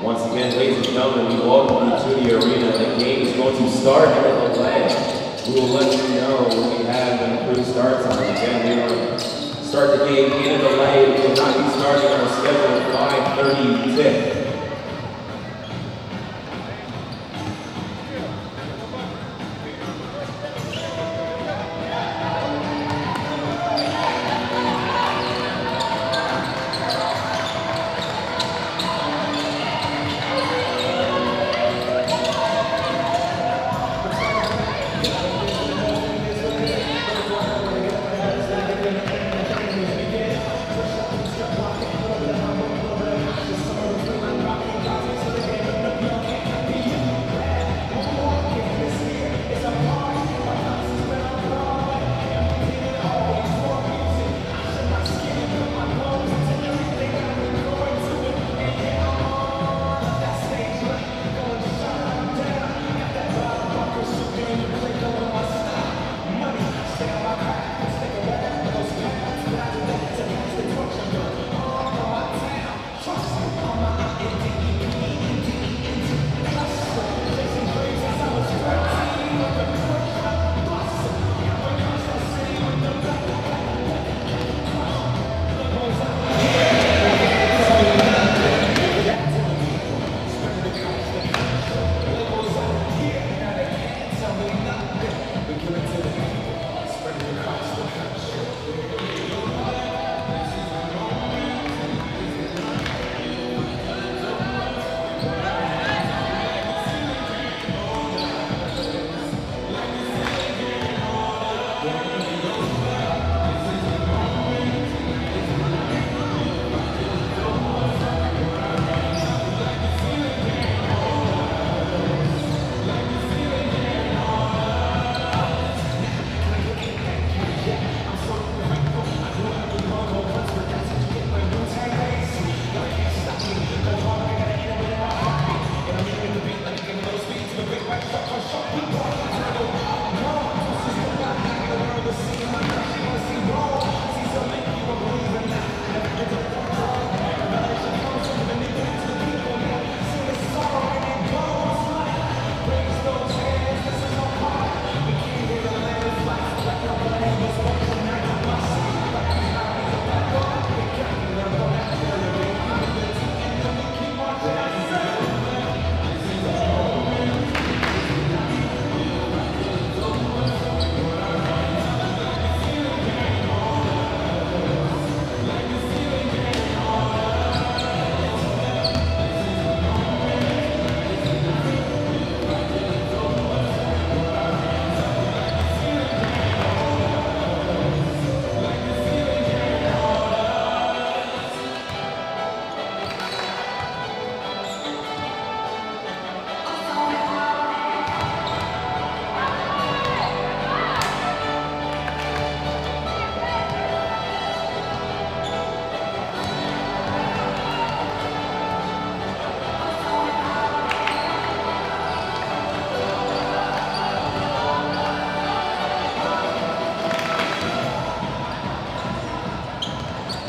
Once again, ladies and gentlemen, we welcome you to the arena. The game is going to start in a delay. We will let you know when we have an approved start time. Again, we will start the game in a delay. We will not be starting on a scheduled 5:30 tip.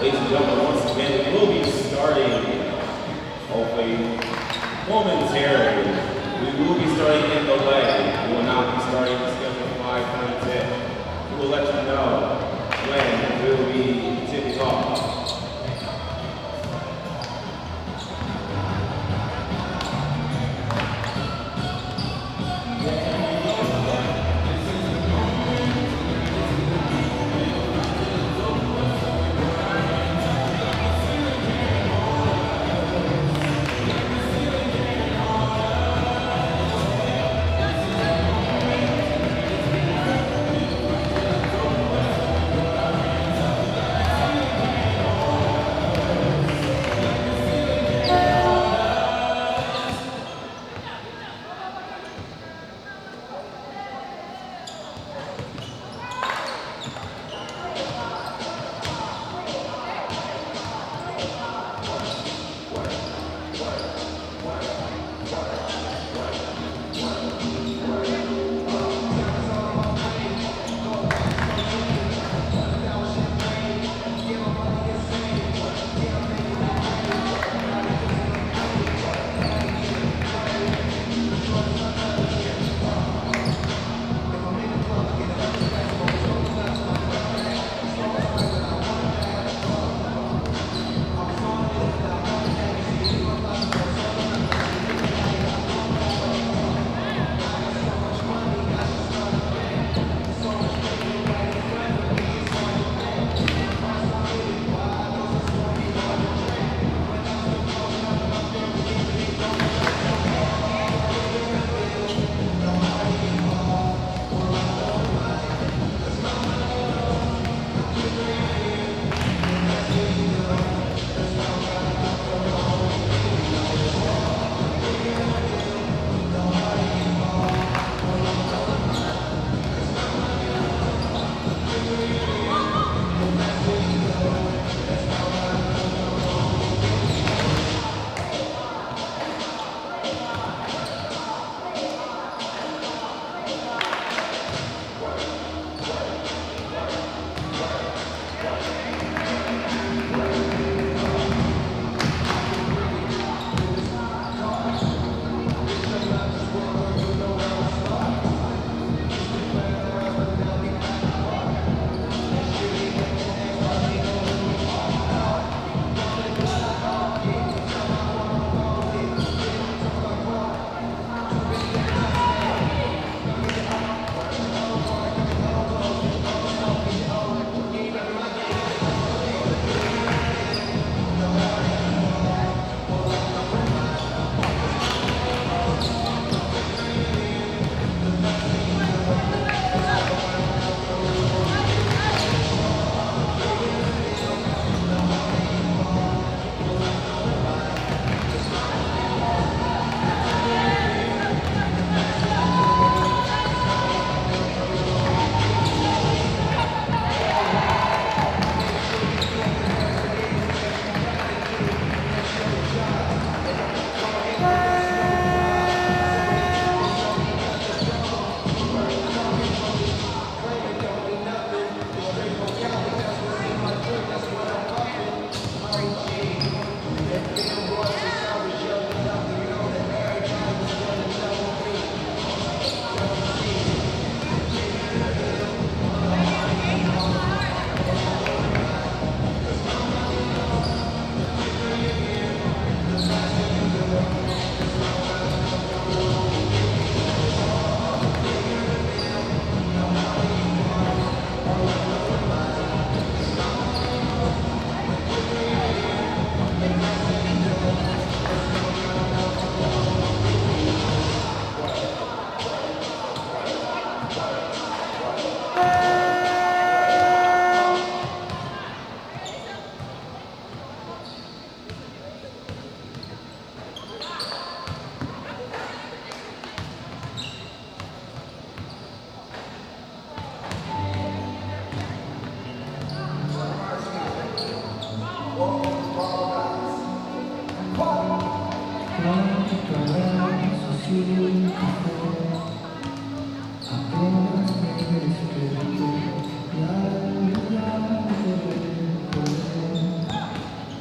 Ladies and gentlemen, once again, we will be starting, hopefully, momentarily. We will be starting in the leg. We will not be starting the schedule 5:30 tip. We will let you know when we will be tipping off.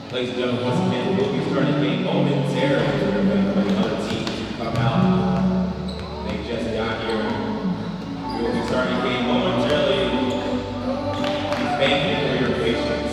Ladies and gentlemen, once again, we'll be starting the game momentarily. We're waiting for the other team to come out. They just got here. We will be starting the game momentarily. Thank you for your patience.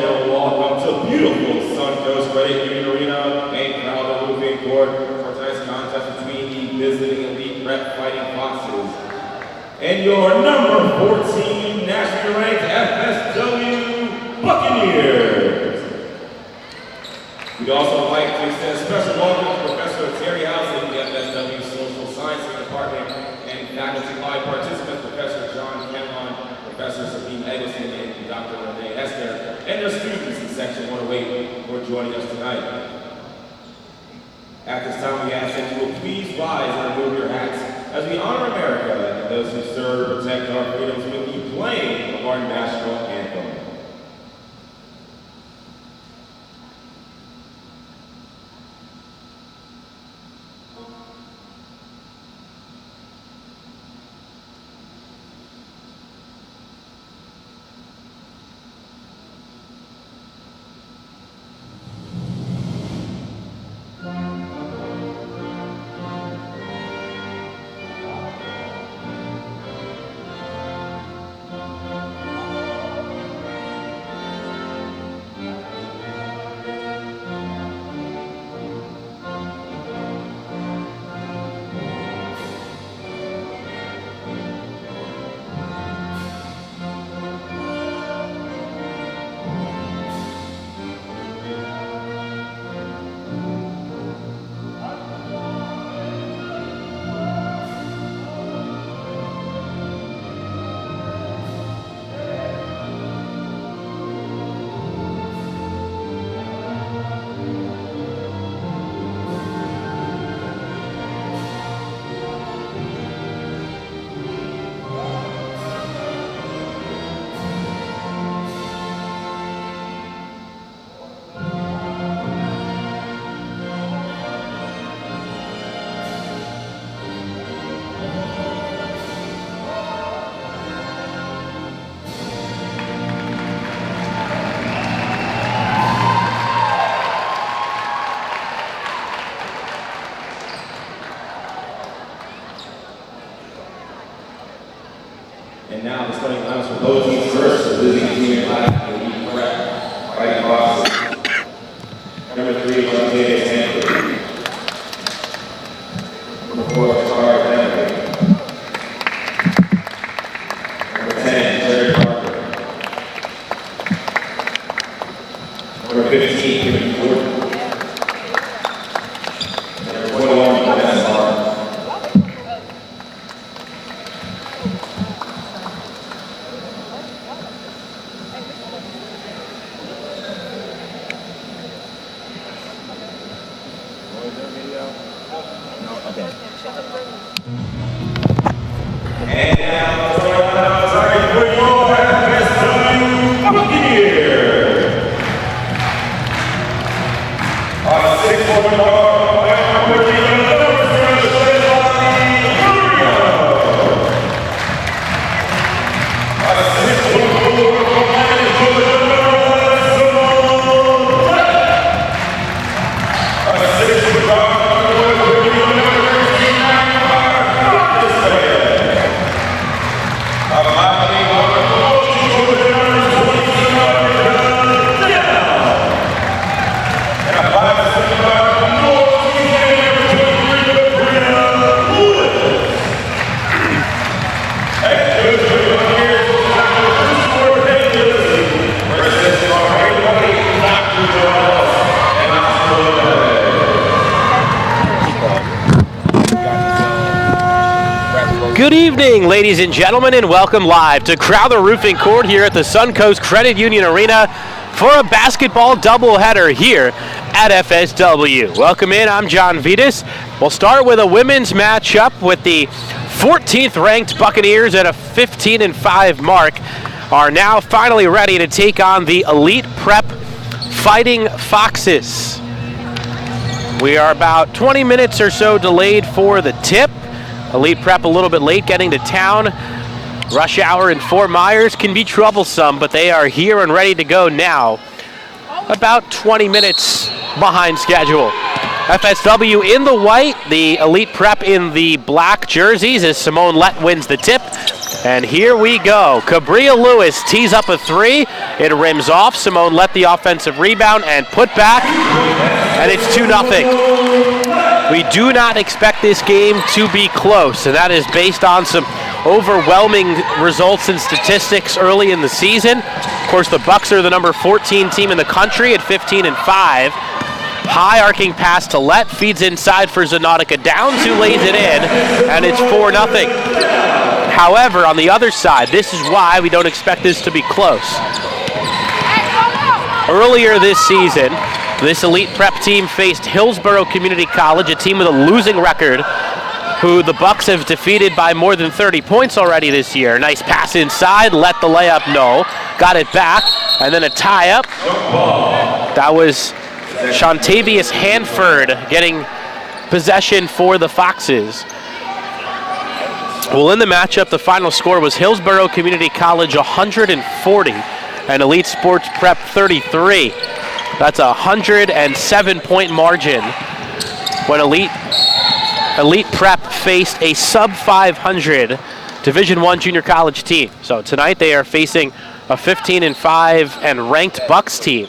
join and welcome to beautiful Suncoast Credit Union Arena and Crowder Roofing Court for tonight's contest between the visiting Elite Prep Fighting Foxes and your number 14 nationally ranked FSW Buccaneers. We'd also like to extend a special welcome to Professor Terry House in the FSW Social Sciences Department and faculty live participants, Professor John Kenlon, Professor Sabine Eggleston, and Dr. Renee Hester, and their students in Section 108 who are joining us tonight. At this time, we ask that you will please rise and remove your hats as we honor America and those who serve and protect our freedoms with the playing of our national anthem. And now the starting lineups for both teams first. The visiting team in black, the Elite Prep Fighting Foxes. Number 3, Monte Sanford. Number 4, Tara Bentley. Number 10, Terry Parker. Number 15, Kevin Gordon. Number 21, Vanessa Martin. And now, sorry for your FSW Buccaneers. On 6-4 number 14, Good evening, ladies and gentlemen, and welcome live to Crowther Roofing Court here at the Suncoast Credit Union Arena for a basketball doubleheader here at FSW. Welcome in, I'm John Vitas. We'll start with a women's matchup with the 14th ranked Buccaneers at a 15-5 mark are now finally ready to take on the Elite Prep Fighting Foxes. We are about 20 minutes or so delayed for the tip. Elite Prep a little bit late getting to town. Rush hour in Fort Myers can be troublesome, but they are here and ready to go now. About 20 minutes behind schedule. FSW in the white, the Elite Prep in the black jerseys as Simone Lett wins the tip. And here we go. Cabria Lewis tees up a three. It rims off. Simone let the offensive rebound and put back. And it's 2-0. We do not expect this game to be close, and that is based on some overwhelming results and statistics early in the season. Of course, the Bucs are the number 14 team in the country at 15-5. High arcing pass to Let, feeds inside for Zenautica Downs, who lays it in, and it's 4-0. However, on the other side, this is why we don't expect this to be close. Earlier this season, this elite prep team faced Hillsborough Community College, a team with a losing record, who the Bucs have defeated by more than 30 points already this year. Nice pass inside, Let the layup, no. Got it back, and then a tie-up. That was Shantavius Hanford getting possession for the Foxes. Well, in the matchup, the final score was Hillsborough Community College 140 and Elite Sports Prep 33. That's a 107-point margin when Elite Prep faced a sub-500 Division I junior college team. So tonight they are facing a 15-5 and ranked Bucs team.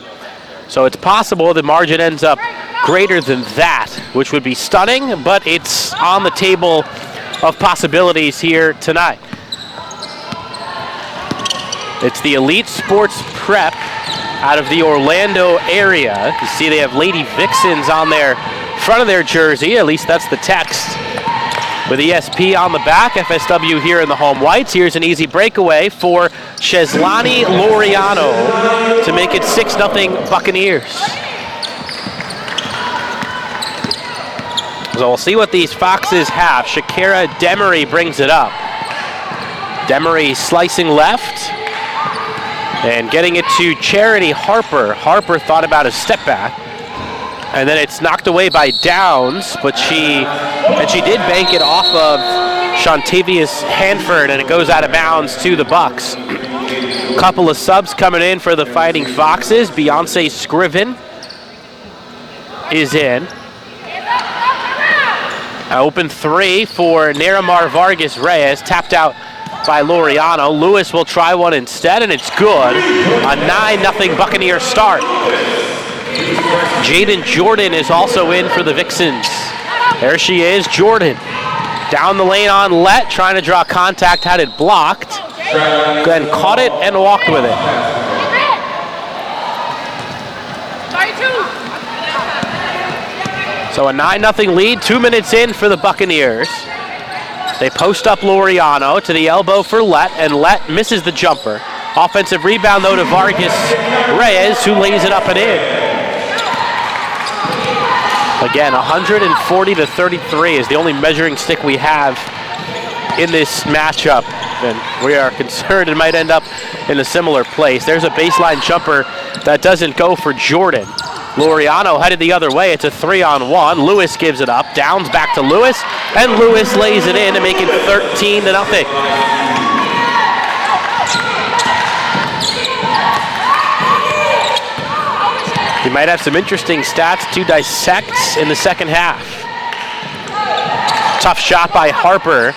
So it's possible the margin ends up greater than that, which would be stunning, but it's on the table of possibilities here tonight. It's the Elite Sports Prep out of the Orlando area. You see they have Lady Vixens on their front of their jersey, at least that's the text. With ESP on the back, FSW here in the home whites. Here's an easy breakaway for Cheslani Loriano to make it 6-0 Buccaneers. So we'll see what these Foxes have. Shakira Demery brings it up. Demery slicing left and getting it to Charity Harper. Harper thought about a step back, and then it's knocked away by Downs, but she did bank it off of Shantavius Hanford, and it goes out of bounds to the Bucs. Couple of subs coming in for the Fighting Foxes. Beyonce Scriven is in. Open three for Neramar Vargas Reyes, tapped out by Loriano. Lewis will try one instead, and it's good. A 9-0 Buccaneer start. Jaden Jordan is also in for the Vixens. There she is, Jordan. Down the lane on Let, trying to draw contact, had it blocked. Then caught it and walked with it. So a 9-0 lead, 2 minutes in for the Buccaneers. They post up Loriano to the elbow for Let, and Let misses the jumper. Offensive rebound, though, to Vargas Reyes, who lays it up and in. Again, 140-33 is the only measuring stick we have in this matchup, and we are concerned it might end up in a similar place. There's a baseline jumper that doesn't go for Jordan. Loriano headed the other way. It's a 3-on-1. Lewis gives it up. Downs back to Lewis, and Lewis lays it in to make it 13-0. We might have some interesting stats to dissect in the second half. Tough shot by Harper.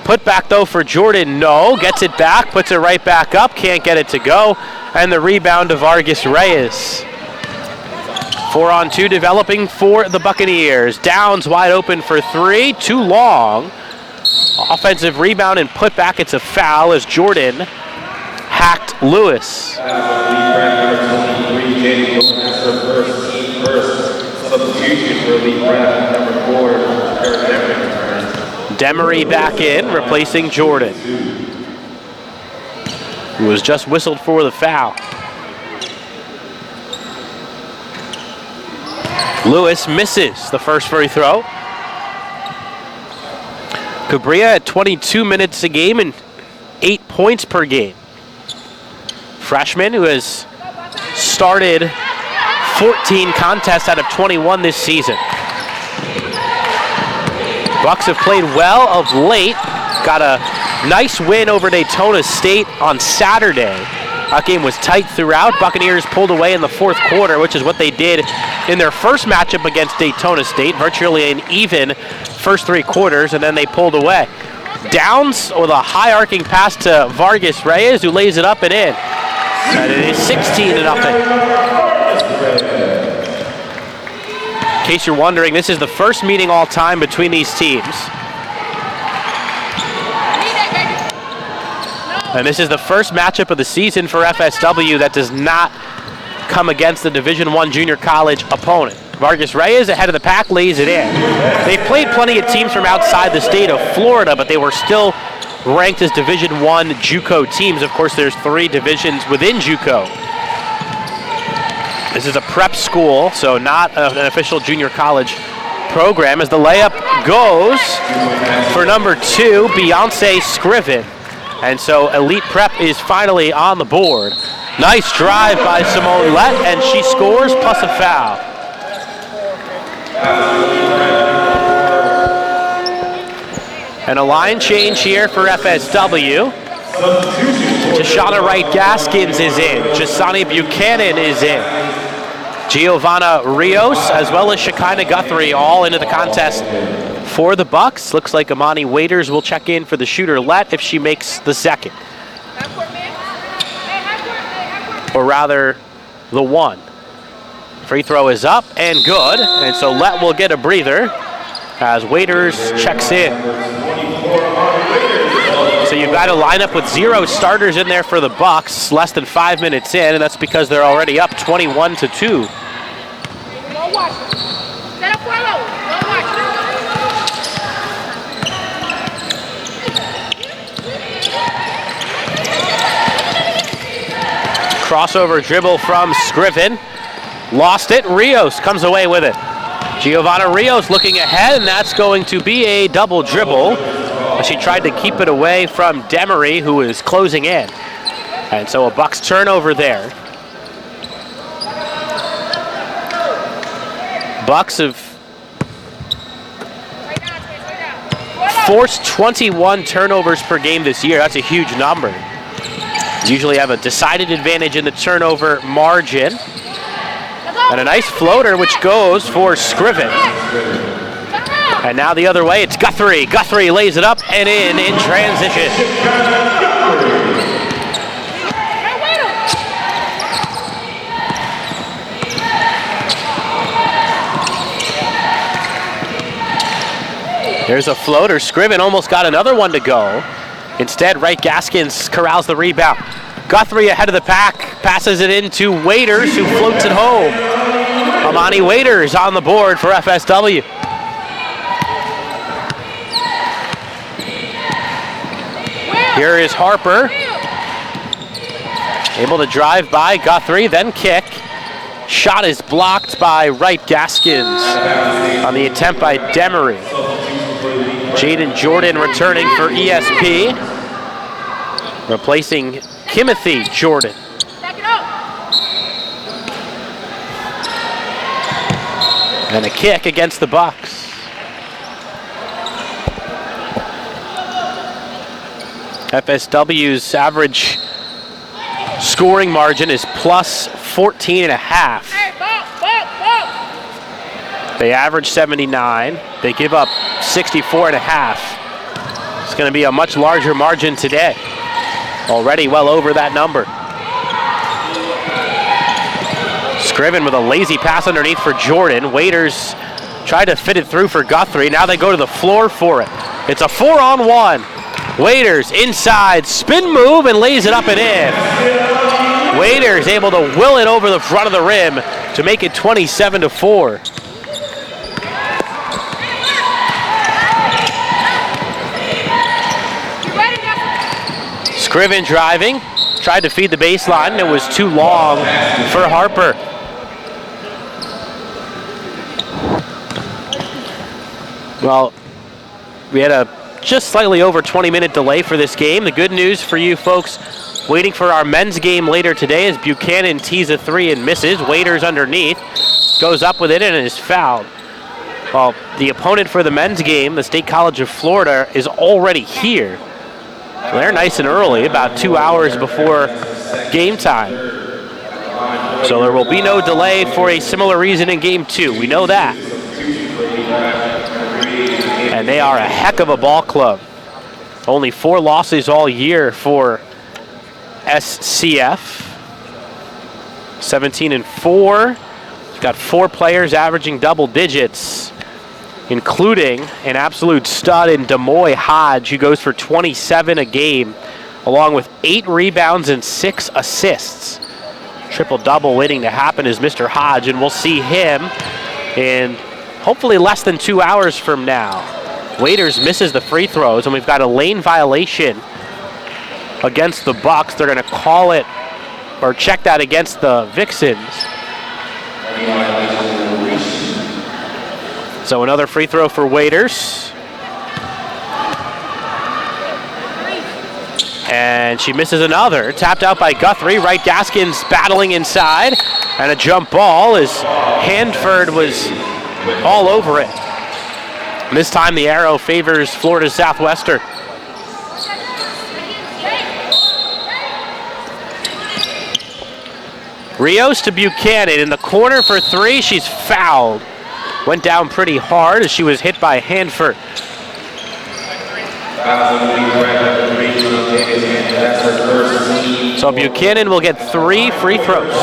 Put back, though, for Jordan. No. Gets it back. Puts it right back up. Can't get it to go. And the rebound to Vargas Reyes. 4-on-2 developing for the Buccaneers. Downs wide open for three. Too long. Offensive rebound and put back. It's a foul as Jordan hacked Lewis. Demery back in, replacing Jordan, who was just whistled for the foul. Lewis misses the first free throw. Cabria at 22 minutes a game and 8 points per game. Freshman who has started 14 contests out of 21 this season. Bucs have played well of late. Got a nice win over Daytona State on Saturday. That game was tight throughout. Buccaneers pulled away in the fourth quarter, which is what they did in their first matchup against Daytona State. Virtually an even first three quarters, and then they pulled away. Downs with a high arcing pass to Vargas Reyes, who lays it up and in. And it is 16-0. In case you're wondering, this is the first meeting all time between these teams. And this is the first matchup of the season for FSW that does not come against the Division I junior college opponent. Vargas Reyes ahead of the pack, lays it in. They've played plenty of teams from outside the state of Florida, but they were still ranked as Division I JUCO teams. Of course, there's 3 divisions within JUCO. This is a prep school, so not an official junior college program, as the layup goes for number 2, Beyonce Scriven. And so Elite Prep is finally on the board. Nice drive by Simone Lett, and she scores plus a foul. And a line change here for FSW. Tashana Wright-Gaskins is in. Jasani Buchanan is in. Giovanna Rios as well as Shekinah Guthrie all into the contest for the Bucs. Looks like Amani Waiters will check in for the shooter Lett if she makes the second. Or rather, the one. Free throw is up and good, and so Lett will get a breather as Waiters checks in. So you've got a lineup with 0 starters in there for the Bucs, less than 5 minutes in, and that's because they're already up 21-2. Crossover dribble from Scriven. Lost it. Rios comes away with it. Giovanna Rios looking ahead, and that's going to be a double dribble. She tried to keep it away from Demery, who is closing in. And so a Bucs turnover there. Bucs have forced 21 turnovers per game this year. That's a huge number. Usually have a decided advantage in the turnover margin. And a nice floater which goes for Scriven. And now the other way, it's Guthrie. Guthrie lays it up and in transition. There's a floater. Scriven almost got another one to go. Instead, Wright-Gaskins corrals the rebound. Guthrie ahead of the pack, passes it into Waiters, who floats it home. Amani Waiters on the board for FSW. Here is Harper. Able to drive by Guthrie, then kick. Shot is blocked by Wright-Gaskins on the attempt by Demery. Jaden Jordan returning for ESP, replacing Kimothy Jordan. And a kick against the Bucs. FSW's average scoring margin is plus 14.5. They average 79. They give up 64.5. It's going to be a much larger margin today. Already well over that number. Scriven with a lazy pass underneath for Jordan. Waiters tried to fit it through for Guthrie. Now they go to the floor for it. It's a 4-on-1. Waiters inside, spin move, and lays it up and in. Waiters able to will it over the front of the rim to make it 27-4. Scriven driving, tried to feed the baseline, and it was too long for Harper. Well, we had a just slightly over 20-minute delay for this game. The good news for you folks waiting for our men's game later today is Buchanan tees a 3 and misses. Waiters underneath, goes up with it and is fouled. Well, the opponent for the men's game, the State College of Florida, is already here. They're nice and early, about 2 hours before game time. So there will be no delay for a similar reason in game 2. We know that. And they are a heck of a ball club. Only 4 losses all year for SCF. 17-4. Got 4 players averaging double digits, including an absolute stud in Demoy Hodge, who goes for 27 a game, along with 8 rebounds and 6 assists. Triple-double waiting to happen is Mr. Hodge, and we'll see him in hopefully less than 2 hours from now. Waiters misses the free throws, and we've got a lane violation against the Bucs. They're going to call it or check that against the Vixens. So another free throw for Waiters. And she misses another. Tapped out by Guthrie. Wright Gaskins battling inside. And a jump ball as Hanford was all over it. This time the arrow favors Florida Southwestern. Rios to Buchanan in the corner for 3. She's fouled. Went down pretty hard as she was hit by Hanford. So Buchanan will get 3 free throws.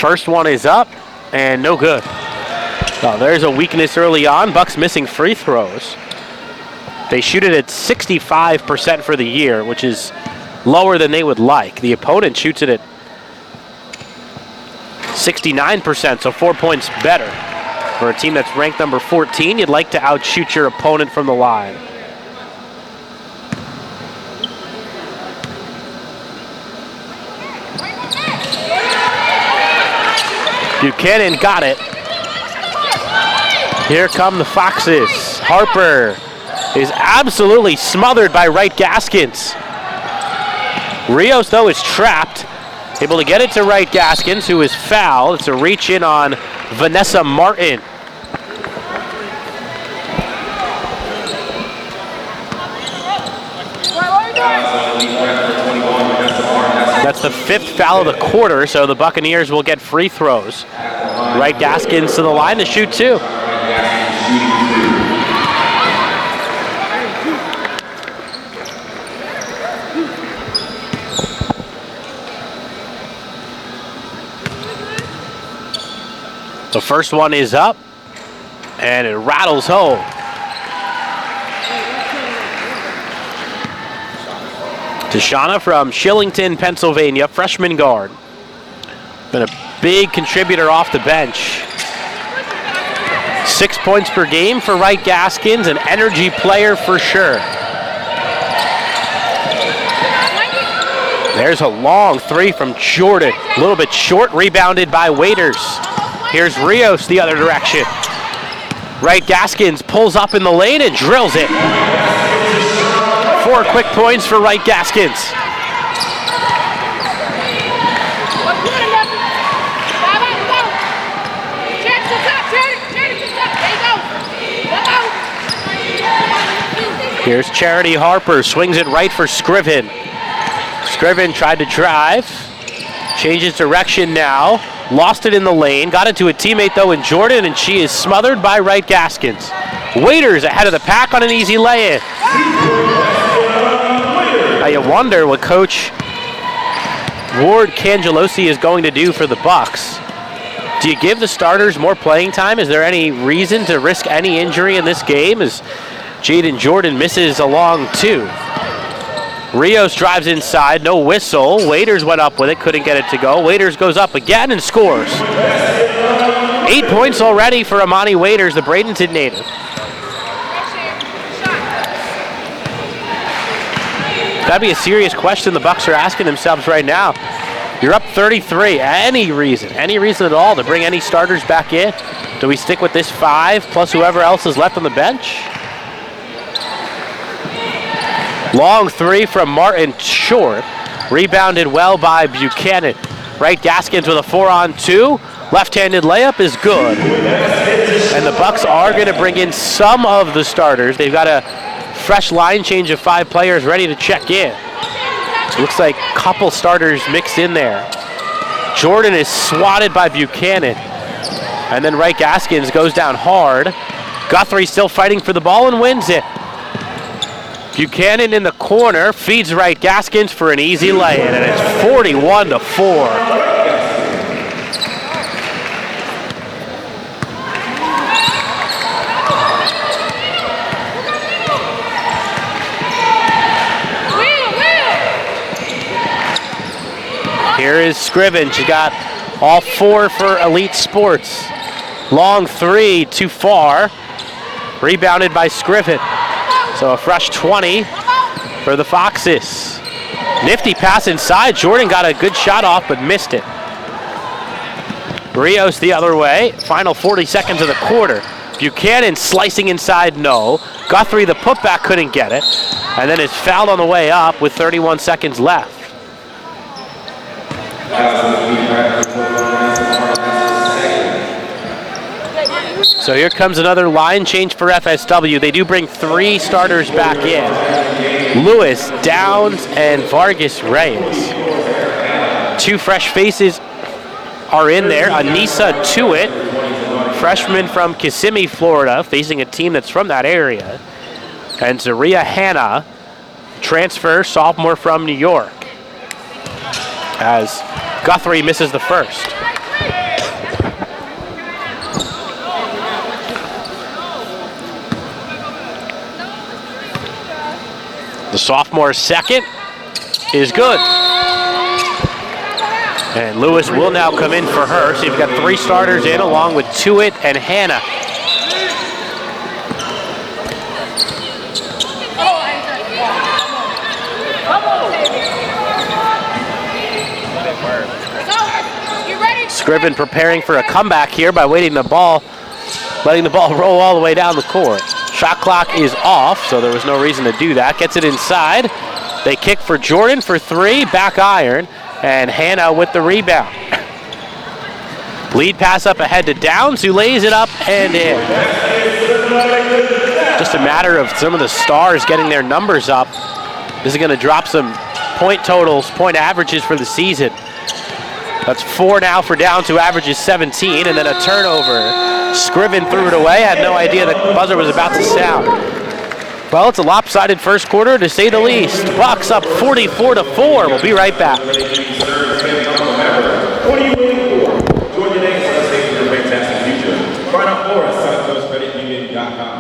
First one is up and no good. Oh, there's a weakness early on. Bucs missing free throws. They shoot it at 65% for the year, which is lower than they would like. The opponent shoots it at 69%, so 4 points better. For a team that's ranked number 14, you'd like to outshoot your opponent from the line. Buchanan got it. Here come the Foxes. Harper is absolutely smothered by Wright Gaskins. Rios, though, is trapped. Able to get it to Wright Gaskins, who is fouled. It's a reach in on Vanessa Martin. That's the 5th foul of the quarter, so the Buccaneers will get free throws. Wright Gaskins to the line to shoot 2. The first one is up, and it rattles home. Tashana from Shillington, Pennsylvania, freshman guard. Been a big contributor off the bench. 6 points per game for Wright Gaskins, an energy player for sure. There's a long 3 from Jordan. A little bit short, rebounded by Waiters. Here's Rios the other direction. Wright Gaskins pulls up in the lane and drills it. 4 quick points for Wright Gaskins. Here's Charity Harper, swings it right for Scriven. Scriven tried to drive, changes direction now. Lost it in the lane, got it to a teammate though in Jordan, and she is smothered by Wright Gaskins. Waiters ahead of the pack on an easy lay-in. Now you wonder what Coach Ward Cangelosi is going to do for the Bucs. Do you give the starters more playing time? Is there any reason to risk any injury in this game as Jaden Jordan misses a long 2? Rios drives inside, no whistle. Waiters went up with it, couldn't get it to go. Waiters goes up again and scores. 8 points already for Amani Waiters, the Bradenton native. That'd be a serious question the Bucs are asking themselves right now. You're up 33. Any reason at all to bring any starters back in? Do we stick with this 5 plus whoever else is left on the bench? Long 3 from Martin, short. Rebounded well by Buchanan. Wright Gaskins with a 4-on-2. Left-handed layup is good. And the Bucs are going to bring in some of the starters. They've got a fresh line change of 5 players ready to check in. Looks like a couple starters mixed in there. Jordan is swatted by Buchanan. And then Wright Gaskins goes down hard. Guthrie still fighting for the ball and wins it. Buchanan in the corner feeds Wright Gaskins for an easy lay-in, and it's 41-4. Here is Scriven. She got all 4 for Elite Sports. Long 3, too far. Rebounded by Scriven. So a fresh 20 for the Foxes. Nifty pass inside. Jordan got a good shot off but missed it. Rios the other way. Final 40 seconds of the quarter. Buchanan slicing inside, no. Guthrie the putback couldn't get it. And then is fouled on the way up with 31 seconds left. So here comes another line change for FSW. They do bring 3 starters back in. Lewis, Downs, and Vargas Reyes. 2 fresh faces are in there. Anissa Tuitt, freshman from Kissimmee, Florida, facing a team that's from that area. And Zaria Hanna, transfer sophomore from New York, as Guthrie misses the first. The sophomore's second is good. And Lewis will now come in for her. So you've got 3 starters in along with Tuitt and Hanna. Scriven preparing for a comeback here by letting the ball roll all the way down the court. Shot clock is off, so there was no reason to do that. Gets it inside. They kick for Jordan for 3, back iron, and Hanna with the rebound. Lead pass up ahead to Downs, who lays it up and in. Just a matter of some of the stars getting their numbers up. This is going to drop some point totals, point averages for the season. That's 4 now for Downs, who averages 17, and then a turnover. Scriven threw it away, had no idea the buzzer was about to sound. Well, it's a lopsided first quarter, to say the least. Bucs up 44-4. We'll be right back. What are you waiting for? Join the next state for a fantastic future. Find out more at SuncoastCreditUnion.com.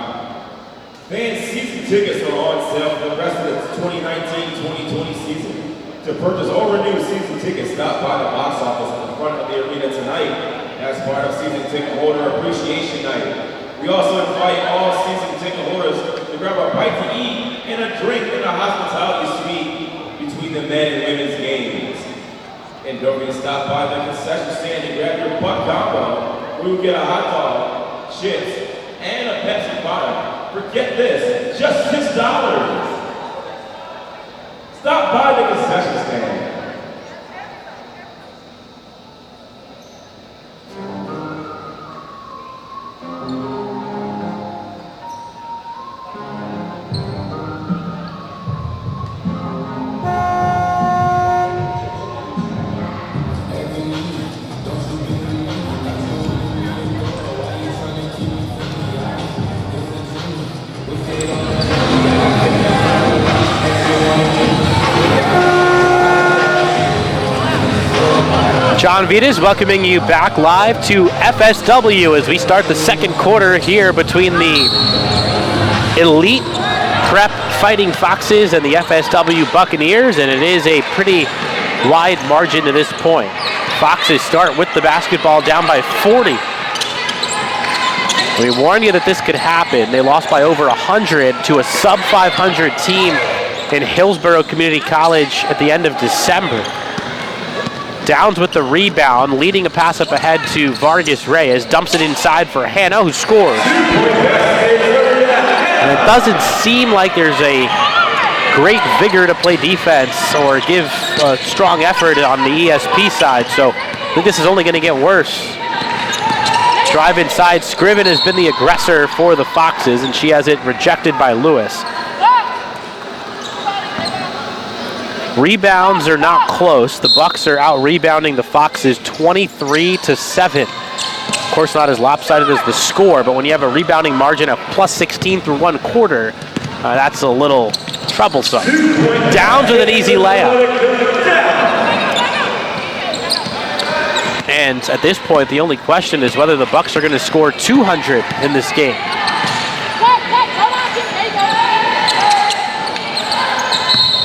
Fan season tickets are on sale for the rest of the 2019-2020 season. To purchase or renew season tickets, stop by the box office in the front of the arena tonight as part of Season Ticket Holder Appreciation Night. We also invite all season ticket holders to grab a bite to eat and a drink in the hospitality suite between the men and women's games. And don't forget to stop by the concession stand and grab your buck combo, where you get a hot dog, chips, and a Pepsi bottle. Forget this, just $6. Stop by the concession stand. John Vitas welcoming you back live to FSW as we start the second quarter here between the Elite Prep Fighting Foxes and the FSW Buccaneers, and it is a pretty wide margin to this point. Foxes start with the basketball down by 40. We warned you that this could happen. They lost by over 100 to a sub-500 team in Hillsborough Community College at the end of December. Downs with the rebound, leading a pass up ahead to Vargas Reyes, dumps it inside for Hanna, who scores. And it doesn't seem like there's a great vigor to play defense or give a strong effort on the ESP side, so I think this is only going to get worse. Drive inside, Scriven has been the aggressor for the Foxes, and she has it rejected by Lewis. Rebounds are not close. The Bucs are out rebounding the Foxes 23-7. course, not as lopsided as the score, but when you have a rebounding margin of plus 16 through one quarter, that's a little troublesome. Downs with an easy layup. And at this point, the only question is whether the Bucs are going to score 200 in this game.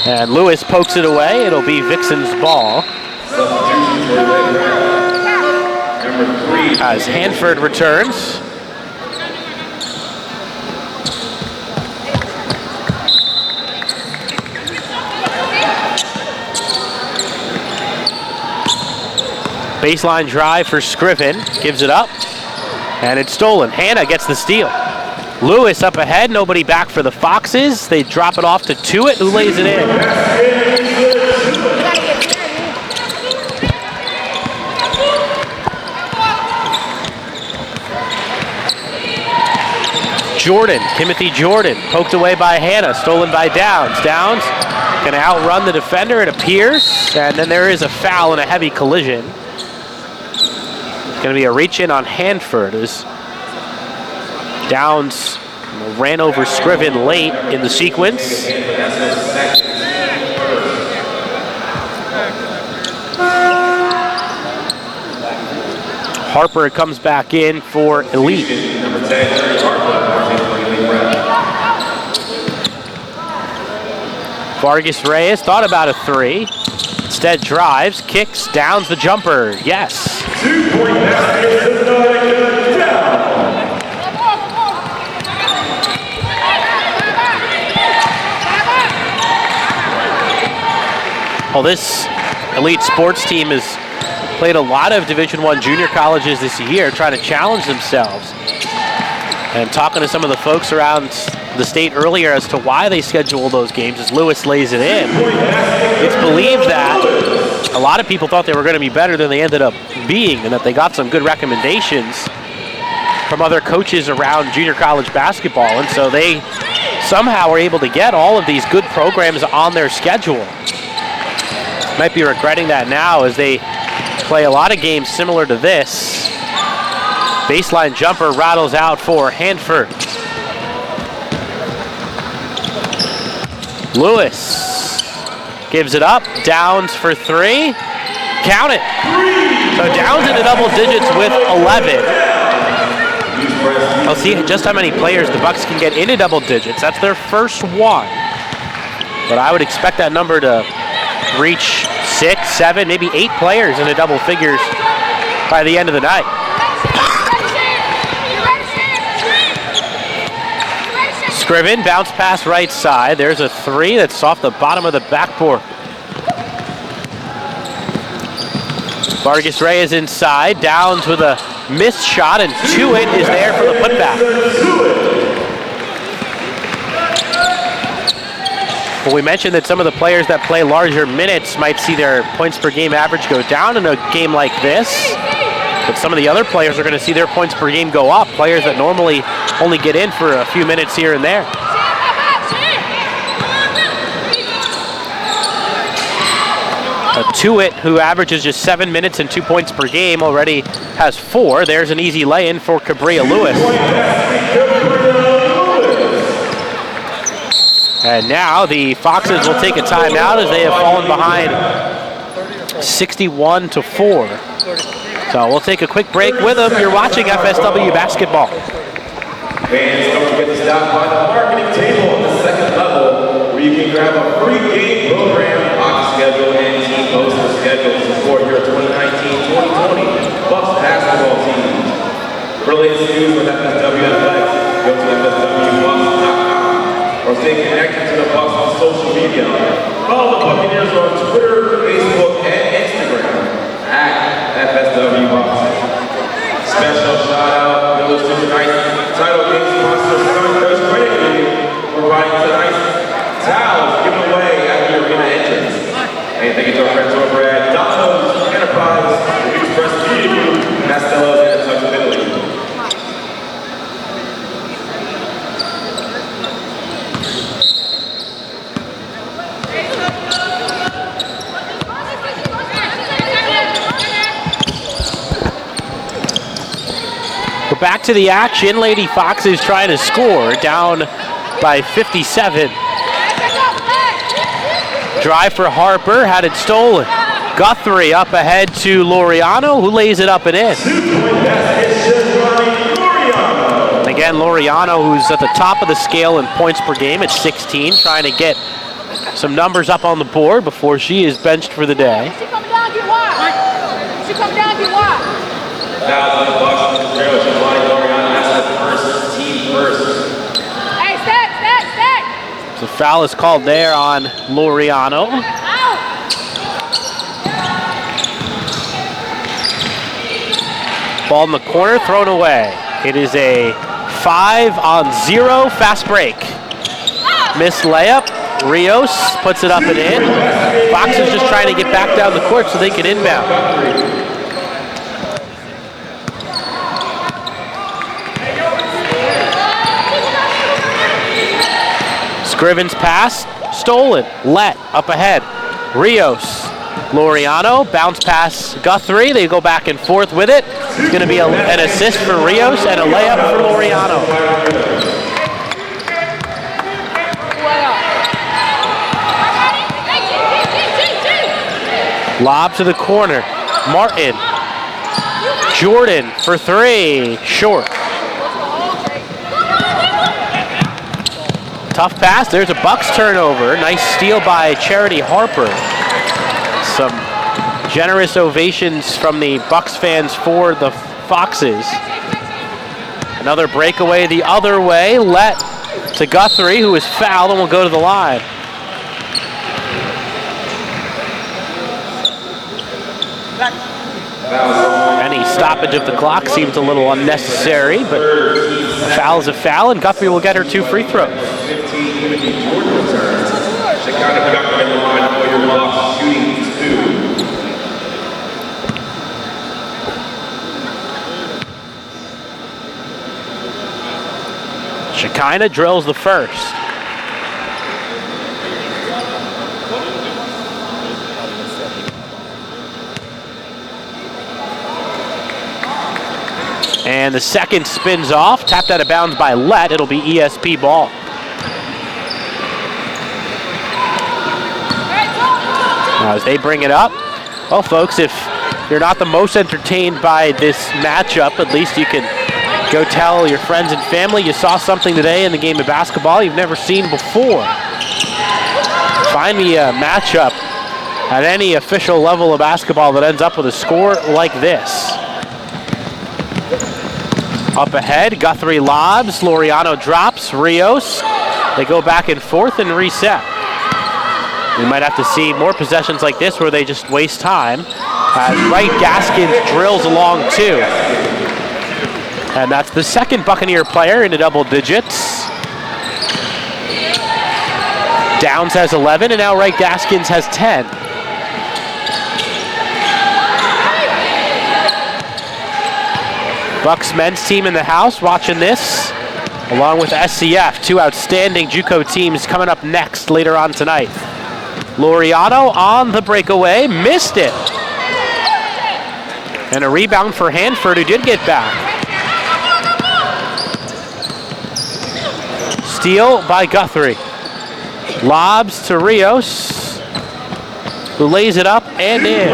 And Lewis pokes it away. It'll be Vixen's ball. As Hanford returns. Baseline drive for Scriven, gives it up, and it's stolen. Hannah gets the steal. Lewis up ahead, nobody back for the Foxes. They drop it off to Tuitt, who lays it in. Jordan, Timothy Jordan, poked away by Hannah, stolen by Downs. Downs gonna outrun the defender, it appears, and then there is a foul and a heavy collision. Going to be a reach-in on Hanford as Downs ran over Scriven late in the sequence. Harper comes back in for Elite. Vargas Reyes thought about a three. Instead drives, kicks, downs the jumper. Yes. 2-point basket. Well, this Elite sports team has played a lot of Division I junior colleges this year, trying to challenge themselves. And talking to some of the folks around the state earlier as to why they schedule those games as Lewis lays it in. It's believed that a lot of people thought they were going to be better than they ended up being, and that they got some good recommendations from other coaches around junior college basketball, and so they somehow were able to get all of these good programs on their schedule. Might be regretting that now as they play a lot of games similar to this. Baseline jumper rattles out for Hanford. Lewis gives it up. Downs for three. Count it. So Downs into double digits with 11. I'll see just how many players the Bucs can get into double digits. That's their first one. But I would expect that number to reach 6, 7, maybe 8 players into double figures by the end of the night. Scriven, bounce pass right side. There's a three that's off the bottom of the backboard. Vargas Reyes inside, Downs with a missed shot, and Tuitt is there for the putback. Well, we mentioned that some of the players that play larger minutes might see their points per game average go down in a game like this. But some of the other players are going to see their points per game go up. Players that normally only get in for a few minutes here and there. Tuitt, who averages just 7 minutes and 2 points per game, already has 4. There's an easy lay-in for Cabria Lewis. And now the Foxes will take a timeout as they have fallen behind 61-4. So we'll take a quick break with them. You're watching FSW basketball. Fans, don't forget to stop by the marketing table on the second level where you can grab a free game program, box schedule, and team poster schedule to support your 2019-2020 Bucs basketball team. For the latest news with FSW Athletics, go to FSWBucs.com or stay connected to the Bucs on social media. Follow the Buccaneers on Twitter, Facebook, and Instagram at FSW Bucs. Special shout out goes to tonight's title game sponsor, Suncoast Credit Union, providing tonight's towels given away at the arena entrance. And thank you to our friends over at Domino's Enterprise, the Express Media Group, Castello's, and Touchability. back to the action. Lady Foxes trying to score, down by 57. Drive for Harper, had it stolen. Guthrie up ahead to Laureano, who lays it up and in. Again, Laureano, who's at the top of the scale in points per game at 16, trying to get some numbers up on the board before she is benched for the day. She come down, get wide. She come down, get wide. Hey, stack. So foul is called there on Laureano. Ball in the corner, thrown away. It is a 5-on-0 fast break. Missed layup. Rios puts it up and in. Fox is just trying to get back down the court so they can inbound. Scrivens pass, stolen. Let up ahead. Rios. Laureano, bounce pass Guthrie. They go back and forth with it. It's going to be an assist for Rios and a layup for Laureano. Lob to the corner. Martin. Jordan for three. Short. Tough pass. There's a Bucs turnover. Nice steal by Charity Harper. Some generous ovations from the Bucs fans for the Foxes. Another breakaway the other way. Let to Guthrie, who is fouled and will go to the line. Any stoppage of the clock seems a little unnecessary, but a foul is a foul, and Guthrie will get her 2 free throws. Shekinah drills the first. And the second spins off, tapped out of bounds by Let. It'll be ESP ball. Now as they bring it up, well folks, if you're not the most entertained by this matchup, at least you can go tell your friends and family you saw something today in the game of basketball you've never seen before. Find me a matchup at any official level of basketball that ends up with a score like this. Up ahead, Guthrie lobs, Laureano drops, Rios. They go back and forth and reset. We might have to see more possessions like this where they just waste time. Wright Gaskins drills along too. And that's the second Buccaneer player into double digits. Downs has 11, and now Wright Gaskins has 10. Bucs men's team in the house watching this, along with SCF, 2 outstanding JUCO teams coming up next later on tonight. Laureano on the breakaway, missed it. And a rebound for Hanford, who did get back. Steal by Guthrie. Lobs to Rios, who lays it up and in.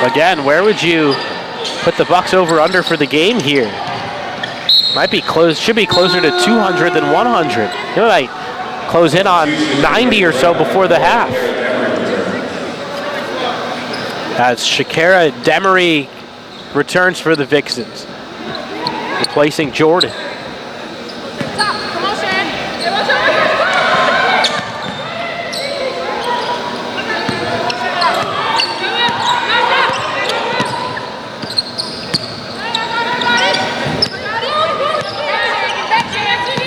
Again, where would you put the Bucs over under for the game here? Might be close, should be closer to 200 than 100. They might close in on 90 or so before the half. As Shakira Demery returns for the Vixens, replacing Jordan.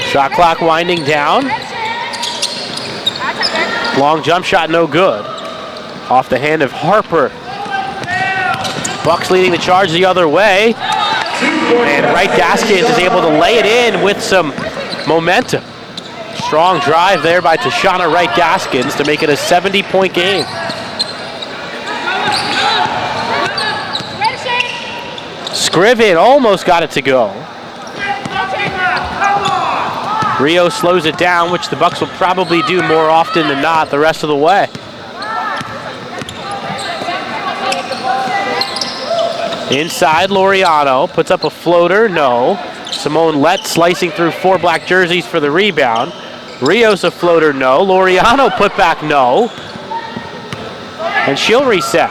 Shot clock winding down. Long jump shot, no good. Off the hand of Harper. Bucs leading the charge the other way. And Wright Gaskins is able to lay it in with some momentum. Strong drive there by Tashana Wright Gaskins to make it a 70-point game. Scriven almost got it to go. Rio slows it down, which the Bucs will probably do more often than not the rest of the way. Inside, Laureano puts up a floater, no. Simone Lett slicing through 4 black jerseys for the rebound. Rios a floater, no. Laureano put back, no. And she'll reset.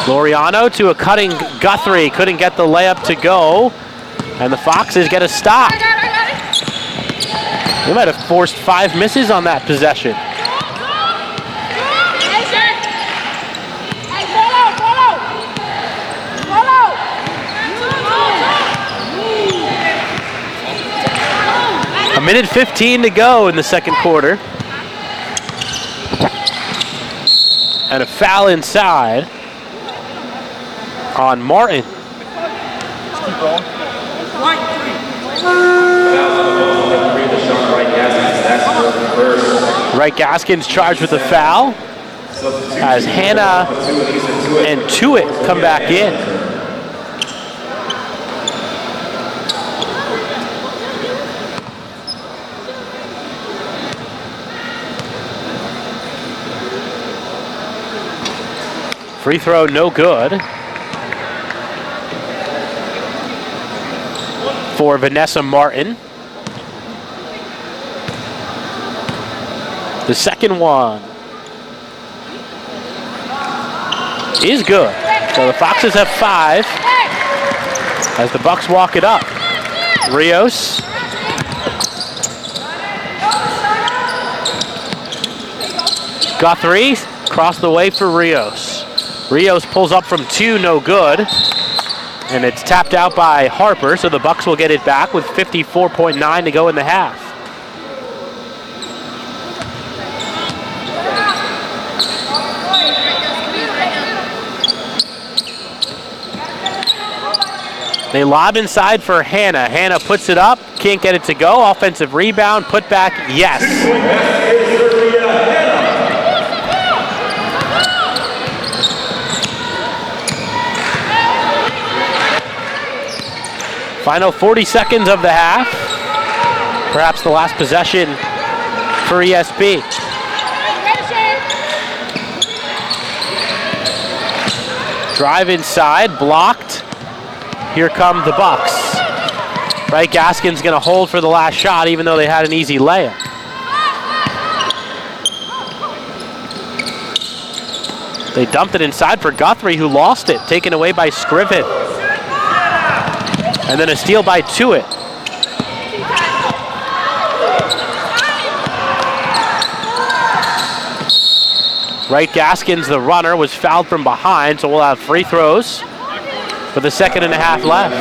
Laureano to a cutting Guthrie, couldn't get the layup to go, and the Foxes get a stop. They might have forced 5 misses on that possession. A minute 15 to go in the second quarter. And a foul inside on Martin. Wright Gaskins charged with a foul as Hannah and Tuitt come back in. Free throw, no good. For Vanessa Martin. The second one is good. So the Foxes have 5 as the Bucs walk it up. Rios. Guthrie across the way for Rios. Rios pulls up from 2, no good. And it's tapped out by Harper, so the Bucs will get it back with 54.9 to go in the half. They lob inside for Hannah. Hannah puts it up, can't get it to go. Offensive rebound, put back, yes. Final 40 seconds of the half. Perhaps the last possession for ESP. Drive inside, blocked. Here come the Bucs. Wright Gaskins gonna hold for the last shot even though they had an easy layup. They dumped it inside for Guthrie who lost it, taken away by Scriven. And then a steal by Tuitt. Wright Gaskins, the runner, was fouled from behind, so we'll have free throws with a second and a half left.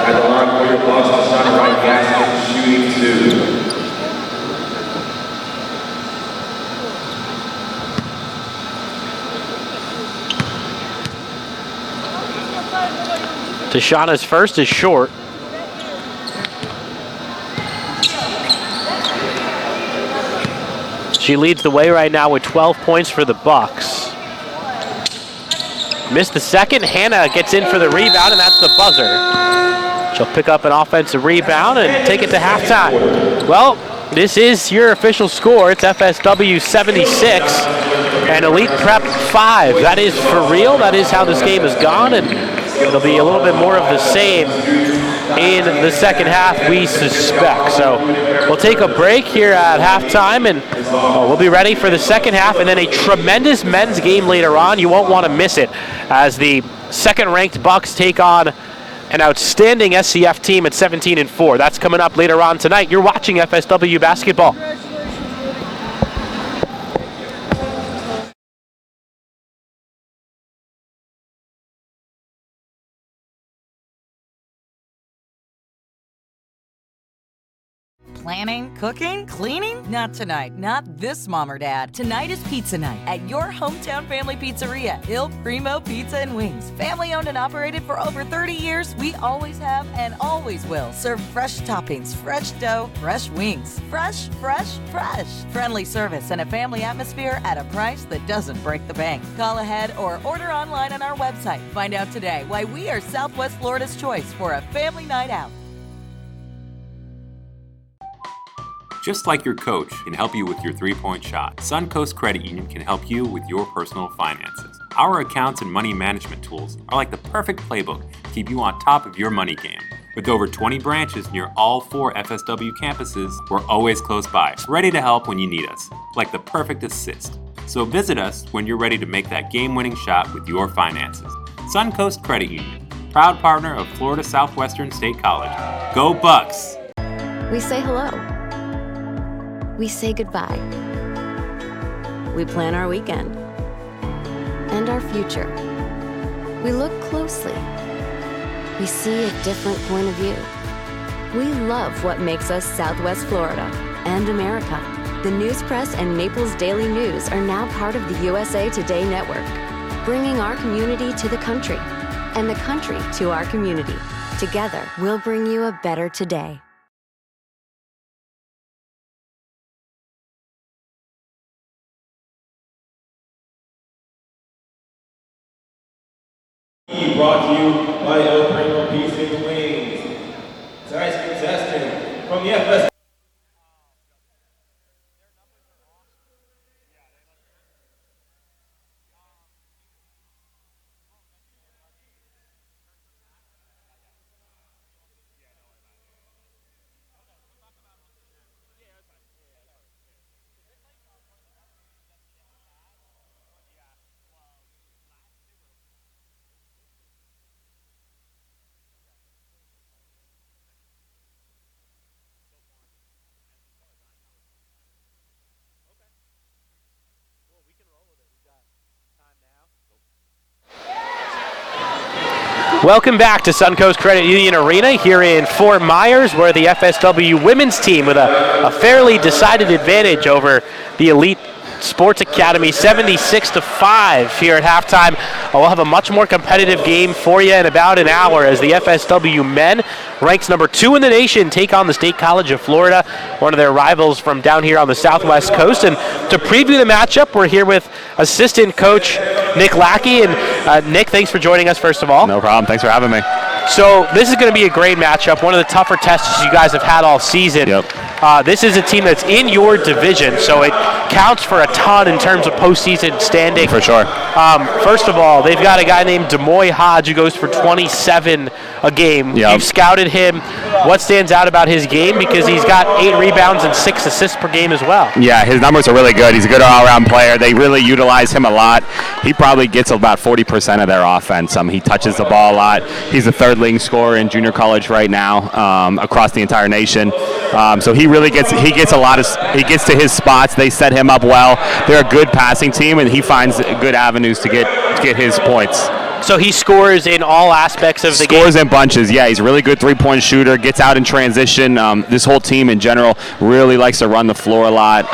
At the line for your Bucs, Tashana Wright Gaskins shooting 2. Tashana's first is short. She leads the way right now with 12 points for the Bucs. Missed the second. Hannah gets in for the rebound, and that's the buzzer. She'll pick up an offensive rebound and take it to halftime. Well, this is your official score. It's FSW 76 and Elite Prep 5. That is for real. That is how this game has gone, and it'll be a little bit more of the same in the second half, we suspect. So we'll take a break here at halftime, and we'll be ready for the second half, and then a tremendous men's game later on. You won't want to miss it as the second-ranked Bucs take on an outstanding SCF team at 17-4. That's coming up later on tonight. You're watching FSW basketball. Planning, cooking, cleaning? Not tonight. Not this mom or dad. Tonight is pizza night at your hometown family pizzeria, Il Primo Pizza and Wings. Family owned and operated for over 30 years, we always have and always will serve fresh toppings, fresh dough, fresh wings. Fresh, fresh, fresh. Friendly service and a family atmosphere at a price that doesn't break the bank. Call ahead or order online on our website. Find out today why we are Southwest Florida's choice for a family night out. Just like your coach can help you with your three-point shot, Suncoast Credit Union can help you with your personal finances. Our accounts and money management tools are like the perfect playbook to keep you on top of your money game. With over 20 branches near all 4 FSW campuses, we're always close by, ready to help when you need us, like the perfect assist. So visit us when you're ready to make that game-winning shot with your finances. Suncoast Credit Union, proud partner of Florida Southwestern State College. Go Bucs! We say hello. We say goodbye. We plan our weekend and our future. We look closely. We see a different point of view. We love what makes us Southwest Florida and America. The News Press and Naples Daily News are now part of the USA Today network, bringing our community to the country and the country to our community. Together, we'll bring you a better today. Brought to you by El Primo Pizza and Wings. Tonight's contestant from the FSW. Welcome back to Suncoast Credit Union Arena here in Fort Myers, where the FSW women's team with a fairly decided advantage over the Elite Sports Academy, 76-5 here at halftime. We'll have a much more competitive game for you in about an hour as the FSW men, ranks number 2 in the nation, take on the State College of Florida, one of their rivals from down here on the southwest coast. And to preview the matchup, we're here with assistant coach Nick Lackey. And Nick, thanks for joining us first of all. No problem. Thanks for having me. So this is going to be a great matchup, one of the tougher tests you guys have had all season. Yep. This is a team that's in your division, so it counts for a ton in terms of postseason standing. For sure. First of all, they've got a guy named Demoy Hodge who goes for 27 a game. Yep. You've scouted him. What stands out about his game? Because he's got 8 rebounds and 6 assists per game as well. Yeah, his numbers are really good. He's a good all-around player. They really utilize him a lot. He probably gets about 40% of their offense. He touches the ball a lot. He's a third-leading scorer in junior college right now across the entire nation. So he really gets he gets to his spots. They set him up well. They're a good passing team, and he finds good avenues to get his points. So he scores in all aspects of the game? Scores in bunches, yeah. He's a really good three-point shooter, gets out in transition. This whole team in general really likes to run the floor a lot.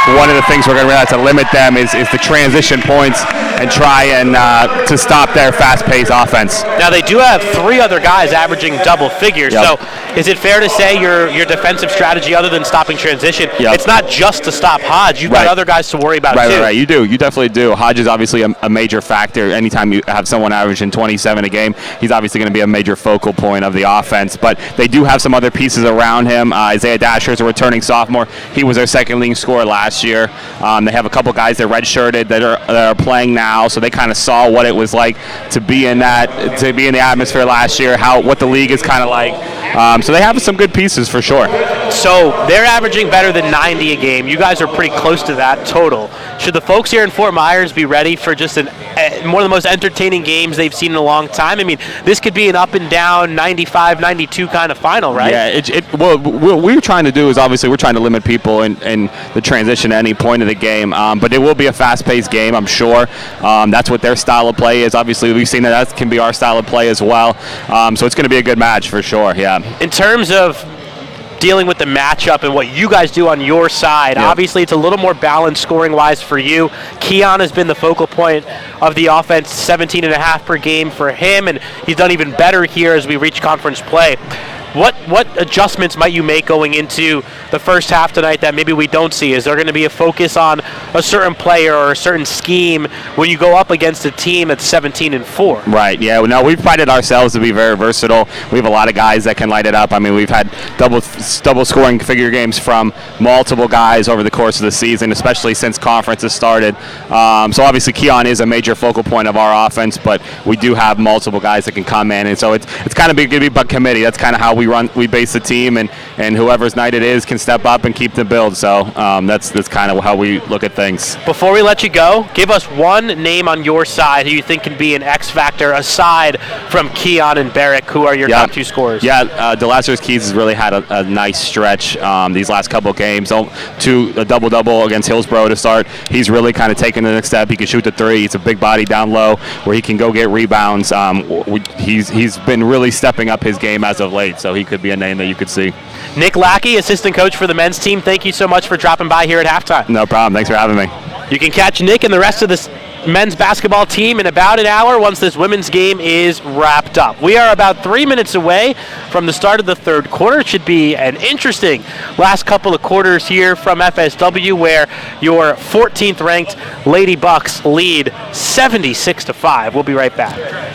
One of the things we're going to realize to limit them is the transition points and try and to stop their fast-paced offense. Now they do have 3 other guys averaging double figures. Yep. So is it fair to say your defensive strategy, other than stopping transition, Yep. it's not just to stop Hodge. You've got other guys to worry about too. Right. You do. You definitely do. Hodge is obviously a major factor. Anytime you have someone averaging 27 a game, he's obviously going to be a major focal point of the offense. But they do have some other pieces around him. Isaiah Dasher is a returning sophomore. He was their second leading scorer last year. They have a couple guys that redshirted that are playing now, so they kind of saw what it was like to be in the atmosphere last year, what the league is kind of like. So they have some good pieces for sure. So they're averaging better than 90 a game. You guys are pretty close to that total. Should the folks here in Fort Myers be ready for just one of the most entertaining games they've seen in a long time? I mean, this could be an up and down 95, 92 kind of final, right? Yeah. What we're trying to do is obviously we're trying to limit people in the transition at any point of the game. But it will be a fast-paced game, I'm sure. That's what their style of play is. Obviously, we've seen that can be our style of play as well. So it's going to be a good match for sure. Yeah. In terms of dealing with the matchup and what you guys do on your side. Yeah. Obviously, it's a little more balanced scoring-wise for you. Keon has been the focal point of the offense, 17.5 per game for him, and he's done even better here as we reach conference play. What adjustments might you make going into the first half tonight that maybe we don't see? Is there going to be a focus on a certain player or a certain scheme when you go up against a team that's 17-4? Right, yeah. No, we've prided ourselves to be very versatile. We have a lot of guys that can light it up. I mean, we've had double scoring figure games from multiple guys over the course of the season, especially since conference has started. So obviously Keon is a major focal point of our offense, but we do have multiple guys that can come in, and so it's kind of going to be by committee. That's kind of how we base the team, and whoever's night it is can step up and keep the build. So that's kind of how we look at things. Before we let you go, give us one name on your side who you think can be an X factor aside from Keon and Barrick, who are your top two scorers. Yeah, DeLassers Keys has really had a nice stretch these last couple of games. A double-double against Hillsborough to start. He's really kind of taken the next step. He can shoot the three. He's a big body down low where he can go get rebounds. He's been really stepping up his game as of late, so he could be a name that you could see. Nick Lackey, assistant coach for the men's team, thank you so much for dropping by here at halftime. No problem. Thanks for having me. You can catch Nick and the rest of this men's basketball team in about an hour once this women's game is wrapped up. We are about 3 minutes away from the start of the third quarter. It should be an interesting last couple of quarters here from FSW, where your 14th ranked Lady Bucs lead 76-5. We'll be right back.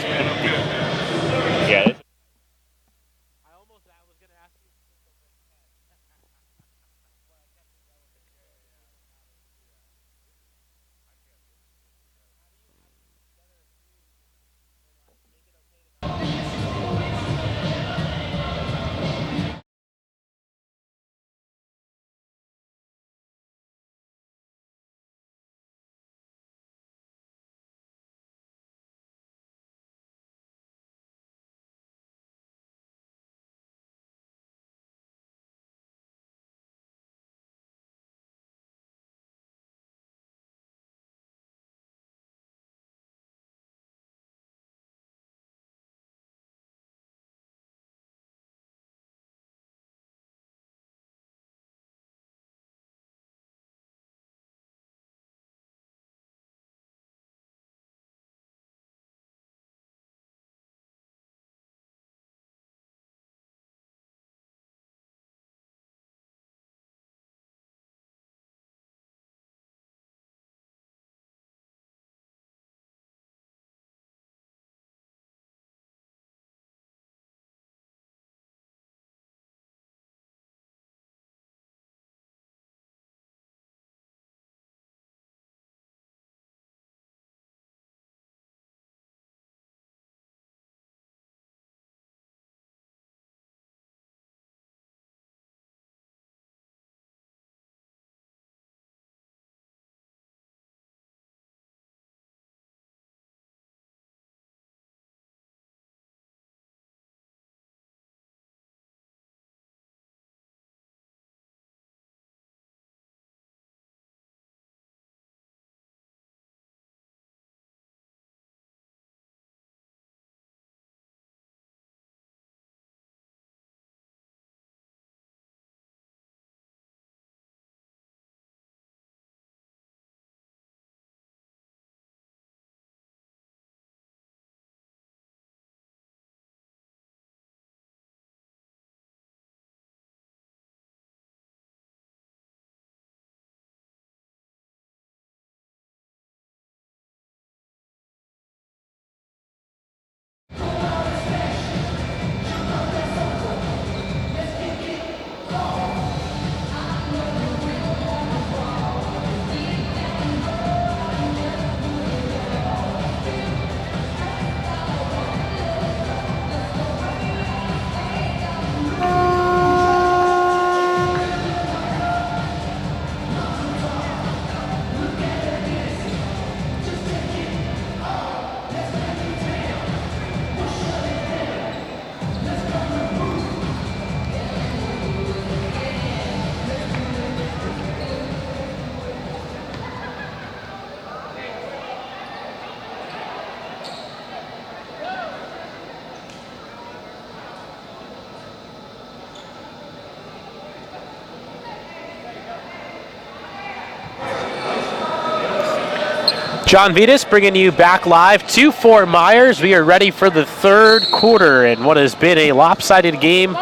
John Vitas bringing you back live to Fort Myers. We are ready for the third quarter in what has been a lopsided game,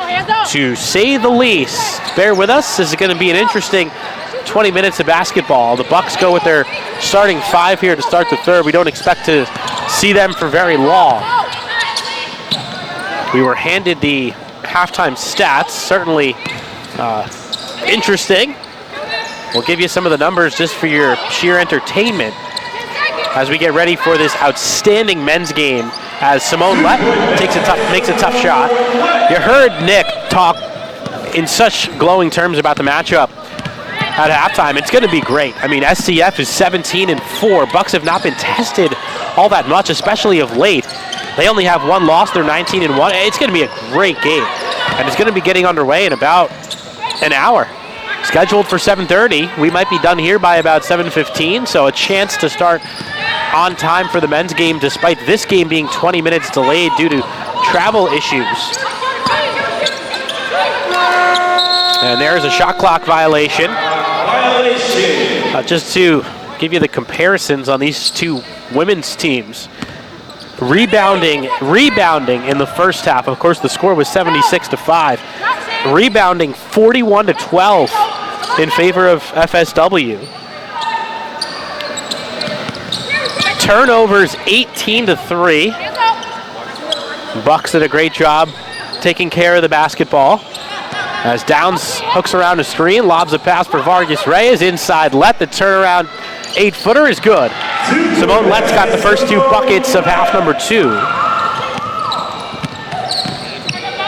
to say the least. Bear with us. This is going to be an interesting 20 minutes of basketball. The Bucs go with their starting 5 here to start the third. We don't expect to see them for very long. We were handed the halftime stats. Certainly interesting. We'll give you some of the numbers just for your sheer entertainment as we get ready for this outstanding men's game, as Simone Lett makes a tough shot. You heard Nick talk in such glowing terms about the matchup at halftime. It's going to be great. I mean, SCF is 17-4. Bucs have not been tested all that much, especially of late. They only have one loss. They're 19-1. It's going to be a great game, and it's going to be getting underway in about an hour. Scheduled for 7:30. We might be done here by about 7:15, so a chance to start on time for the men's game, despite this game being 20 minutes delayed due to travel issues. And there's a shot clock violation. Just to give you the comparisons on these two women's teams. Rebounding in the first half. Of course, the score was 76-5. Rebounding 41-12 in favor of FSW. Turnovers 18-3. Bucs did a great job taking care of the basketball. As Downs hooks around the screen, lobs a pass for Vargas Reyes inside. Let the turnaround 8-footer is good. Simone Lett's got the first 2 buckets of half number 2.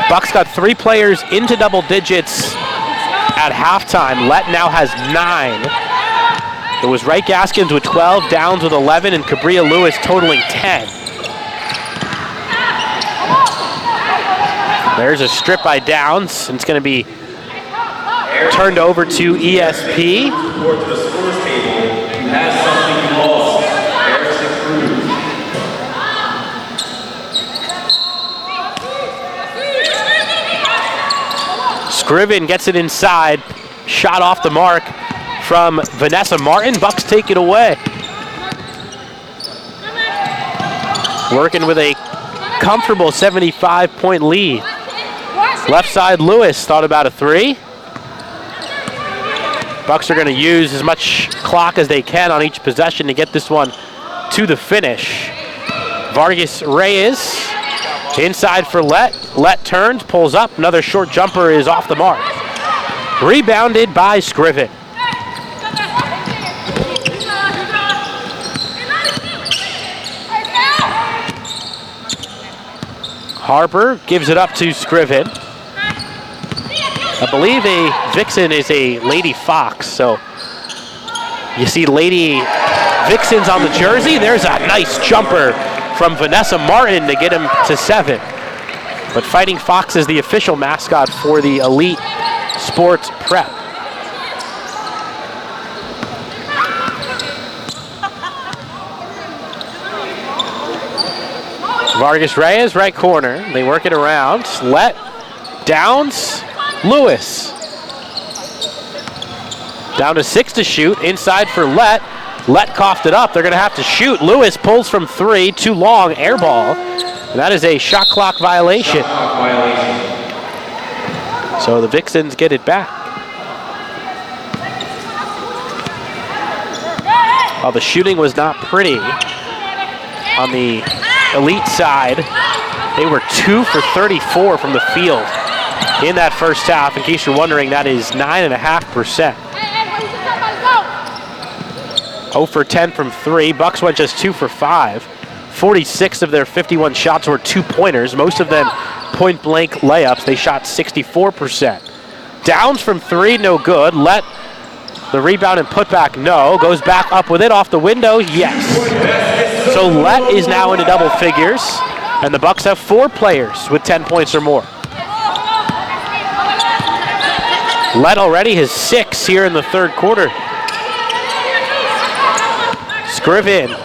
Bucs got 3 players into double digits at halftime. Lett now has 9. It was Wright Gaskins with 12, Downs with 11, and Cabria Lewis totaling 10. There's a strip by Downs, and it's going to be turned over to ESP. Scriven gets it inside. Shot off the mark from Vanessa Martin. Bucs take it away. Working with a comfortable 75-point lead. Left side, Lewis thought about a 3. Bucs are going to use as much clock as they can on each possession to get this one to the finish. Vargas Reyes inside for Lett. Lett turns, pulls up. Another short jumper is off the mark. Rebounded by Scriven. Harper gives it up to Scriven. I believe a Vixen is a Lady Fox, so you see Lady Vixens on the jersey. There's a nice jumper from Vanessa Martin to get him to 7. But Fighting Fox is the official mascot for the Elite Sports Prep. Vargas Reyes, right corner. They work it around. Lett, Downs, Lewis. Down to 6 to shoot. Inside for Lett. Lett coughed it up. They're going to have to shoot. Lewis pulls from 3. Too long. Air ball. And that is a shot clock violation. So the Vixens get it back. While the shooting was not pretty on the Elite side, they were 2 for 34 from the field in that first half. In case you're wondering, that is 9.5%. 0 for 10 from 3. Bucs went just 2 for 5. 46 of their 51 shots were 2-pointers, most of them point-blank layups. They shot 64%. Downs from 3, no good. Lett the rebound and putback, no. Goes back up with it off the window, yes. So Lett is now into double figures, and the Bucs have 4 players with 10 points or more. Lett already has 6 here in the third quarter. Scriven.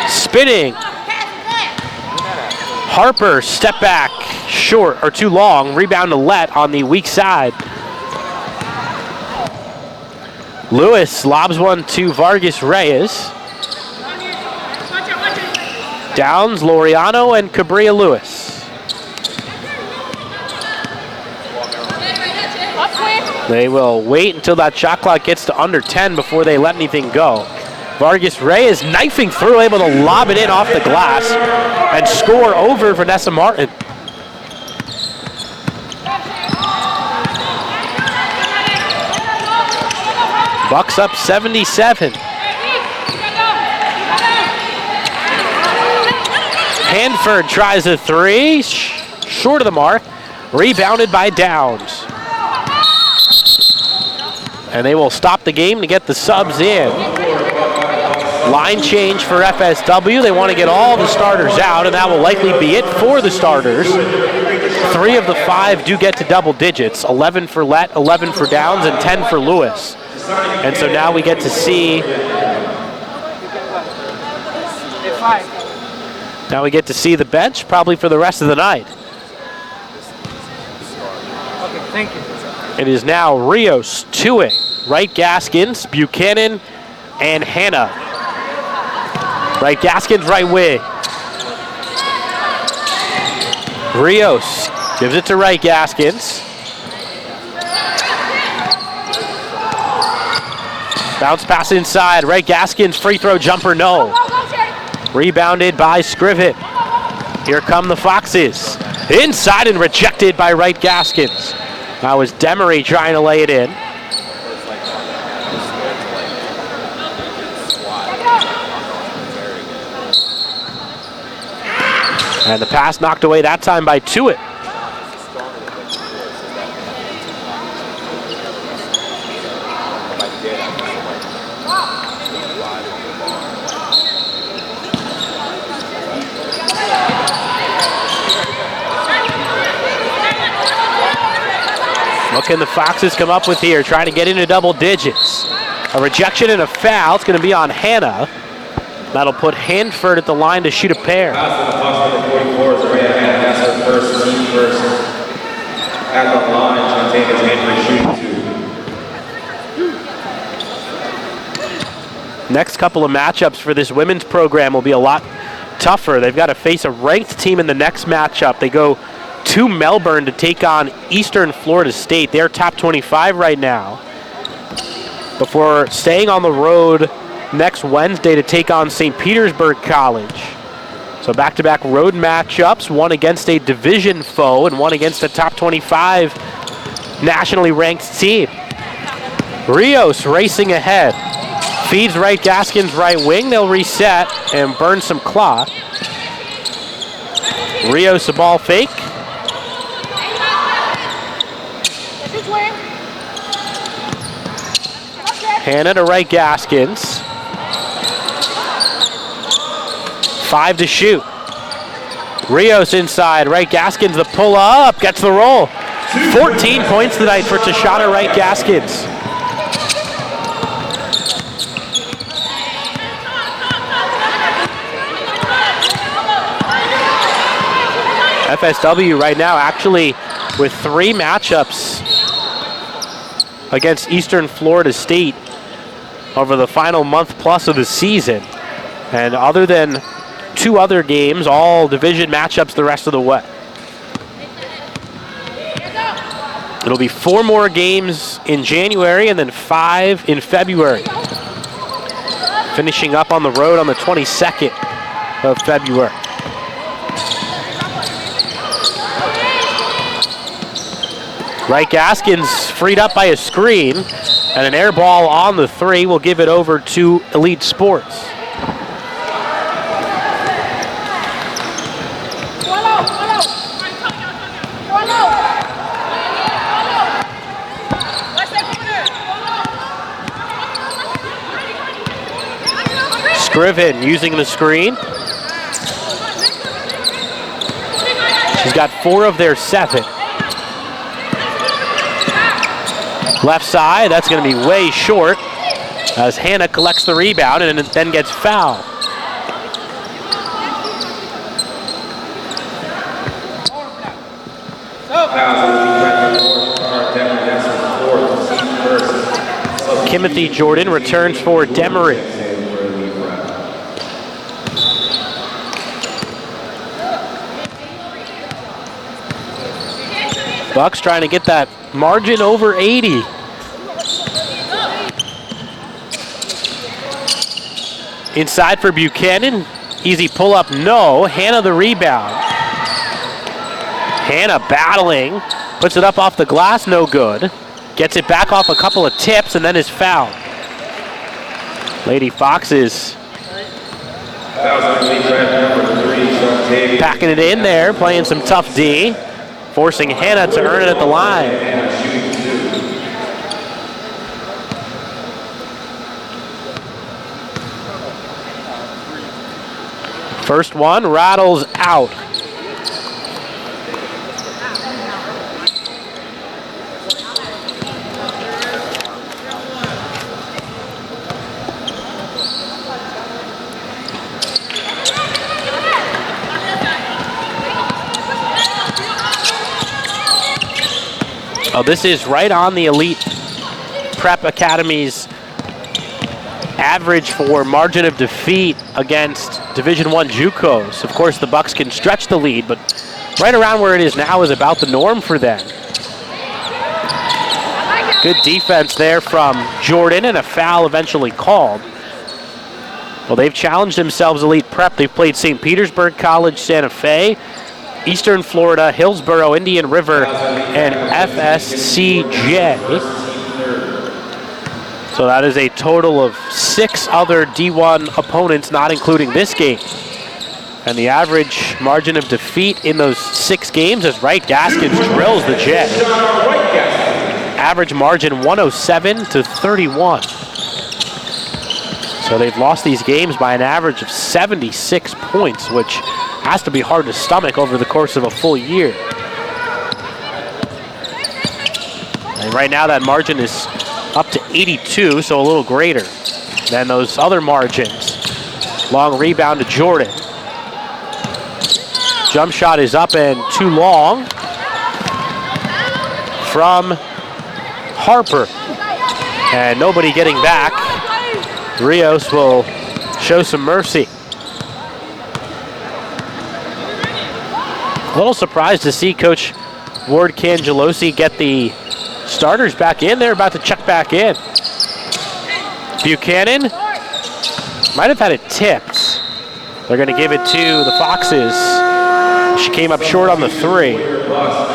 Spinning. Harper, step back, short or too long. Rebound to Lett on the weak side. Lewis lobs one to Vargas Reyes. Downs, Laureano, and Cabria Lewis. They will wait until that shot clock gets to under 10 before they let anything go. Vargas Reyes knifing through, able to lob it in off the glass and score over Vanessa Martin. Bucs up 77. Hanford tries a three, short of the mark, rebounded by Downs. And they will stop the game to get the subs in. Line change for FSW. They want to get all the starters out, and that will likely be it for the starters. 3 of the 5 do get to double digits. 11 for Lett, 11 for Downs, and 10 for Lewis. And so now we get to see the bench probably for the rest of the night. Okay, thank you. It is now Rios, Tuitt, Wright Gaskins, Buchanan, and Hanna. Wright Gaskins, right wing. Rios gives it to Wright Gaskins. Bounce pass inside. Wright Gaskins, free throw jumper, no. Rebounded by Scriven. Here come the Foxes. Inside and rejected by Wright Gaskins. That was Demery trying to lay it in. And the pass knocked away that time by Tuitt. What can the Foxes come up with here? Trying to get into double digits. A rejection and a foul. It's going to be on Hanna. That'll put Hanford at the line to shoot a pair. Pass to the Fox number 44 is Araya Hanna. That's her first, team first. At the line, Shantae Hanford shooting 2. Next couple of matchups for this women's program will be a lot tougher. They've got to face a ranked team in the next matchup. They go to Melbourne to take on Eastern Florida State. They're top 25 right now, before staying on the road next Wednesday to take on St. Petersburg College. So back-to-back road matchups, one against a division foe and one against a top 25 nationally ranked team. Rios racing ahead. Feeds Wright Gaskins right wing. They'll reset and burn some clock. Rios a ball fake. Hanna to Wright Gaskins. 5 to shoot. Rios inside. Wright Gaskins the pull up. Gets the roll. 14 points tonight for Tashana Wright Gaskins. FSW right now actually with 3 matchups against Eastern Florida State over the final month plus of the season. And other than 2 other games, all division matchups the rest of the way. It'll be 4 more games in January and then 5 in February. Finishing up on the road on the 22nd of February. Wright Gaskins freed up by a screen, and an air ball on the 3 will give it over to Elite Sports. Scriven using the screen. She's got 4 of their 7. Left side, that's going to be way short as Hanna collects the rebound and then gets fouled. Timothy Jordan returns for Demery. Bucs trying to get that margin over 80. Inside for Buchanan. Easy pull up, no. Hannah the rebound. Hannah battling. Puts it up off the glass, no good. Gets it back off a couple of tips and then is fouled. Lady Foxes packing it in there, playing some tough D. Forcing Hannah to earn it at the line. First one rattles out. Oh, this is right on the Elite Prep Academy's average for margin of defeat against Division I JUCOs. Of course, the Bucs can stretch the lead, but right around where it is now is about the norm for them. Good defense there from Jordan, and a foul eventually called. Well, they've challenged themselves Elite Prep. They've played St. Petersburg College, Santa Fe, Eastern Florida, Hillsborough, Indian River, and FSCJ. So that is a total of 6 other D1 opponents, not including this game. And the average margin of defeat in those 6 games as Wright Gaskins drills the Jet. Average margin 107-31. So they've lost these games by an average of 76 points, which has to be hard to stomach over the course of a full year. And right now that margin is up to 82, so a little greater than those other margins. Long rebound to Jordan. Jump shot is up and too long from Harper. And nobody getting back. Rios will show some mercy. A little surprised to see Coach Ward Cangelosi get the starters back in. They're about to check back in. Buchanan might have had it tipped. They're going to give it to the Foxes. She came up short on the 3.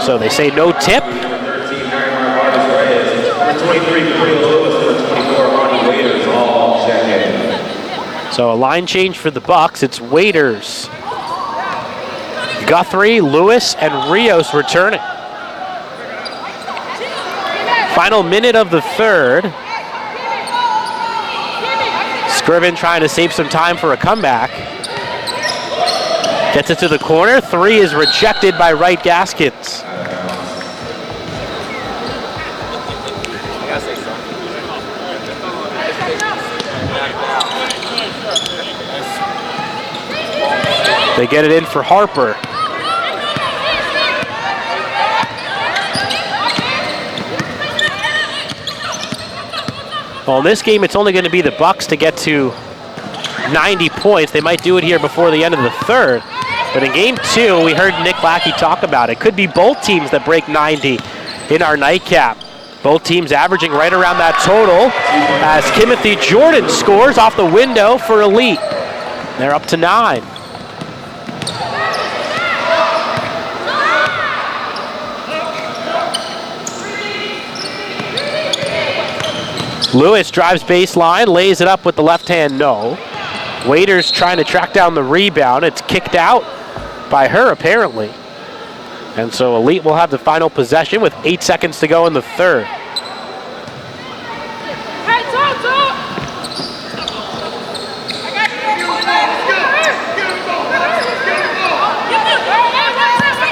So they say no tip. So a line change for the Bucs. It's Waiters, Guthrie, Lewis, and Rios returning. Final minute of the third. Scriven trying to save some time for a comeback. Gets it to the corner. 3 is rejected by Wright Gaskins. They get it in for Harper. Well, in this game, it's only going to be the Bucs to get to 90 points. They might do it here before the end of the third. But in game 2, we heard Nick Lackey talk about it. Could be both teams that break 90 in our nightcap. Both teams averaging right around that total as Timothy Jordan scores off the window for Elite. They're up to 9. Lewis drives baseline, lays it up with the left hand, no. Waiters trying to track down the rebound. It's kicked out by her, apparently. And so Elite will have the final possession with 8 seconds to go in the third.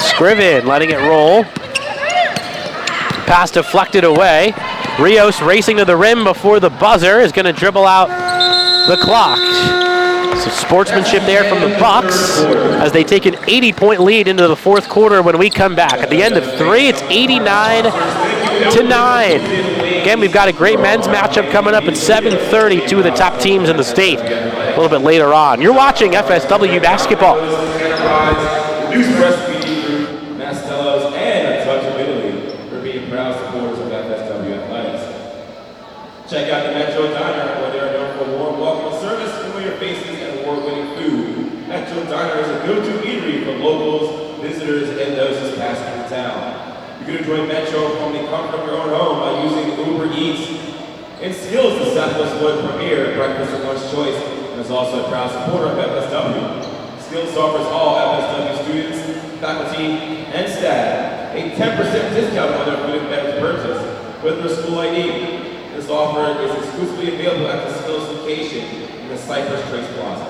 Scriven letting it roll. Pass deflected away. Rios racing to the rim before the buzzer is going to dribble out the clock. So sportsmanship there from the Bucs as they take an 80-point lead into the fourth quarter when we come back. At the end of 3, it's 89-9. Again, we've got a great men's matchup coming up at 7:30, two of the top teams in the state a little bit later on. You're watching FSW basketball. Mastellos, and a touch of Italy for being proud supporters of FSW athletics. Check out the Metro Diner, where they are known for warm welcome service, familiar faces, and award-winning food. Metro Diner is a go-to eatery for locals, visitors, and those just passing through town. You can enjoy Metro from the comfort of your own home by using Uber Eats. And Skills, the Southwest Wood premier breakfast and lunch choice, and is also a proud supporter of FSW. Skills offers all FSW students, faculty, and staff a 10% discount on their food and beverage purchase with their school ID. This offer is exclusively available at the Skills location in the Cypress Trace Plaza.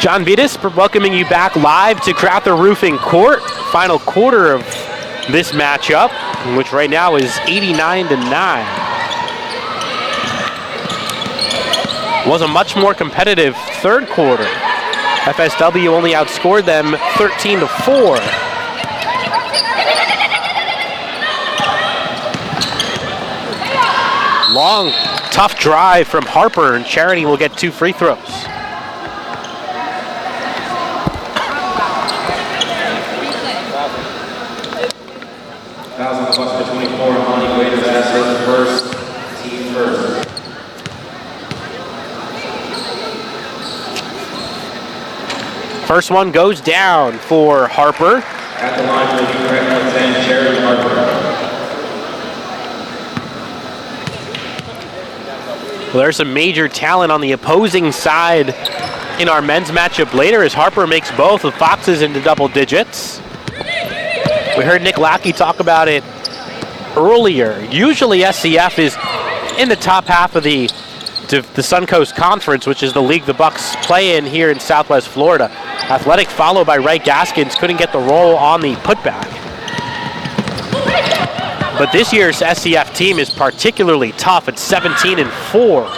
John Vitas welcoming you back live to Crowther Roofing Court. Final quarter of this matchup, which right now is 89-9. Was a much more competitive third quarter. FSW only outscored them 13-4. Long, tough drive from Harper, and Charity will get 2 free throws. Fouls on the Bucs for 24, Monty Waiters as first, team first. First one goes down for Harper. At the line will be correct with 10, Charity Harper. Well, there's some major talent on the opposing side in our men's matchup later as Harper makes both the Foxes into double digits. We heard Nick Lackey talk about it earlier. Usually SCF is in the top half of the Suncoast Conference, which is the league the Bucs play in here in Southwest Florida. Athletic followed by Wright Gaskins couldn't get the roll on the putback. But this year's SCF team is particularly tough at 17-4.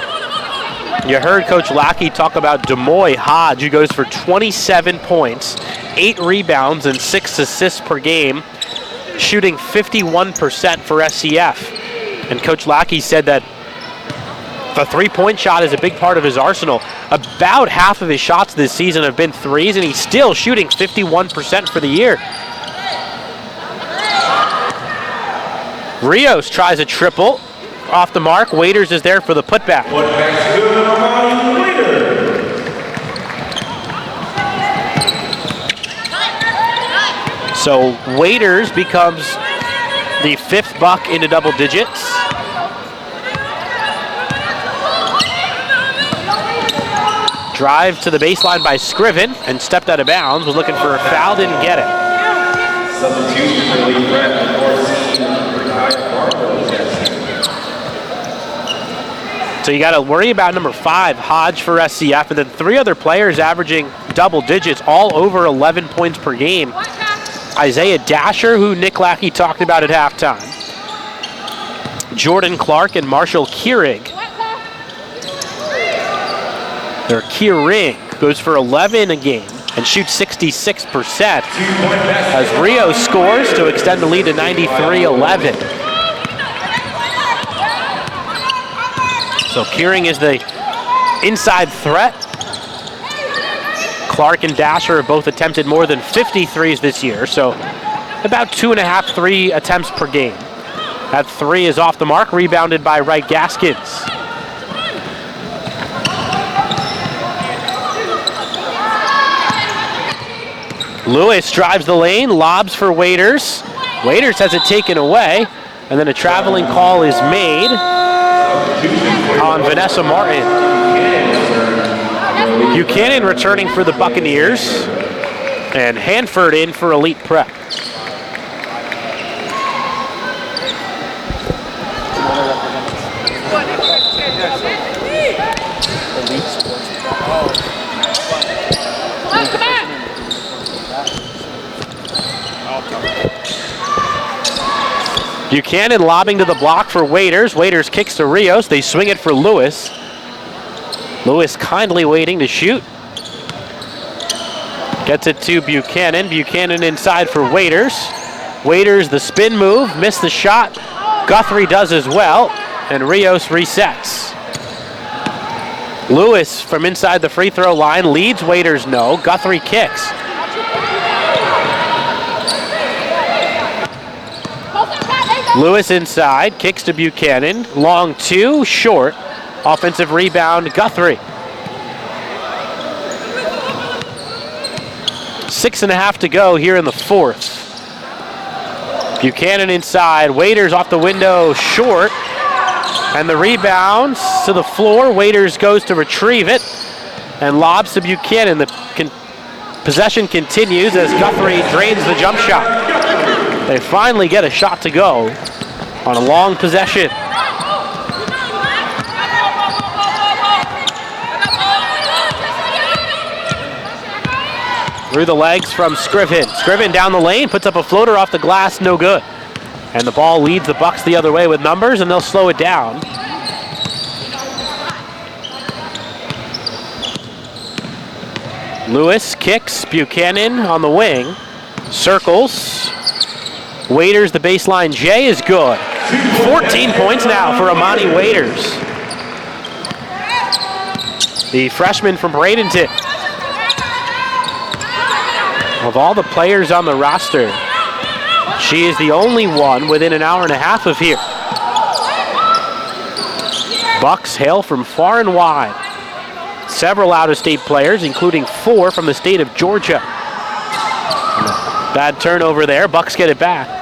You heard Coach Lackey talk about Demoy Hodge, who goes for 27 points, 8 rebounds, and 6 assists per game, shooting 51% for SCF. And Coach Lackey said that the three-point shot is a big part of his arsenal. About half of his shots this season have been threes, and he's still shooting 51% for the year. Rios tries a triple. Off the mark, Waiters is there for the putback. Putback's good on Waiters. So Waiters becomes the 5th Buck into double digits. Drive to the baseline by Scriven and stepped out of bounds, was looking for a foul, didn't get it. Substitution for Lee Brett, the 14, retired Barber. So you got to worry about number 5, Hodge for SCF, and then 3 other players averaging double digits, all over 11 points per game. Isaiah Dasher, who Nick Lackey talked about at halftime. Jordan Clark and Marshall Keurig. Their Keurig goes for 11 a game and shoots 66%. As Rio scores to extend the lead to 93-11. So Keurig is the inside threat. Clark and Dasher have both attempted more than 50 threes this year, so about 2.5 3 attempts per game. That 3 is off the mark, rebounded by Wright Gaskins. Lewis drives the lane, lobs for Waiters. Waiters has it taken away, and then a traveling call is made on Vanessa Martin. Buchanan returning for the Buccaneers. And Hanford in for elite prep. Buchanan lobbing to the block for Waiters. Waiters kicks to Rios. They swing it for Lewis. Lewis kindly waiting to shoot. Gets it to Buchanan. Buchanan inside for Waiters. Waiters the spin move, missed the shot. Guthrie does as well, and Rios resets. Lewis from inside the free throw line leads Waiters no. Guthrie kicks. Lewis inside, kicks to Buchanan. Long two, short. Offensive rebound, Guthrie. 6.5 to go here in the fourth. Buchanan inside, Waiters off the window, short. And the rebound to the floor. Waiters goes to retrieve it and lobs to Buchanan. The possession continues as Guthrie drains the jump shot. They finally get a shot to go on a long possession. Through the legs from Scriven. Scriven down the lane, puts up a floater off the glass, no good. And the ball leads the Bucs the other way with numbers, and they'll slow it down. Lewis kicks, Buchanan on the wing. Circles. Waiters, the baseline J is good. 14 points now for Amani Waiters. The freshman from Bradenton. Of all the players on the roster, she is the only one within an hour and a half of here. Bucs hail from far and wide. Several out-of-state players, including 4 from the state of Georgia. Bad turnover there. Bucs get it back.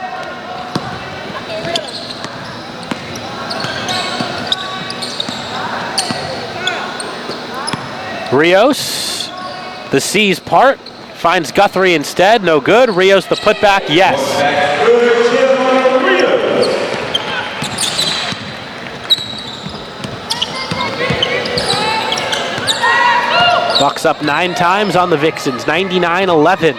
Rios, the C's part, finds Guthrie instead. No good. Rios the putback. Yes. Bucs up 9 times on the Vixens. 99-11.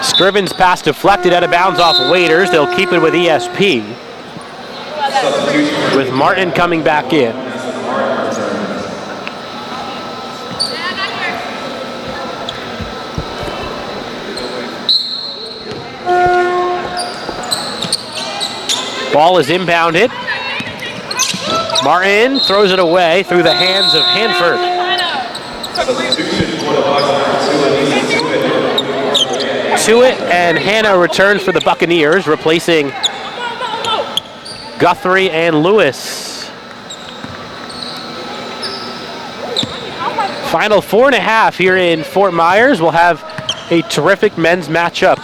Scriven's pass deflected out of bounds off Waiters. They'll keep it with ESP. With Martin coming back in. Ball is inbounded. Martin throws it away through the hands of Hanford. Tuitt and Hannah return for the Buccaneers, replacing Guthrie and Lewis. Final 4.5 here in Fort Myers. We'll have a terrific men's matchup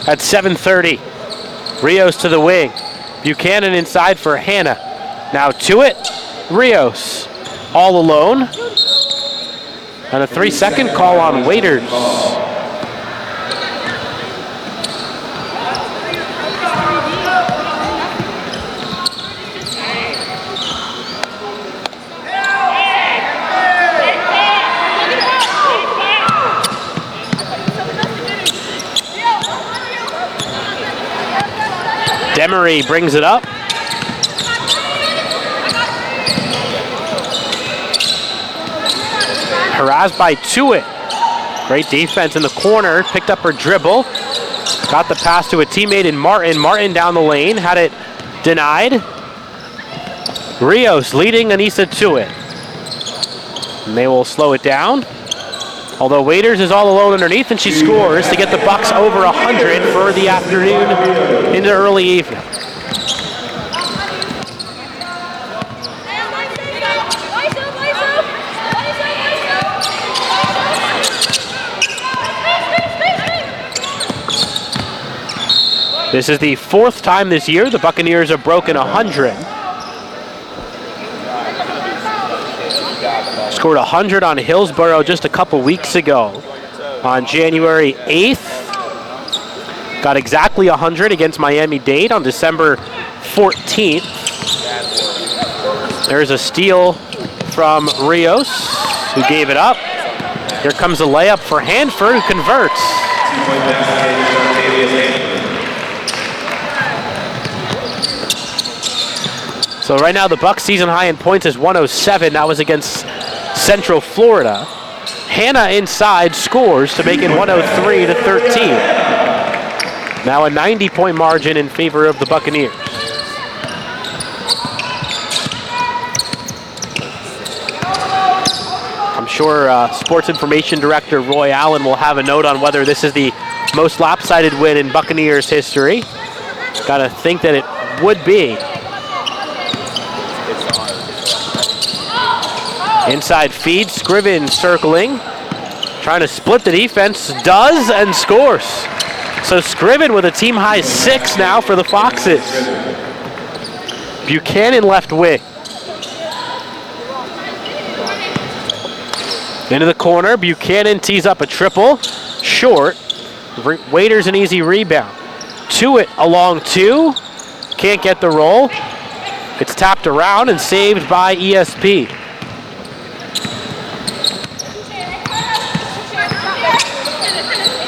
at 7:30. Rios to the wing. Buchanan inside for Hannah. Now Tuitt, Rios all alone. And a 3-second call on Waiters. Demery brings it up. Harassed by Tuitt. Great defense in the corner. Picked up her dribble. Got the pass to a teammate in Martin. Martin down the lane. Had it denied. Rios leading Anissa Tuitt. And they will slow it down. Although Waiters is all alone underneath, and she scores to get the Bucs over 100 for the afternoon into early evening. This is the 4th time this year the Buccaneers have broken 100. Scored 100 on Hillsborough just a couple weeks ago on January 8th. Got exactly 100 against Miami-Dade on December 14th. There's a steal from Rios, who gave it up. Here comes a layup for Hanford, who converts. So right now the Bucs season high in points is 107. That was against Central Florida. Hannah inside scores to make it 103-13. Now a 90-point margin in favor of the Buccaneers. I'm sure Sports Information Director Roy Allen will have a note on whether this is the most lopsided win in Buccaneers history. Gotta think that it would be. Inside feed, Scriven circling, trying to split the defense, does and scores. So Scriven with a team high 6 now for the Foxes. Buchanan left wing. Into the corner, Buchanan tees up a triple, short. Waiters an easy rebound. To it along 2, can't get the roll. It's tapped around and saved by ESP.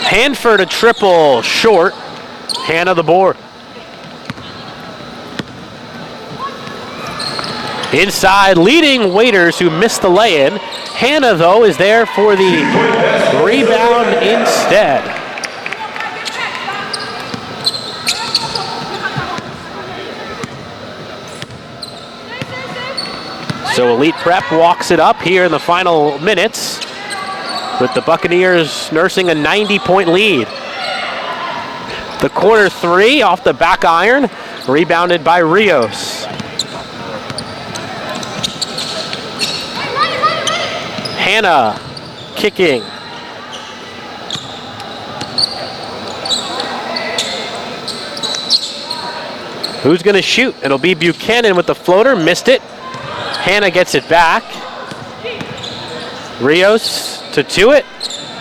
Hanford a triple, short. Hannah the board. Inside, leading Waiters, who missed the lay-in. Hannah, though, is there for the rebound instead. So Elite Prep walks it up here in the final minutes, with the Buccaneers nursing a 90-point lead. The corner 3 off the back iron, rebounded by Rios. Hannah kicking. Who's gonna shoot? It'll be Buchanan with the floater, missed it. Hannah gets it back. Rios to it.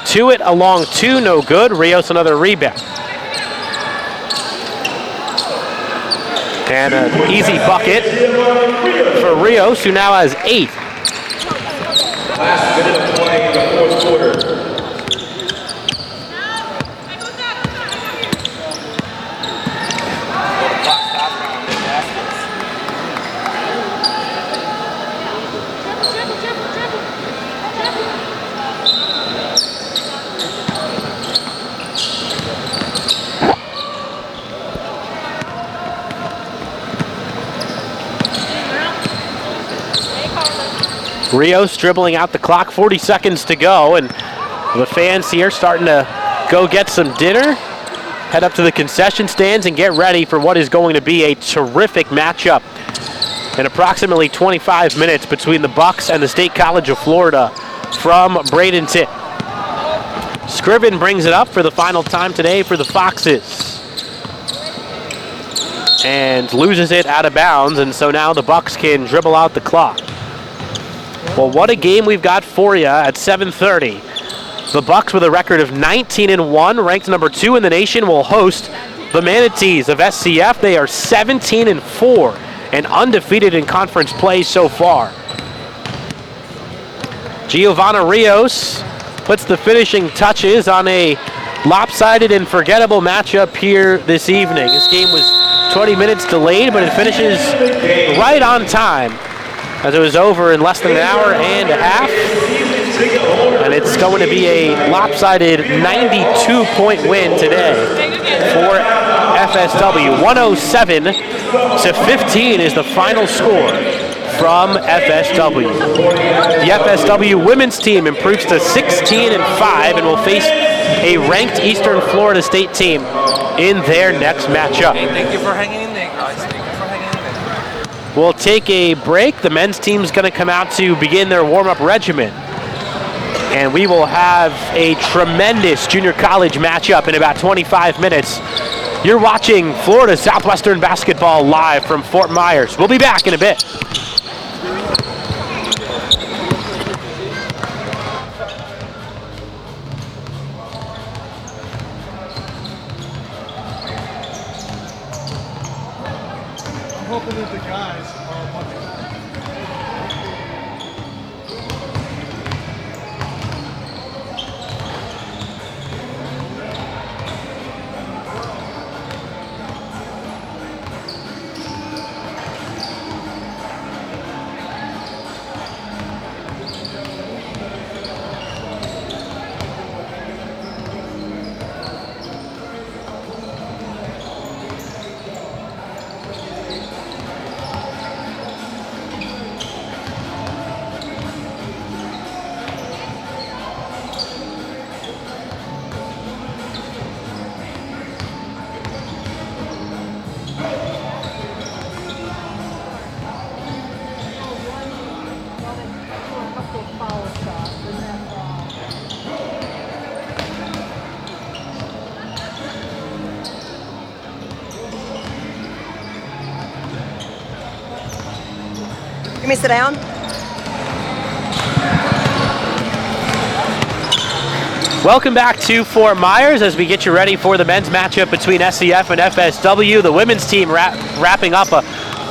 To it along 2, no good. Rios another rebound. And an easy bucket for Rios, who now has 8. Last minute of play in the 4th quarter. Rios dribbling out the clock, 40 seconds to go, and the fans here starting to go get some dinner, head up to the concession stands and get ready for what is going to be a terrific matchup in approximately 25 minutes between the Bucs and the State College of Florida from Bradenton. Scriven brings it up for the final time today for the Foxes and loses it out of bounds, and so now the Bucs can dribble out the clock. Well, what a game we've got for you at 7:30. The Bucs, with a record of 19-1, ranked number 2 in the nation, will host the Manatees of SCF. They are 17-4 and undefeated in conference play so far. Giovanna Rios puts the finishing touches on a lopsided and forgettable matchup here this evening. This game was 20 minutes delayed, but it finishes right on time, as it was over in less than an hour and a half. And it's going to be a lopsided 92-point win today for FSW. 107-15 is the final score from FSW. The FSW women's team improves to 16-5 and will face a ranked Eastern Florida State team in their next matchup. Hey, thank you for hanging in there, guys. Thank you for hanging in there. We'll take a break. The men's team's going to come out to begin their warm-up regimen. And we will have a tremendous junior college matchup in about 25 minutes You're watching Florida Southwestern basketball live from Fort Myers. We'll be back in a bit. I'm hoping that the guys are much better. Let me sit down. Welcome back to Fort Myers as we get you ready for the men's matchup between SCF and FSW. The women's team wrapping up a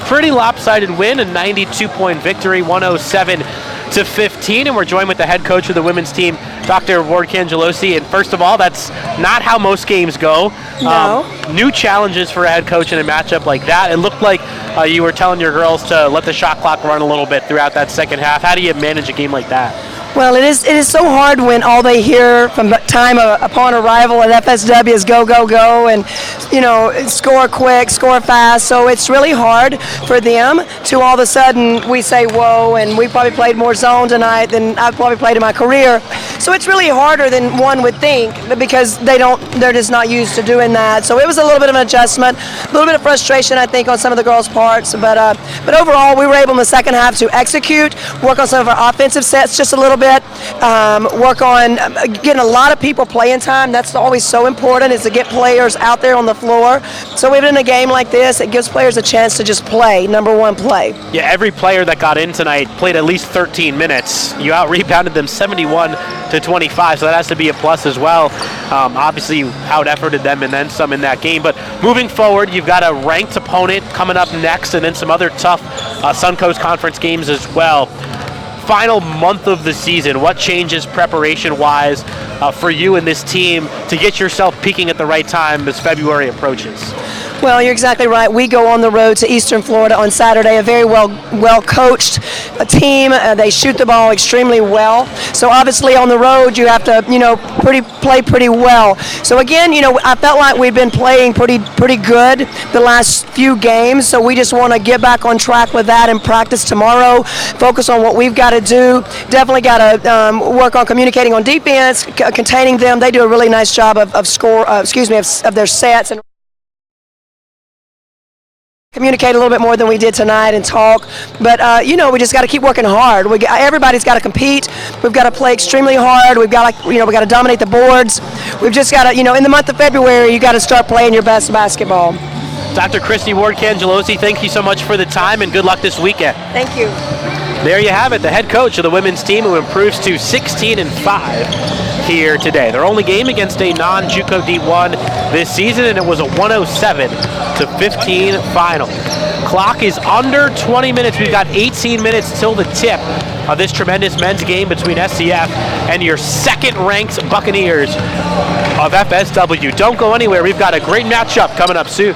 pretty lopsided win, a 92-point victory, 107-15, and we're joined with the head coach of the women's team, Dr. Ward Cangelosi. And first of all, that's not how most games go. No. New challenges for a head coach in a matchup like that. It looked like you were telling your girls to let the shot clock run a little bit throughout that second half. How do you manage a game like that? Well, it is so hard when all they hear from time upon arrival at FSW is go, go, go, and, you know, score quick, score fast. So it's really hard for them to all of a sudden we say, whoa, and we probably played more zone tonight than I've probably played in my career. So it's really harder than one would think because they're just not used to doing that. So it was a little bit of an adjustment, a little bit of frustration, I think, on some of the girls' parts. But overall, we were able in the second half to execute, work on some of our offensive sets just a little bit. Work on getting a lot of people playing time. That's always so important, is to get players out there on the floor. So even in a game like this, it gives players a chance to just play, number one, play. Yeah, every player that got in tonight played at least 13 minutes. You out-rebounded them 71-25, so that has to be a plus as well. Obviously, you out-efforted them and then some in that game. But moving forward, you've got a ranked opponent coming up next and then some other tough Suncoast Conference games as well. Final month of the season, what changes preparation-wise for you and this team to get yourself peaking at the right time as February approaches? Well, you're exactly right. We go on the road to Eastern Florida on Saturday, a very well-coached team. They shoot the ball extremely well. So obviously on the road, you have to, play pretty well. So again, I felt like we'd been playing pretty good the last few games. So we just want to get back on track with that and practice tomorrow. Focus on what we've got to do. Definitely got to work on communicating on defense, containing them. They do a really nice job of their sets and communicate a little bit more than we did tonight and talk. But, we just got to keep working hard. Everybody's got to compete. We've got to play extremely hard. We've got we got to dominate the boards. We've just got to, in the month of February, you got to start playing your best basketball. Dr. Christy Ward Cangelosi, thank you so much for the time and good luck this weekend. Thank you. There you have it, the head coach of the women's team who improves to 16-5 here today. Their only game against a non-JUCO D1 this season, and it was a 107-15 final. Clock is under 20 minutes. We've got 18 minutes till the tip of this tremendous men's game between SCF and your second-ranked Buccaneers of FSW. Don't go anywhere. We've got a great matchup coming up soon.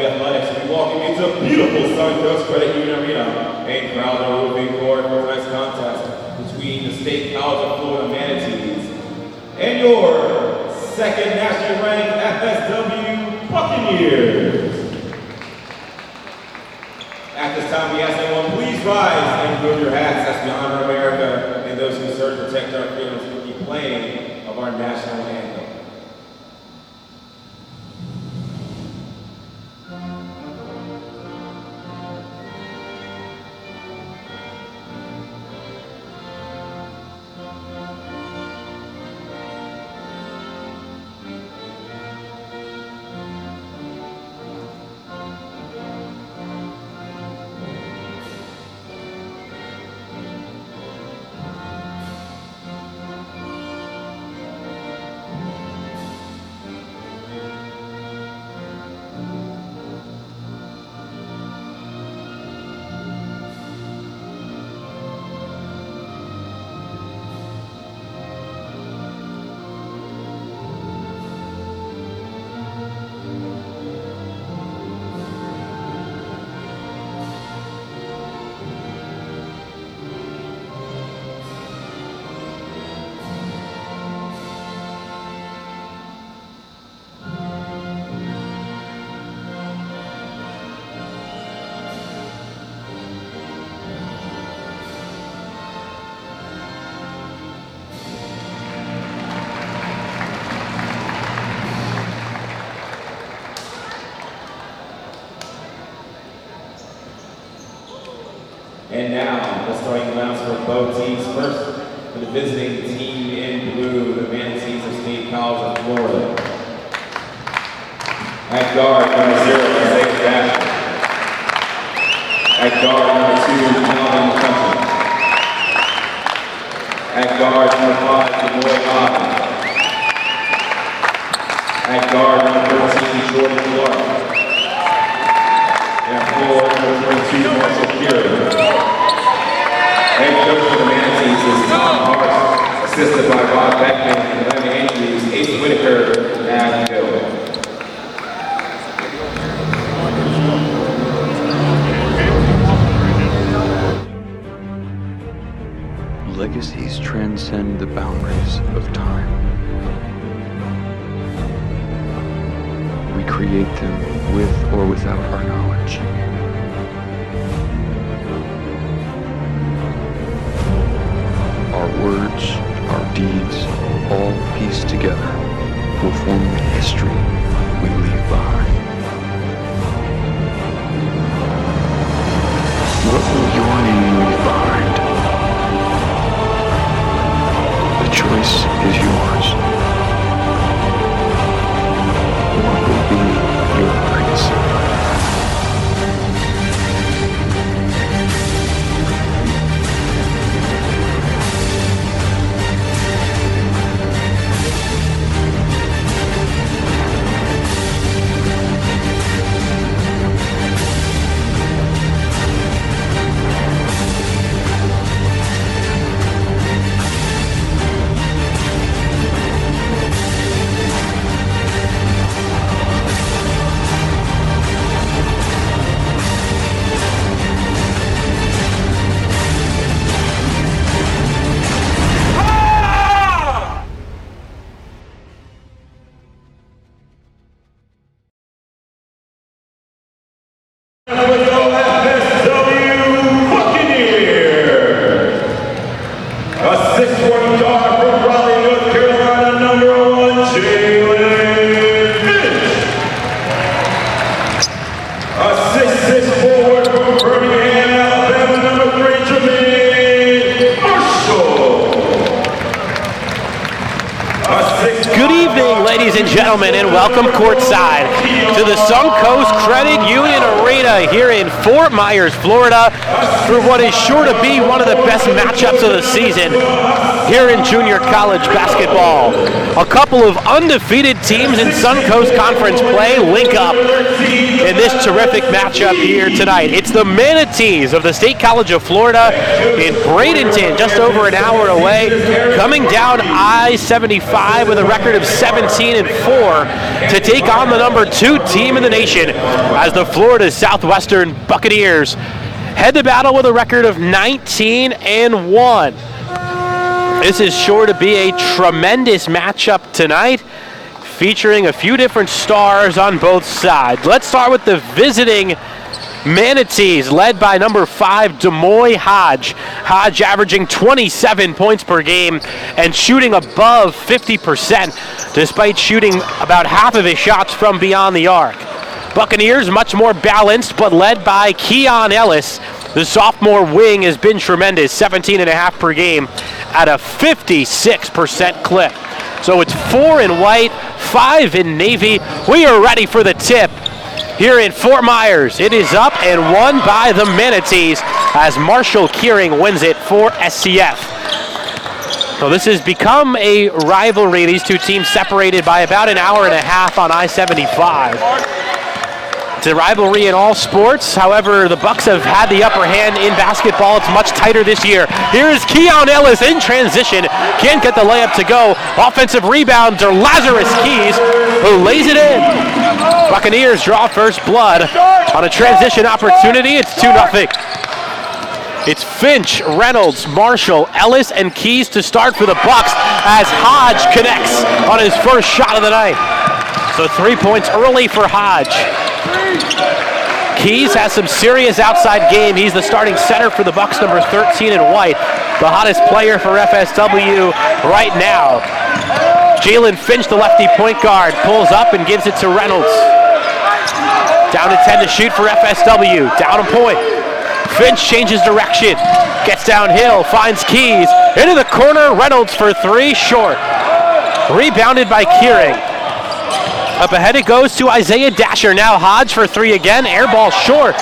FSW Athletics, we welcome you to beautiful Suncoast Credit Union Arena and Crowther Roofing Court for tonight's contest between the State College of Florida Manatees and your second nationally ranked FSW Buccaneers. At this time, we ask everyone, please rise and remove your hats as we honor America and those who serve to protect our freedoms with the playing of our national anthem. And now, the starting lineups for both teams. First, for the visiting team in blue, the Manatees of State College of Florida. At guard, number 0, Isaiah Dasher. At guard, number 2, Calvin McCutcheon. At guard, number 5, Denoy Otten. At guard, number 13, Jordan Clark. At 4, number 22, Marshall Kira. Head coach for the Manatees is Tom Hart, assisted by Bob Beckman and Lenny Andrews, Ace Whitaker, and Bill. Legacies transcend the boundaries of time. We create them with or without our knowledge. Our words, our deeds, all pieced together, will form the history we leave behind. What will your name leave behind? The choice is yours. What will be your legacy? Gentlemen, and welcome courtside to the Suncoast Credit Union Arena here in Fort Myers, Florida, for what is sure to be one of the best matchups of the season here in junior college basketball. A couple of undefeated teams in Suncoast Conference play link up in this terrific matchup here tonight. It's the Manatees of the State College of Florida in Bradenton, just over an hour away, coming down I-75 with a record of 17-4 to take on the number 2 ranked team in the nation as the Florida Southwestern Buccaneers head to battle with a record of 19-1. This is sure to be a tremendous matchup tonight, featuring a few different stars on both sides. Let's start with the visiting Manatees, led by number 5, Demoy Hodge. Hodge averaging 27 points per game and shooting above 50%, despite shooting about half of his shots from beyond the arc. Buccaneers much more balanced, but led by Keon Ellis. The sophomore wing has been tremendous, 17.5 per game at a 56% clip. So it's 4 in white, 5 in navy. We are ready for the tip here in Fort Myers. It is up and won by the Manatees as Marshall Kearing wins it for SCF. So this has become a rivalry. These two teams separated by about an hour and a half on I-75. It's a rivalry in all sports. However, the Bucs have had the upper hand in basketball. It's much tighter this year. Here's Keon Ellis in transition. Can't get the layup to go. Offensive rebounds are Lazarus Keys, who lays it in. Buccaneers draw first blood on a transition opportunity. It's 2-0. It's Finch, Reynolds, Marshall, Ellis, and Keys to start for the Bucs as Hodge connects on his first shot of the night. So 3 points early for Hodge. Keys has some serious outside game. He's the starting center for the Bucs, number 13 in white, the hottest player for FSW right now. Jalen Finch, the lefty point guard, pulls up and gives it to Reynolds. Down to 10 to shoot for FSW. Down a point. Finch changes direction, gets downhill, finds Keys, into the corner, Reynolds for 3, short. Rebounded by Kearing. Up ahead it goes to Isaiah Dasher. Now Hodge for 3 again, air ball short.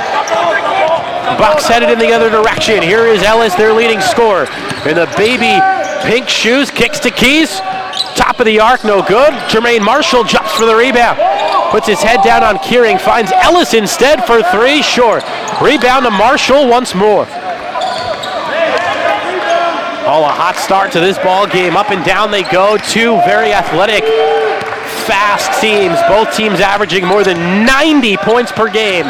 Bucs headed in the other direction. Here is Ellis, their leading scorer. In the baby pink shoes, kicks to Keys. Top of the arc, no good. Jermaine Marshall jumps for the rebound. Puts his head down on Kearing, finds Ellis instead for 3, short. Rebound to Marshall once more. Oh, a hot start to this ball game. Up and down they go. Two very athletic, fast teams. Both teams averaging more than 90 points per game.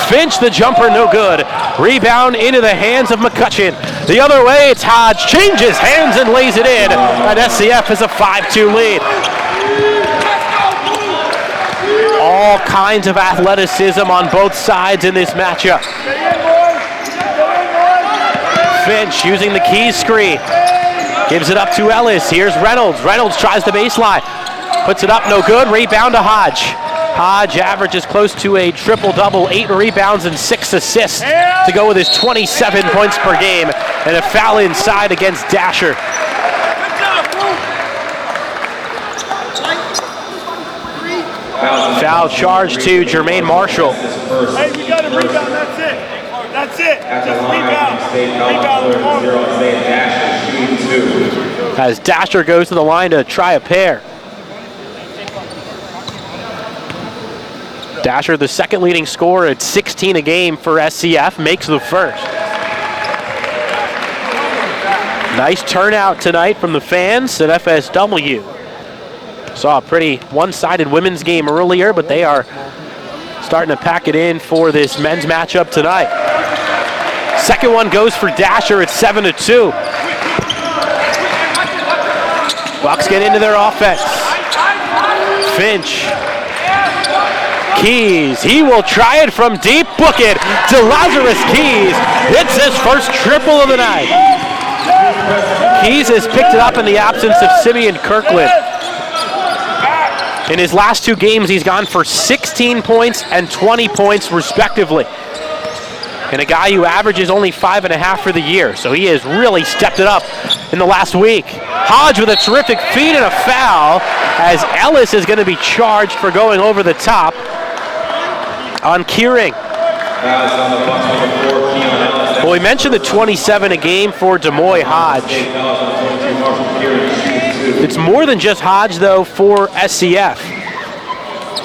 Finch, the jumper, no good. Rebound into the hands of McCutcheon. The other way, it's Hodge. Changes hands and lays it in. And SCF has a 5-2 lead. All kinds of athleticism on both sides in this matchup. Finch using the Keys screen. Gives it up to Ellis. Here's Reynolds. Reynolds tries the baseline. Puts it up, no good. Rebound to Hodge. Hodge averages close to a triple-double, 8 rebounds and 6 assists to go with his 27 points per game. And a foul inside against Dasher. Foul charge to Jermaine Marshall. Hey, we got a rebound, that's it. That's it. Just rebound. Rebound. As Dasher goes to the line to try a pair. Dasher, the second leading scorer at 16 a game for SCF, makes the first. Nice turnout tonight from the fans at FSW. Saw a pretty one-sided women's game earlier, but they are starting to pack it in for this men's matchup tonight. Second one goes for Dasher at 7-2. Bucs get into their offense. Finch. Keys, he will try it from deep, book it to Lazarus Keys. Hits his first triple of the night. Keys has picked it up in the absence of Simeon Kirkland. In his last 2 games, he's gone for 16 points and 20 points respectively. And a guy who averages only 5.5 for the year. So he has really stepped it up in the last week. Hodge with a terrific feed and a foul as Ellis is going to be charged for going over the top on Kearing. Well, we mentioned the 27 a game for Demoy Hodge. It's more than just Hodge, though, for SCF.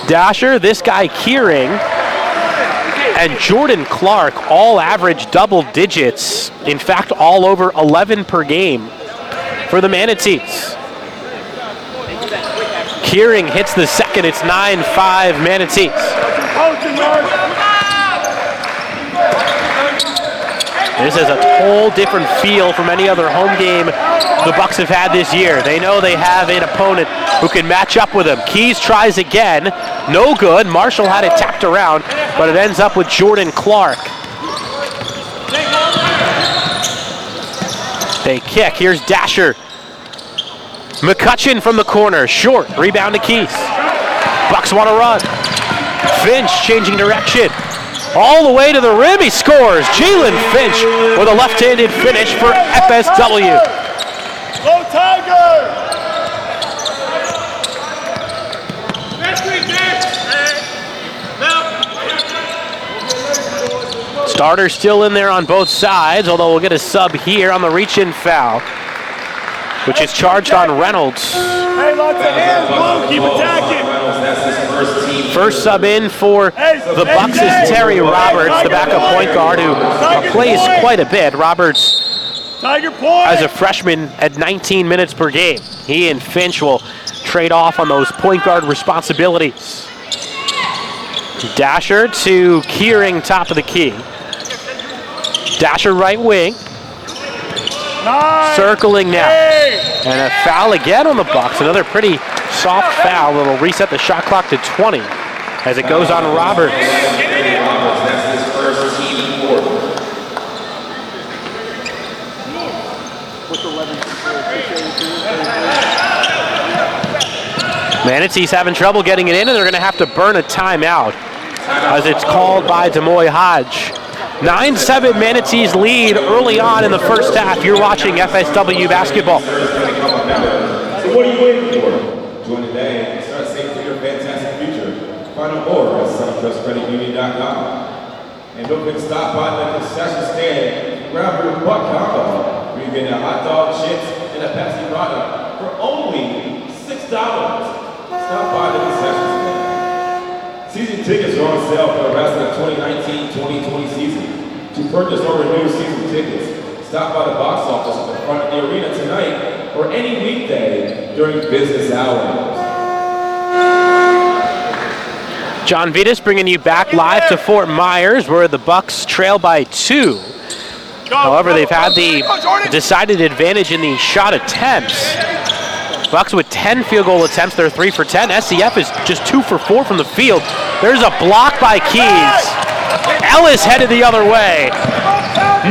Dasher, this guy Kearing, and Jordan Clark all average double digits. In fact, all over 11 per game for the Manatees. Kearing hits the second. It's 9-5 Manatees. This is a whole different feel from any other home game the Bucs have had this year. They know they have an opponent who can match up with them. Keys tries again. No good. Marshall had it tapped around, but it ends up with Jordan Clark. They kick. Here's Dasher. McCutcheon from the corner. Short. Rebound to Keys. Bucs want to run. Finch changing direction. All the way to the rim, he scores. Jalen Finch with a left-handed finish for FSW. Go Tiger! Starter still in there on both sides, although we'll get a sub here on the reach-in foul, which is charged on Reynolds. Hey, lots of hands, Blue. Keep attacking. First sub in for the Bucs is Terry Roberts, the backup point guard who plays quite a bit. Roberts, as a freshman, at 19 minutes per game. He and Finch will trade off on those point guard responsibilities. Dasher to Kearing, top of the key. Dasher right wing. Circling now. And a foul again on the Bucs. Another pretty soft foul that'll reset the shot clock to 20 as it goes on Roberts. Manatees having trouble getting it in, and they're going to have to burn a timeout as it's called by Demoy Hodge. 9-7 Manatees lead early on in the first half. You're watching FSW basketball. So what are you waiting for? Join today and start saving for your fantastic future. Find out more at SunTrustCreditUnion.com. And don't forget to stop by the concession stand and grab your buck combo. Where you get a hot dog, chips, and a Pepsi product for only $6. Stop by the concession stand. Season tickets are on sale for the rest of the 2019-2020 season. To purchase or renew season tickets, stop by the box office at the front of the arena tonight or any weekday during business hours. John Vitas bringing you back live to Fort Myers, where the Bucs trail by 2. However, they've had the decided advantage in the shot attempts. Bucs with 10 field goal attempts, they're 3 for 10. SCF is just 2 for 4 from the field. There's a block by Keys. Ellis headed the other way.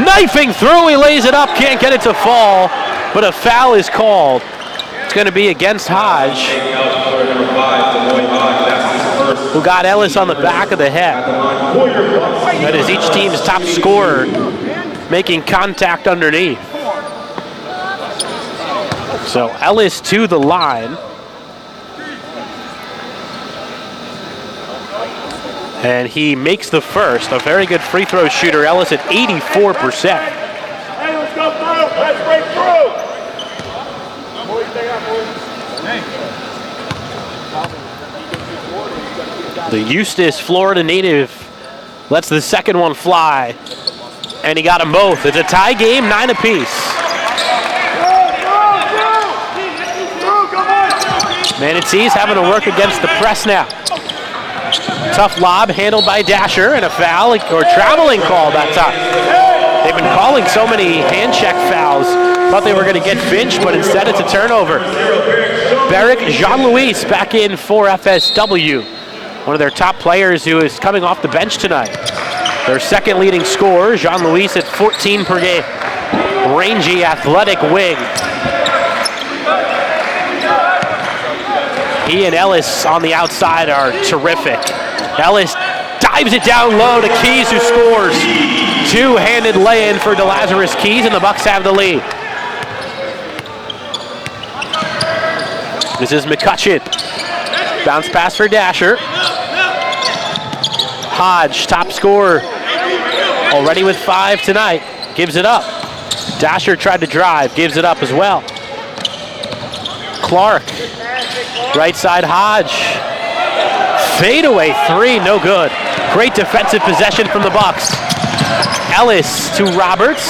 Knifing through, he lays it up, can't get it to fall, but a foul is called. It's going to be against Hodge, who got Ellis on the back of the head. That is each team's top scorer making contact underneath. So Ellis to the line. And he makes the first. A very good free throw shooter. Ellis at 84%. Hey, let's go, Miles. Let's break through. The Eustis, Florida native, lets the second one fly. And he got them both. It's a tie game, 9 apiece. Manatees having to work against the press now. Tough lob handled by Dasher, and a foul or traveling call that time. They've been calling so many hand check fouls. Thought they were going to get Finch, but instead it's a turnover. Barrick Jean-Louis back in for FSW. One of their top players who is coming off the bench tonight. Their second leading scorer, Jean-Louis at 14 per game. Rangy, athletic wing. He and Ellis on the outside are terrific. Ellis dives it down low to Keys, who scores. Two-handed lay-in for DeLazarus Keys, and the Bucs have the lead. This is McCutcheon. Bounce pass for Dasher. Hodge, top scorer, already with 5 tonight, gives it up. Dasher tried to drive, gives it up as well. Clark, right side Hodge. Fadeaway 3, no good. Great defensive possession from the Bucs. Ellis to Roberts.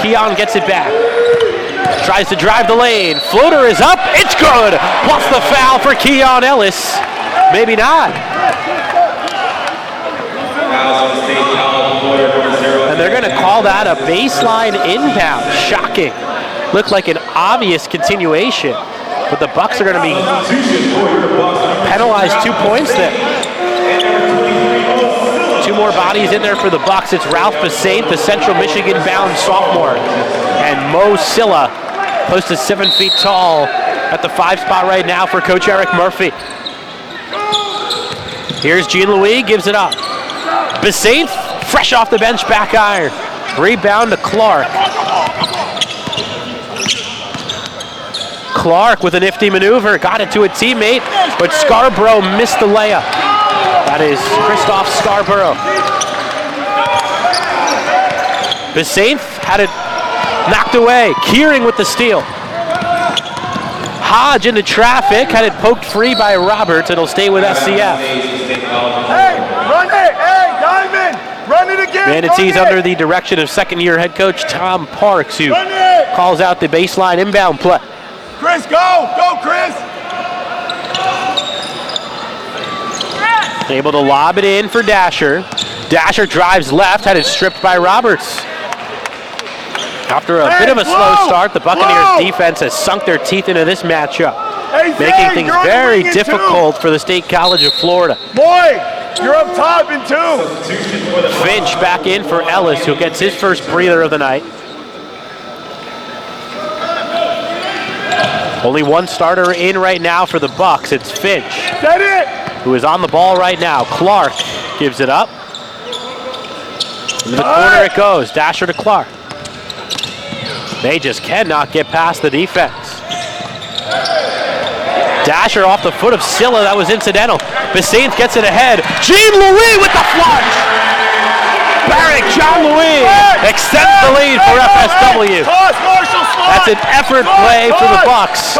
Keon gets it back. Tries to drive the lane. Floater is up. It's good. Plus the foul for Keon Ellis. Maybe not. And they're going to call that a baseline inbound. Shocking. Looked like an obvious continuation. But the Bucs are going to be penalized 2 points there. 2 more bodies in there for the Bucs. It's Ralph Basaint, the Central Michigan-bound sophomore, and Mo Silla, close to 7 feet tall, at the 5 spot right now for Coach Eric Murphy. Here's Jean-Louis, gives it up. Basaint, fresh off the bench, back iron. Rebound to Clark. Clark with a nifty maneuver, got it to a teammate, but Scarborough missed the layup. That is Christoph Scarborough. Basaint had it knocked away. Keering with the steal. Hodge into traffic, had it poked free by Roberts. It'll stay with SCF. Hey, run it! Hey, Diamond! Run it again! Manatees under the direction of second-year head coach Tom Parks, who calls out the baseline inbound play. Chris, go! Go, Chris! Able to lob it in for Dasher. Dasher drives left, had it stripped by Roberts. After a bit of a slow start, the Buccaneers defense has sunk their teeth into this matchup, making things very difficult for the State College of Florida. Boy, you're up top in 2. Finch back in for Ellis, who gets his first breather of the night. Only one starter in right now for the Bucs. It's Finch, who is on the ball right now. Clark gives it up. In the corner it goes. Dasher to Clark. They just cannot get past the defense. Dasher off the foot of Silla. That was incidental. Basaint gets it ahead. Jean-Louis with the flush. Barrick Jean-Louis extends the lead for FSW. That's an effort play for the Bucs.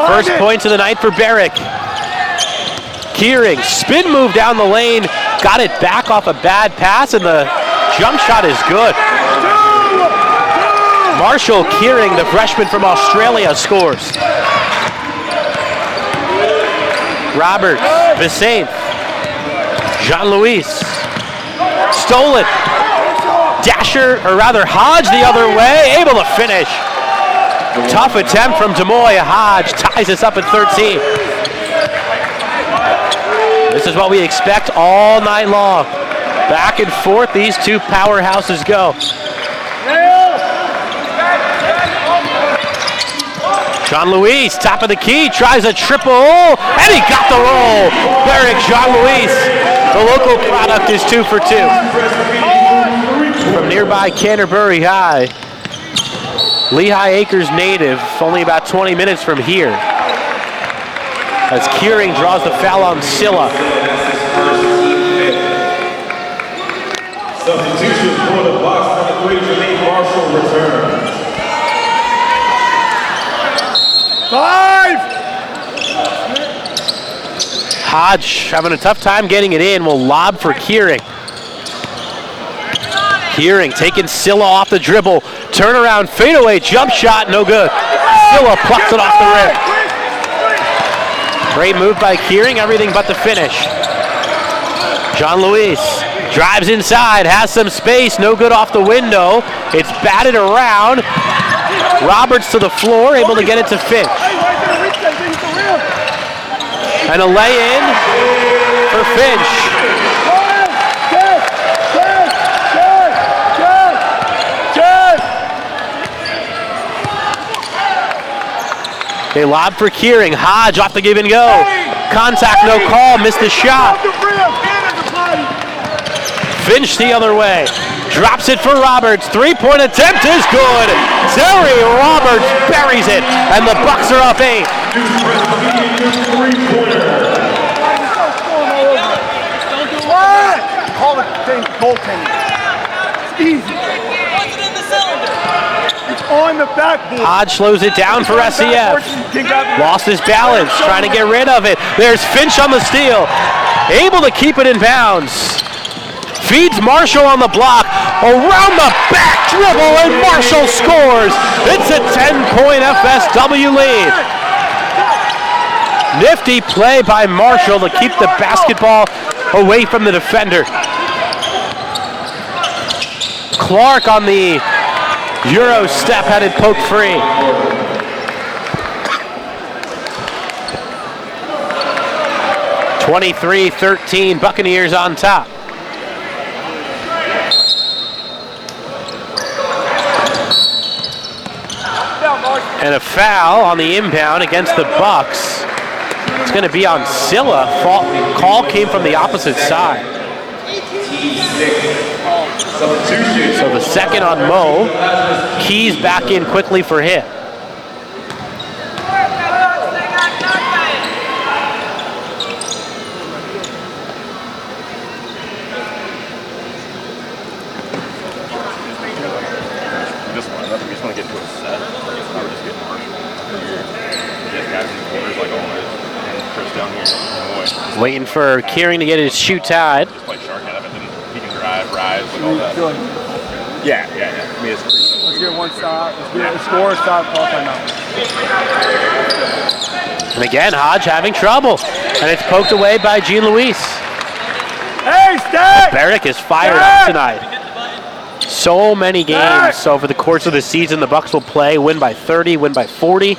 First points of the night for Barrick. Keering, spin move down the lane, got it back off a bad pass, and the jump shot is good. Marshall Keering, the freshman from Australia, scores. Roberts, Basaint, Jean-Louis, stolen. Dasher, or rather Hodge the other way, able to finish. Tough attempt from Demoy. Hodge ties us up at 13. This is what we expect all night long. Back and forth these two powerhouses go. Jean-Louis, top of the key, tries a triple, and he got the roll. Barrick Jean-Louis, the local product, is 2 for 2. From nearby Canterbury High, Lehigh Acres native, only about 20 minutes from here. As Keering draws the foul on Silla. Substitution for the Bucs, number 3, Jermaine Marshall returns. 5! Hodge having a tough time getting it in, will lob for Keering. Keering taking Silla off the dribble. Turnaround, fadeaway, jump shot, no good. Silla plucks it off the rim. Great move by Keering, everything but the finish. Jean-Louis drives inside, has some space, no good off the window. It's batted around. Roberts to the floor, able to get it to Finch. And a lay-in for Finch. They lob for Keering. Hodge off the give and go. Contact, no call, missed the shot. Finch the other way. Drops it for Roberts. 3-point attempt is good. Terry Roberts buries it, and the Bucs are up 8. Call the thing goaltending. It's easy. It's on the backboard. Hodge slows it down for SCF. Lost his balance, trying to get rid of it. There's Finch on the steal. Able to keep it in bounds. Feeds Marshall on the block. Around the back dribble, and Marshall scores. It's a 10-point FSW lead. Nifty play by Marshall to keep the basketball away from the defender. Clark on the Euro step had it poked free. (23-13), Buccaneers on top. And a foul on the inbound against the Bucs. It's going to be on Silla. Call came from the opposite side. So the second on Mo. Keys back in quickly for him. Waiting for Kearing to get his shoe tied. He can drive, rise, and all that. Yeah. I mean, it's pretty simple. Let's get one stop. Let's get a score, stop, call timeout. And again, Hodge having trouble. And it's poked away by Jean Louis. Hey, stay! Barrick is fired up tonight. So many games over the course of the season the Bucs will play, win by 30, win by 40.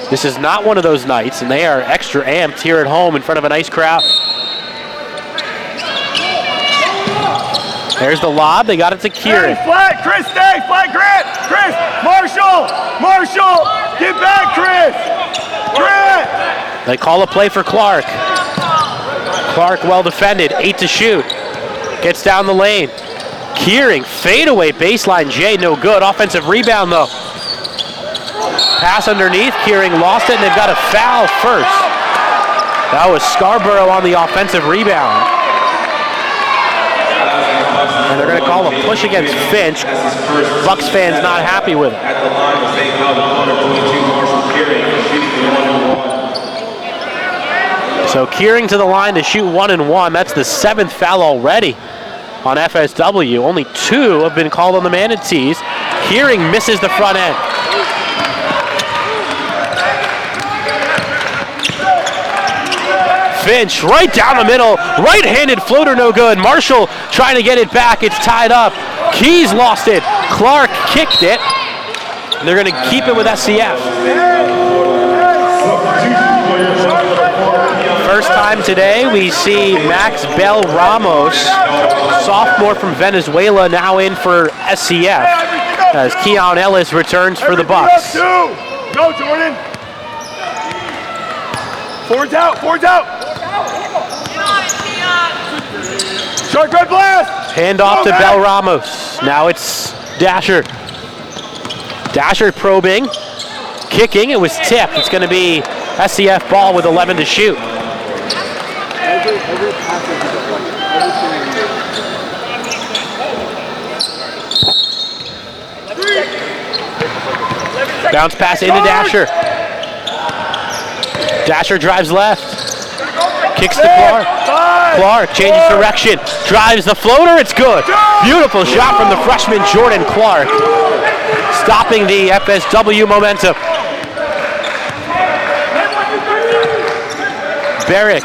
This is not one of those nights, and they are extra amped here at home in front of a nice crowd. There's the lob. They got it to Kieran. Hey, flat, Chris, stay. Flat, Grant. Chris, Marshall, get back, Chris. Grant. They call a play for Clark. Clark well defended, 8 to shoot. Gets down the lane. Kieran, fadeaway baseline J, no good. Offensive rebound though. Pass underneath, Kieran lost it, and they've got a foul first. That was Scarborough on the offensive rebound. And they're going to call a push against Finch. Bucs fans not happy with it. So Kieran to the line to shoot 1 and 1. That's the 7th foul already on FSW. Only 2 have been called on the manatees. Kieran misses the front end. Finch right down the middle, right-handed floater, no good. Marshall trying to get it back, it's tied up. Keys lost it, Clark kicked it. And they're gonna keep it with SCF. First time today we see Max Bell Ramos, sophomore from Venezuela, now in for SCF as Keon Ellis returns for the Bucs. Go, Jordan. Forwards out. Shark red blast! Hand off to Bell Ramos. Now it's Dasher. Dasher probing, kicking, it was tipped. It's going to be SCF ball with 11 to shoot. Bounce pass into Dasher. Dasher drives left. Kicks to Clark. Clark changes direction. Drives the floater. It's good. Beautiful shot from the freshman Jordan Clark. Stopping the FSW momentum. Barrick.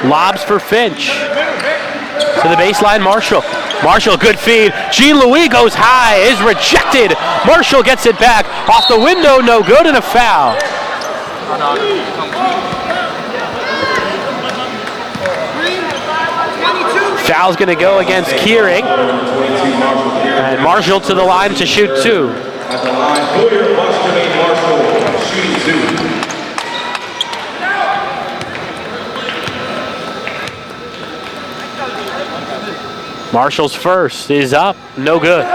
Lobs for Finch. To the baseline, Marshall. Marshall, good feed. Jean Louis goes high, is rejected. Marshall gets it back. Off the window, no good, and a foul. Foul's going to go against Kearing. And Marshall to the line to shoot 2. At the line, Marshall shooting 2. Marshall's first is up, no good.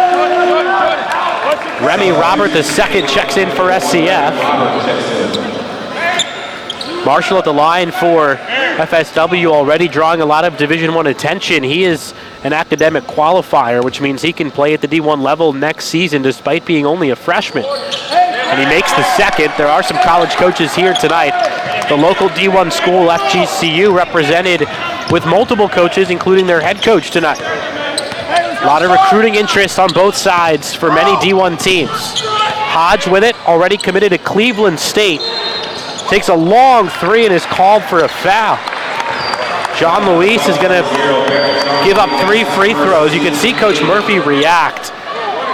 Remy Robert, the second, checks in for SCF. Marshall at the line for FSW, already drawing a lot of Division I attention. He is an academic qualifier, which means he can play at the D1 level next season despite being only a freshman. And he makes the second. There are some college coaches here tonight. The local D1 school, FGCU, represented with multiple coaches, including their head coach tonight. A lot of recruiting interest on both sides for many D1 teams. Hodge with it, already committed to Cleveland State. Takes a long three and is called for a foul. John Luis is going to give up 3 free throws. You can see Coach Murphy react.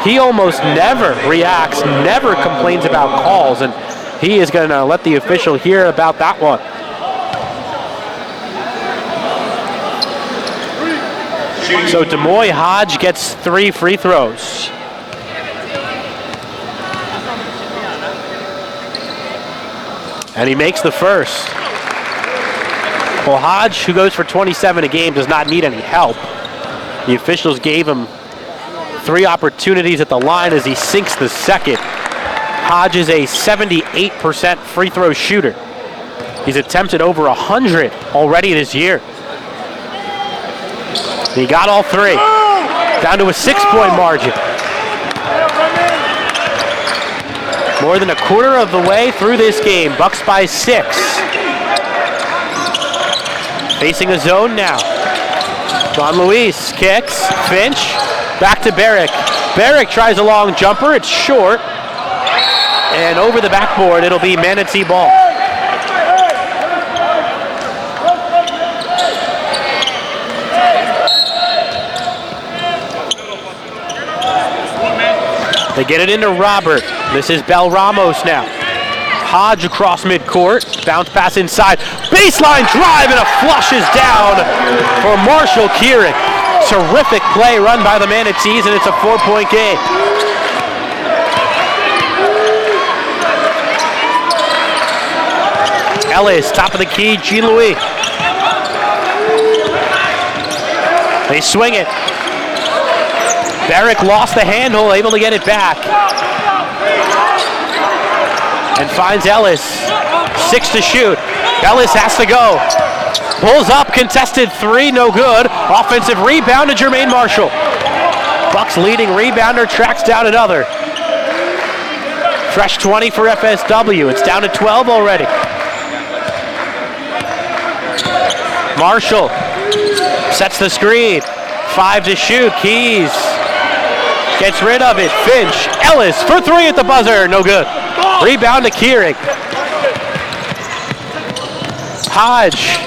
He almost never reacts, never complains about calls, and he is going to let the official hear about that one. So Demoy Hodge gets 3 free throws. And he makes the first. Well, Hodge, who goes for 27 a game, does not need any help. The officials gave him 3 opportunities at the line as he sinks the second. Hodge is a 78% free throw shooter. He's attempted over 100 already this year. He got all 3, down to a 6-point margin. More than a quarter of the way through this game, Bucs by 6. Facing a zone now. John Luis kicks, Finch, back to Barrick. Barrick tries a long jumper, it's short. And over the backboard, it'll be Manatee ball. They get it into Robert. This is Bell Ramos now. Hodge across midcourt. Bounce pass inside. Baseline drive and a flush is down for Marshall Keurig. Terrific play run by the Manatees, and it's a 4-point game. Ellis, top of the key, Jean-Louis. They swing it. Barrick lost the handle, able to get it back. And finds Ellis. 6 to shoot. Ellis has to go. Pulls up, contested 3, no good. Offensive rebound to Jermaine Marshall. Bucs leading rebounder tracks down another. Fresh 20 for FSW. It's down to 12 already. Marshall sets the screen. 5 to shoot. Keys gets rid of it. Finch. Ellis for 3 at the buzzer. No good. Rebound to Keurig. Hodge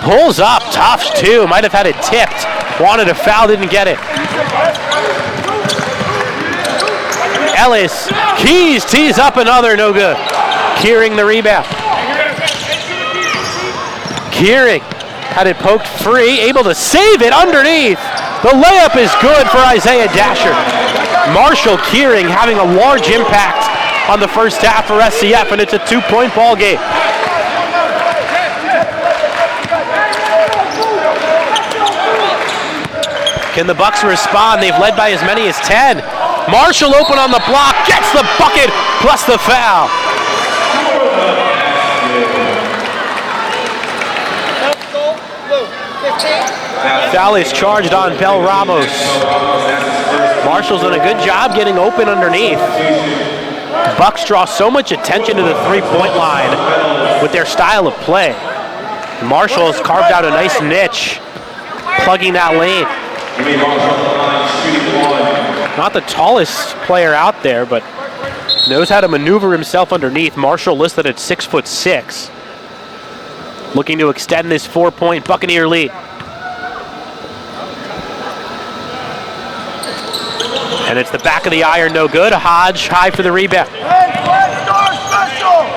pulls up. Tough too. Might have had it tipped. Wanted a foul. Didn't get it. Ellis. Keys tees up another. No good. Keurig the rebound. Keurig had it poked free, able to save it underneath. The layup is good for Isaiah Dasher. Marshall Keurig having a large impact on the first half for SCF, and it's a 2-point ball game. Can the Bucs respond? They've led by as many as 10. Marshall open on the block, gets the bucket, plus the foul. Foul is charged on Bell Ramos. Marshall's done a good job getting open underneath. Bucs draw so much attention to the 3-point line with their style of play. Marshall has carved out a nice niche, plugging that lane. Not the tallest player out there, but knows how to maneuver himself underneath. Marshall listed at 6'6", looking to extend this 4-point Buccaneer lead. And it's the back of the iron, no good. Hodge high for the rebound.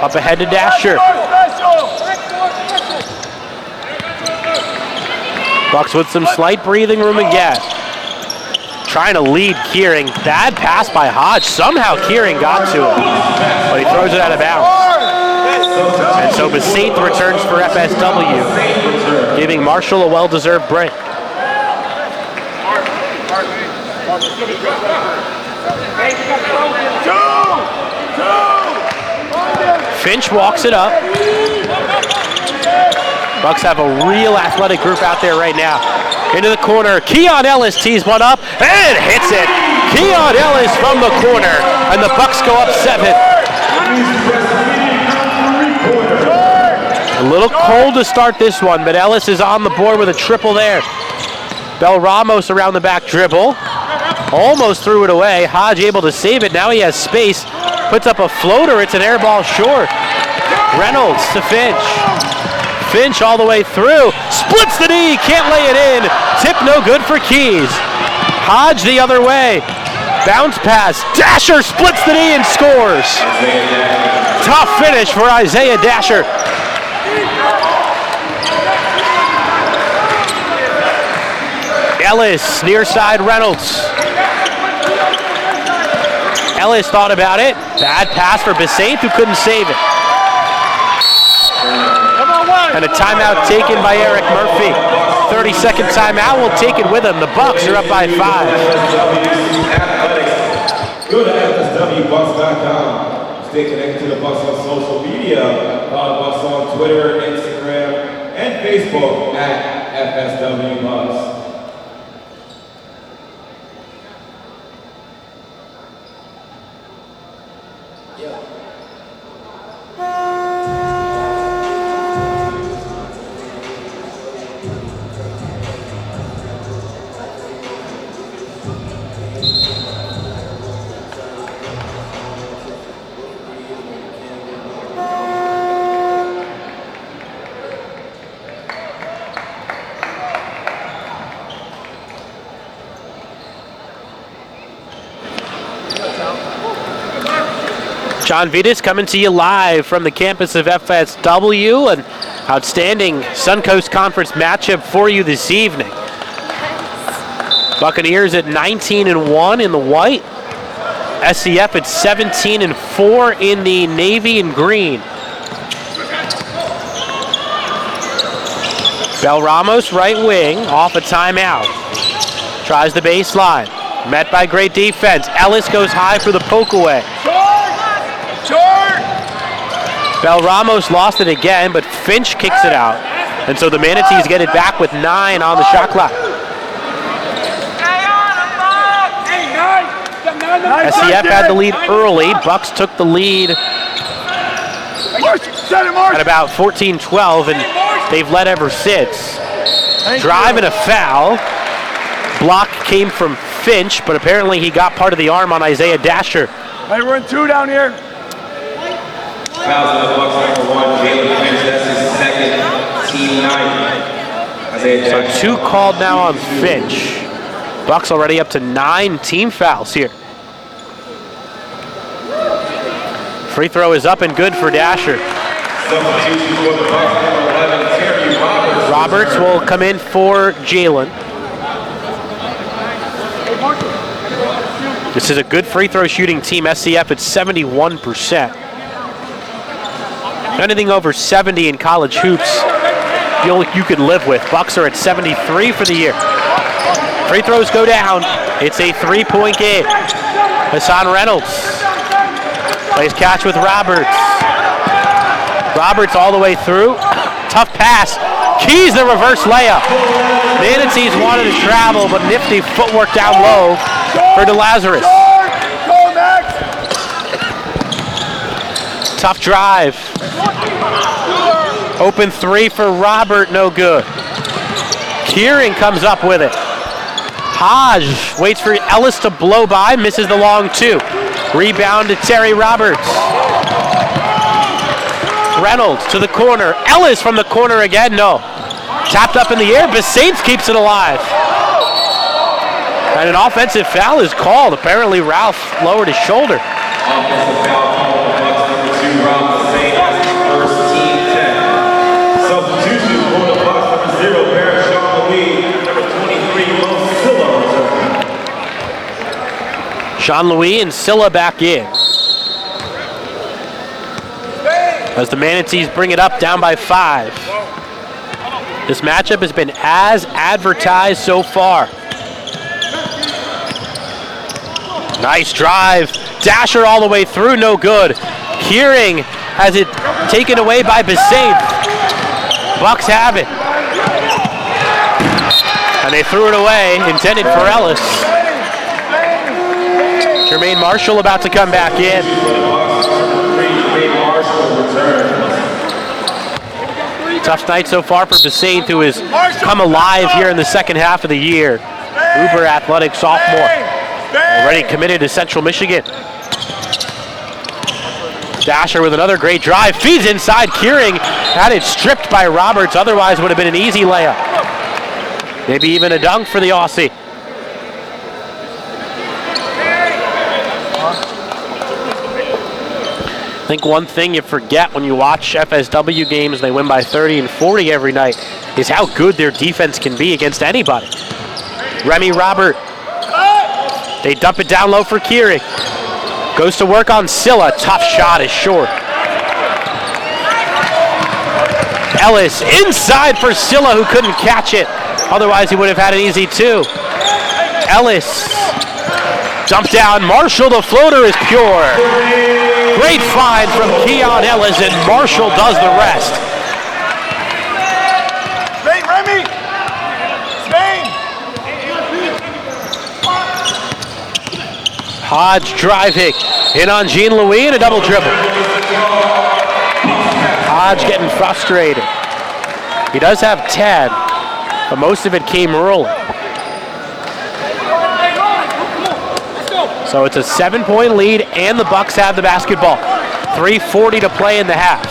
Up ahead to Dasher. Bucs with some slight breathing room again. Trying to lead Keurig. Bad pass by Hodge. Somehow Keurig got to him, but he throws it out of bounds. And so Bassett returns for FSW, giving Marshall a well-deserved break. Finch walks it up. Bucs have a real athletic group out there right now. Into the corner, Keon Ellis tees one up and hits it. Keon Ellis from the corner, and the Bucs go up 7. A little cold to start this one, but Ellis is on the board with a triple there. Bell Ramos around the back dribble. Almost threw it away. Hodge able to save it. Now he has space. Puts up a floater. It's an air ball short. Reynolds to Finch. Finch all the way through. Splits the knee. Can't lay it in. Tip no good for Keys. Hodge the other way. Bounce pass. Dasher splits the knee and scores. Tough finish for Isaiah Dasher. Ellis, near side Reynolds. Ellis thought about it. Bad pass for Besaint, who couldn't save it. And a timeout taken by Eric Murphy. 30-second timeout. We'll take it with him. The Bucs are up by 5. Go to FSWBucs.com. Stay connected to the Bucs on social media. Follow the Bucs on Twitter, Instagram, and Facebook at FSW Bucs. John Vitas coming to you live from the campus of FSW. An outstanding Suncoast Conference matchup for you this evening. Buccaneers at 19-1 in the white. SCF at 17-4 in the navy and green. Bell Ramos, right wing, off a timeout. Tries the baseline. Met by great defense. Ellis goes high for the poke away. Bell Ramos lost it again, but Finch kicks it out. And so the Manatees get it back with 9 on the shot clock. SCF had the lead early. Bucs took the lead at about 14-12, and they've led ever since. Drive and a foul. Block came from Finch, but apparently he got part of the arm on Isaiah Dasher. Hey, we're in 2 down here. Fouls on the Bucs, number 1, Jalen Finch. That's his second, team 9. So 2 called now on Finch. Bucs already up to 9 team fouls here. Free throw is up and good for Dasher. Roberts will come in for Jalen. This is a good free throw shooting team. SCF at 71%. Anything over 70 in college hoops, you could live with. Bucs are at 73 for the year. Free throws go down. It's a 3-point game. Hassan Reynolds plays catch with Roberts. Roberts all the way through. Tough pass. Keys the reverse layup. Manatees wanted to travel, but nifty footwork down low for DeLazarus. Tough drive. Open 3 for Robert, no good. Kieran comes up with it. Hodge waits for Ellis to blow by, misses the long 2. Rebound to Terry Roberts. Reynolds to the corner. Ellis from the corner again, no. Tapped up in the air, Besaint keeps it alive. And an offensive foul is called. Apparently Ralph lowered his shoulder. Offensive foul called on the Bucs, number 2, Ralph Besaint, as his first team 10. Substitution for the Bucs, number 0, Barrett Sean Louis, number 23, Will Silla. Sean Louis and Silla back in. As the Manatees bring it up down by 5. This matchup has been as advertised so far. Nice drive. Dasher all the way through, no good. Kearing has it taken away by Besaint. Bucs have it. And they threw it away, intended for Ellis. Jermaine Marshall about to come back in. Tough night so far for Bassett, who has come alive here in the second half of the year. Uber athletic sophomore, already committed to Central Michigan. Dasher with another great drive, feeds inside. Kearing had it stripped by Roberts, otherwise would have been an easy layup. Maybe even a dunk for the Aussie. I think one thing you forget when you watch FSW games and they win by 30 and 40 every night is how good their defense can be against anybody. Remy Robert, they dump it down low for Kearing. Goes to work on Silla, tough shot is short. Ellis inside for Silla, who couldn't catch it. Otherwise he would have had an easy two. Ellis, dump down, Marshall, the floater is pure. Great find from Keon Ellis, and Marshall does the rest. Spain, Remy! Spain! Hodge driving, in on Jean-Louis and a double dribble. Hodge getting frustrated. He does have 10, but most of it came early. So it's a 7-point lead, and the Bucs have the basketball. 3:40 to play in the half.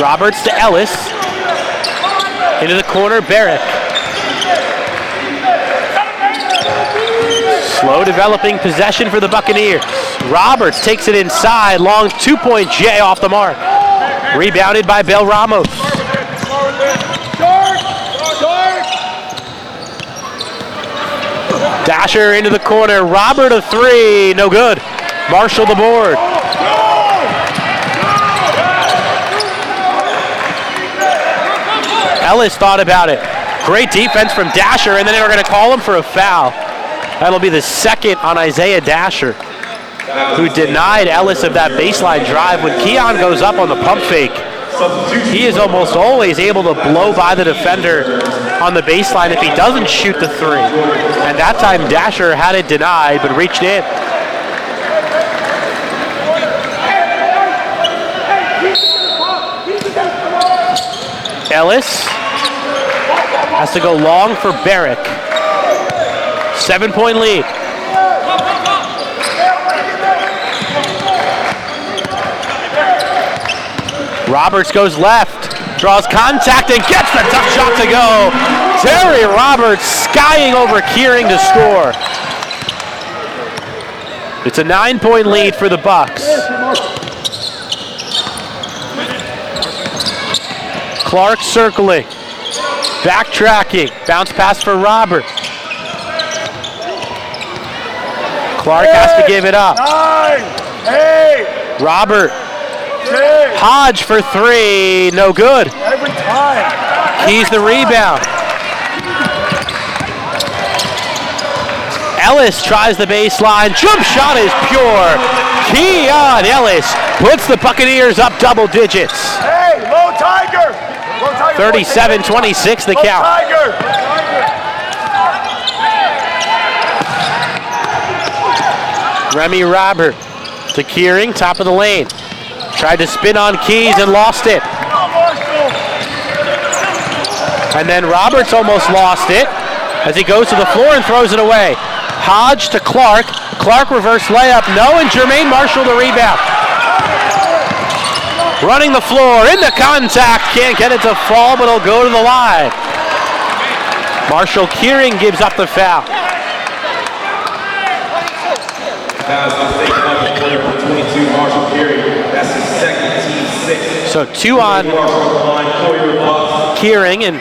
Roberts to Ellis. Into the corner, Barrick. Slow developing possession for the Buccaneers. Roberts takes it inside, long 2-point J off the mark. Rebounded by Bel Ramos. Dasher into the corner, Robert a three, no good. Marshall the board. Ellis thought about it. Great defense from Dasher, and then they were going to call him for a foul. That'll be the second on Isaiah Dasher, who denied Ellis of that baseline drive. When Keon goes up on the pump fake, he is almost always able to blow by the defender on the baseline if he doesn't shoot the three. And that time Dasher had it denied, but reached in. Ellis has to go long for Barrick. 7-point lead. Roberts goes left, draws contact and gets the tough shot to go. Terry Roberts skying over Kearing to score. It's a 9-point lead for the Bucs. Clark circling, backtracking, bounce pass for Roberts. Clark has to give it up. 9, 8, Robert. 6. Hodge for three, no good. Every time. He's the rebound. Ellis tries the baseline. Jump shot is pure. Keon Ellis puts the Buccaneers up double digits. Hey, low Tiger. 37-26 the count. Tiger. Remy Robert to Kearing, top of the lane. Tried to spin on Keys and lost it. And then Roberts almost lost it as he goes to the floor and throws it away. Hodge to Clark. Clark reverse layup, no, and Jermaine Marshall the rebound. Running the floor, into contact, can't get it to fall, but it'll go to the line. Marshall Kearing gives up the foul. Marshall Kearing. That's his second, team 6. So 2 on Kearing and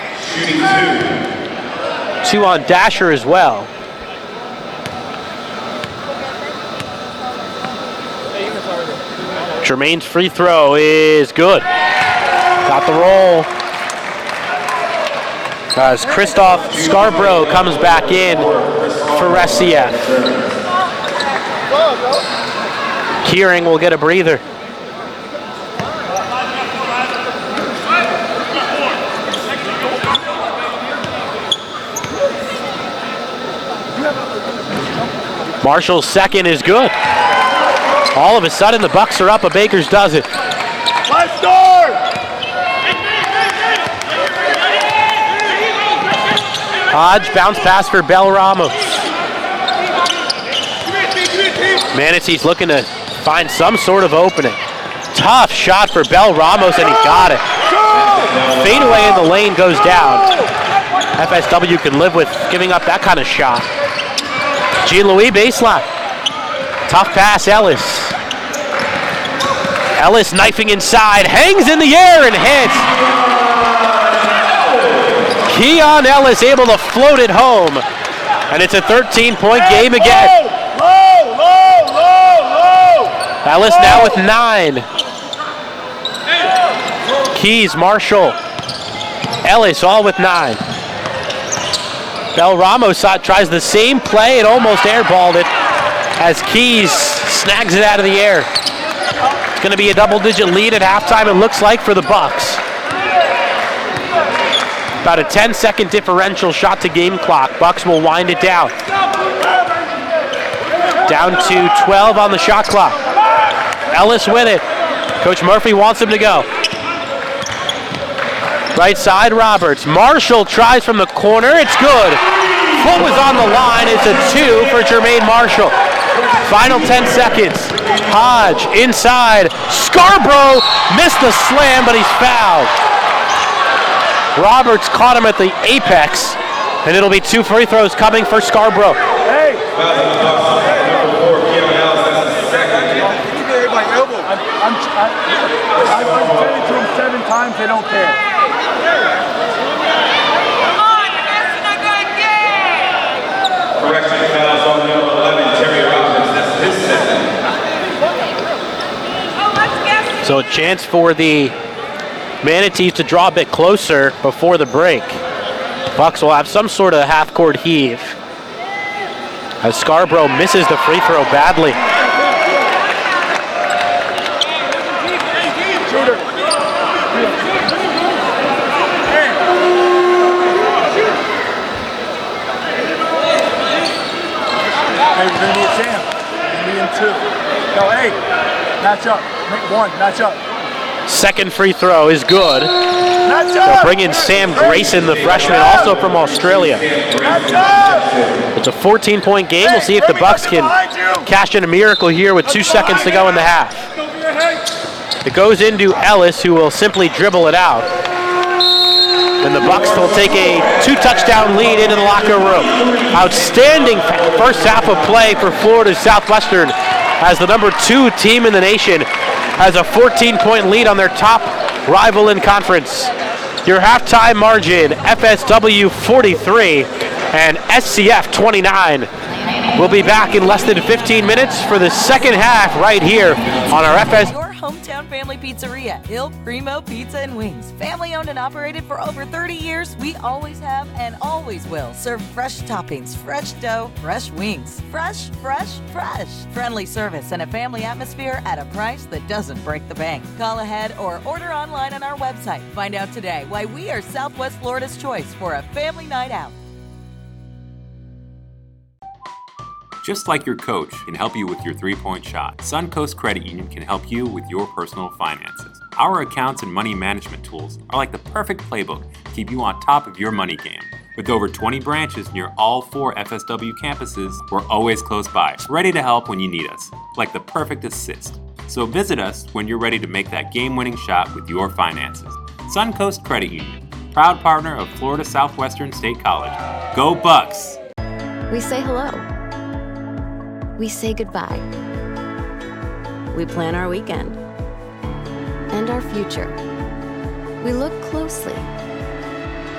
2 on Dasher as well. Jermaine's free throw is good. Got the roll. As Christoph Scarborough comes back in for SCF. Kearing will get a breather. Marshall's second is good. All of a sudden the Bucs are up a baker's dozen. My star! Hodge, bounce pass for Bell Ramos. Manatee's looking to find some sort of opening. Tough shot for Bell Ramos, and he got it. Fadeaway in the lane goes down. FSW can live with giving up that kind of shot. Jean-Louis baseline. Tough pass, Ellis. Ellis knifing inside, hangs in the air and hits. Keon Ellis able to float it home. And it's a 13-point game again. Low! Ellis now with 9. Keys, Marshall, Ellis all with 9. Bell Ramos tries the same play and almost airballed it as Keys snags it out of the air. It's going to be a double-digit lead at halftime, it looks like, for the Bucs. About a 10-second differential shot to game clock. Bucs will wind it down. Down to 12 on the shot clock. Ellis with it. Coach Murphy wants him to go. Right side, Roberts. Marshall tries from the corner. It's good. Foot was on the line. It's a 2 for Jermaine Marshall. Final 10 seconds. Hodge inside. Scarborough missed the slam, but he's fouled. Roberts caught him at the apex, and it'll be 2 free throws coming for Scarborough. Hey! I've said it to them 7 times, they don't care. Correction fouls on number 11, Terry Robbins. That's his second. So a chance for the Manatees to draw a bit closer before the break. Bucs will have some sort of half-court heave as Scarborough misses the free throw badly. Hey, we're going to need Sam. Me and 2. No, hey, match up. Make 1, match up. Second free throw is good. They'll bring in Sam Grayson, the freshman, also from Australia. It's a 14-point game. We'll see if the Bucs can cash in a miracle here with 2 seconds to go in the half. It goes into Ellis, who will simply dribble it out. And the Bucs will take a 2-touchdown lead into the locker room. Outstanding first half of play for Florida Southwestern as the number 2 team in the nation has a 14-point lead on their top rival in conference. Your halftime margin, FSW 43 and SCF 29. We'll be back in less than 15 minutes for the second half right here on our Hometown family pizzeria, Il Primo Pizza and Wings. Family owned and operated for over 30 years, we always have and always will serve fresh toppings, fresh dough, fresh wings. Fresh, fresh, fresh. Friendly service and a family atmosphere at a price that doesn't break the bank. Call ahead or order online on our website. Find out today why we are Southwest Florida's choice for a family night out. Just like your coach can help you with your three-point shot, Suncoast Credit Union can help you with your personal finances. Our accounts and money management tools are like the perfect playbook to keep you on top of your money game. With over 20 branches near all 4 FSW campuses, we're always close by, ready to help when you need us, like the perfect assist. So visit us when you're ready to make that game-winning shot with your finances. Suncoast Credit Union, proud partner of Florida Southwestern State College. Go Bucs! We say hello. We say goodbye. We plan our weekend and our future. We look closely.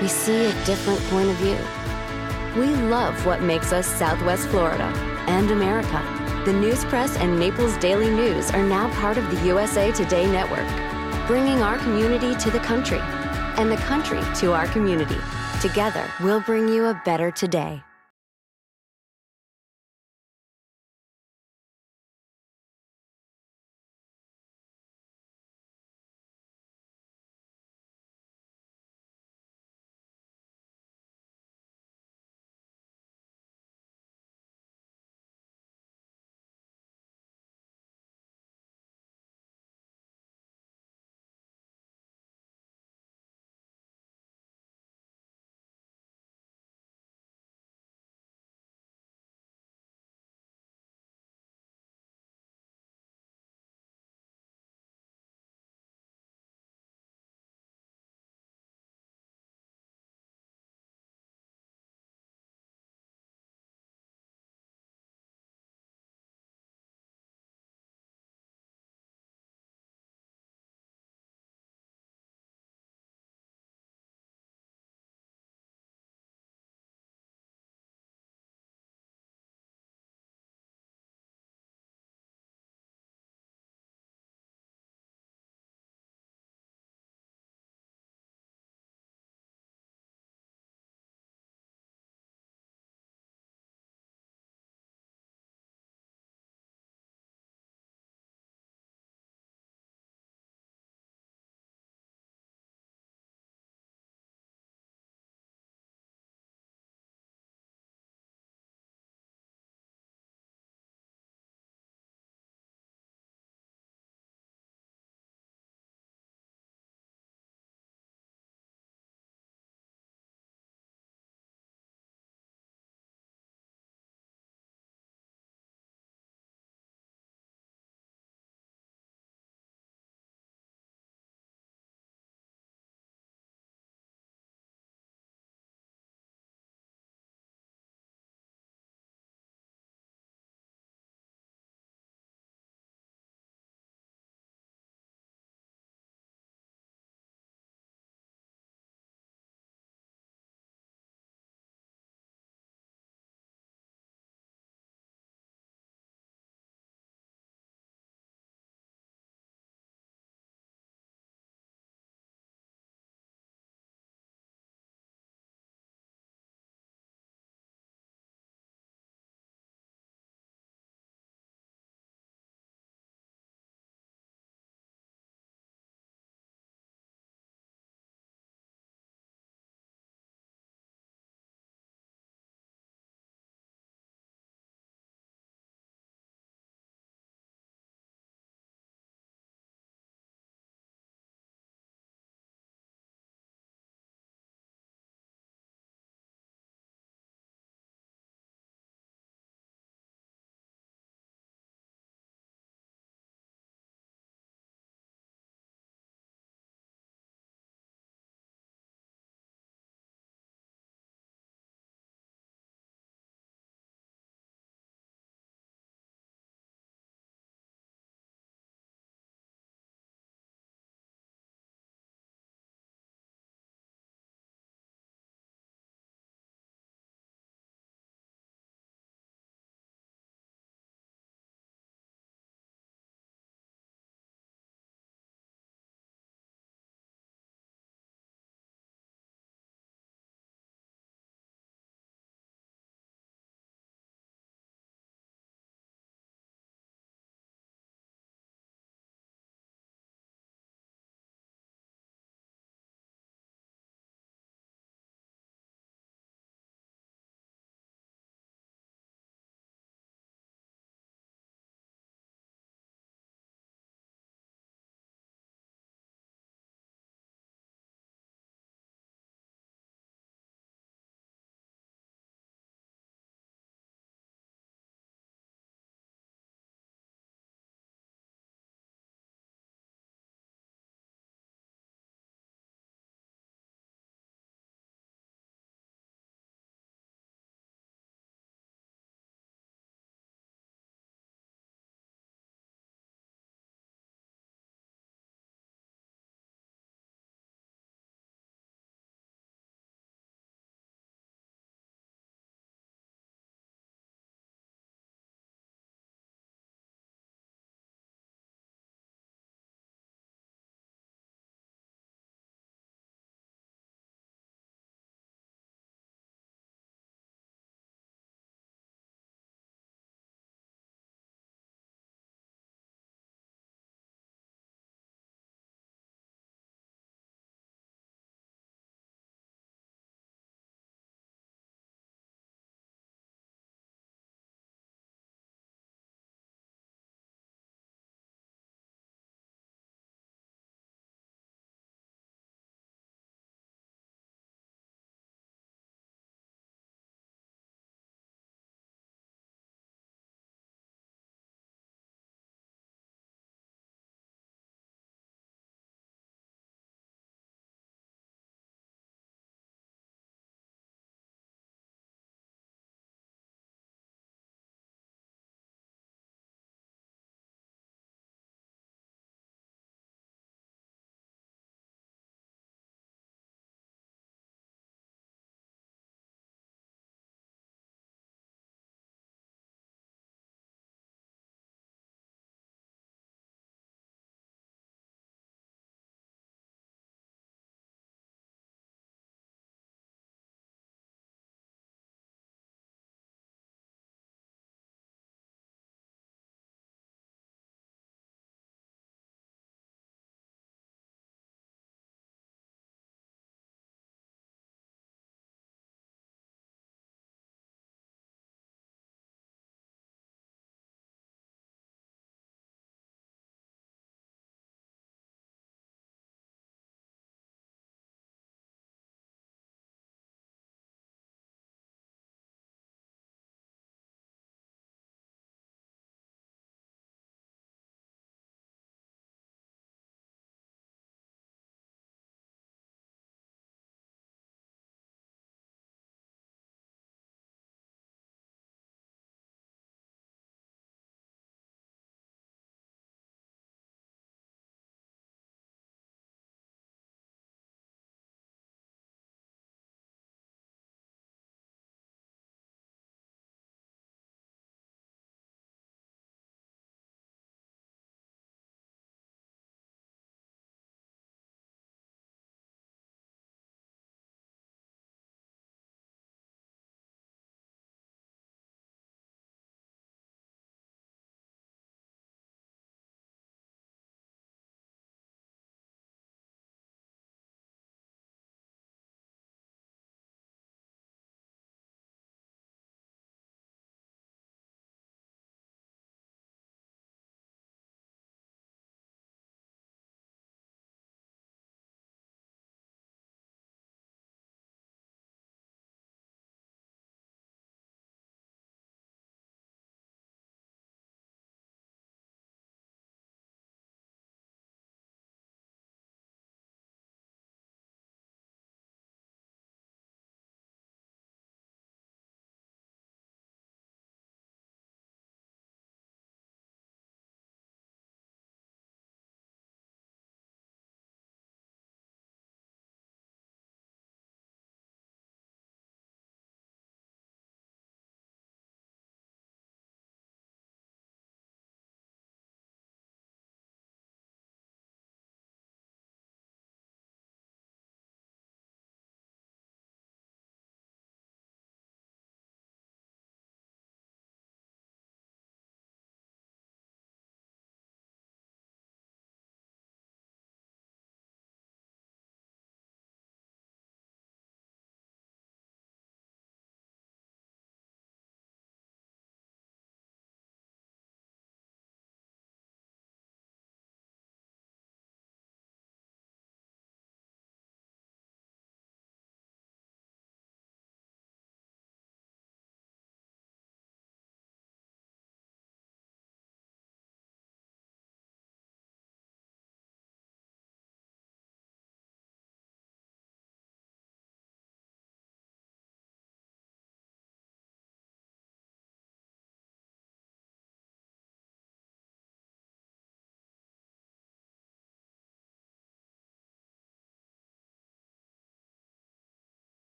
We see a different point of view. We love what makes us Southwest Florida and America. The News Press and Naples Daily News are now part of the USA Today network, bringing our community to the country and the country to our community. Together, we'll bring you a better today.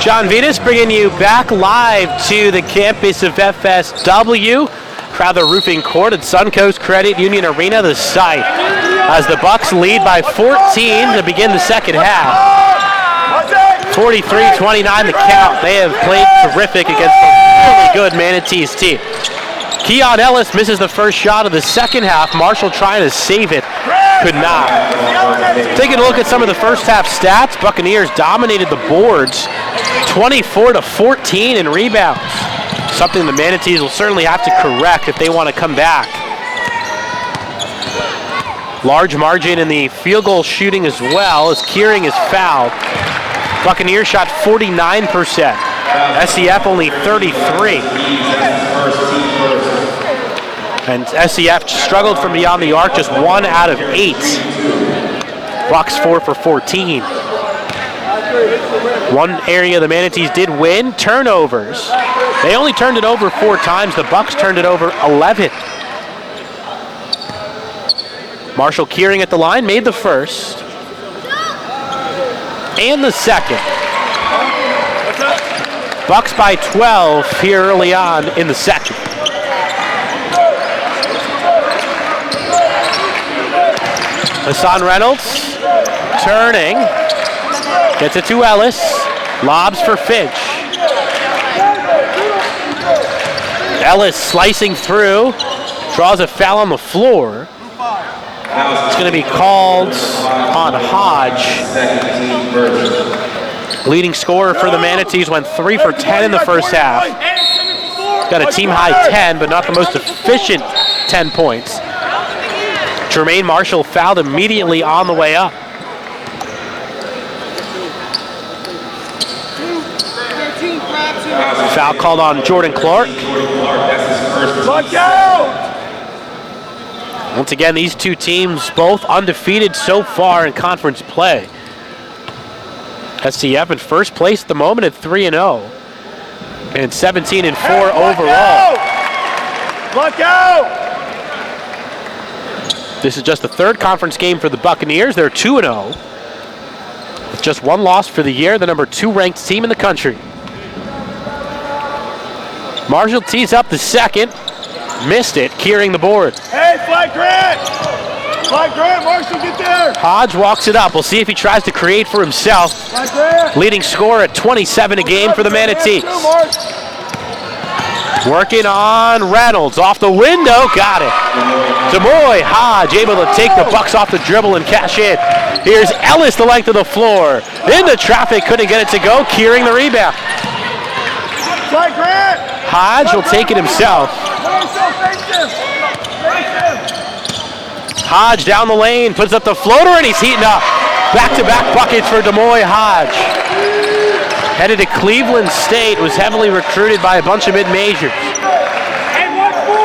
John Venus bringing you back live to the campus of FSW. Crowther Roofing Court at Suncoast Credit Union Arena, the site, as the Bucs lead by 14 to begin the second half. 43-29 the count. They have played terrific against a really good Manatees team. Keon Ellis misses the first shot of the second half. Marshall trying to save it, could not. Taking a look at some of the first half stats, Buccaneers dominated the boards 24-14 in rebounds. Something the Manatees will certainly have to correct if they want to come back. Large margin in the field goal shooting as well, as Kearing is fouled. Buccaneers shot 49%. SCF only 33. And SCF struggled from beyond the arc, just 1 out of 8. Bucs 4 for 14. One area the Manatees did win, turnovers. They only turned it over 4 times. The Bucs turned it over 11. Marshall Kearing at the line, made the first. And the second. Bucs by 12 here early on in the second. Hassan Reynolds turning, gets it to Ellis, lobs for Finch. Ellis slicing through, draws a foul on the floor. It's going to be called on Hodge. Leading scorer for the Manatees went 3 for 10 in the first half. Got a team high 10, but not the most efficient 10 points. Jermaine Marshall fouled immediately on the way up. Foul called on Jordan Clark. Once again, these two teams both undefeated so far in conference play. SCF in first place at the moment at 3-0 and 17-4 overall. Look out! This is just the third conference game for the Buccaneers. They're 2-0 with just 1 loss for the year, the number 2 ranked team in the country. Marshall tees up the second, missed it, Kearing the board. Hey, Flag Grant! Flag Grant, Marshall, get there! Hodge walks it up. We'll see if he tries to create for himself. Leading scorer at 27 a game for the Manatees. Working on Reynolds, off the window, got it. Demoy Hodge able to take the Bucs off the dribble and cash in. Here's Ellis the length of the floor. Into traffic, couldn't get it to go, Kearing the rebound. Hodge will take it himself. Hodge down the lane, puts up the floater, and he's heating up. Back-to-back buckets for Demoy Hodge. Headed to Cleveland State, was heavily recruited by a bunch of mid-majors.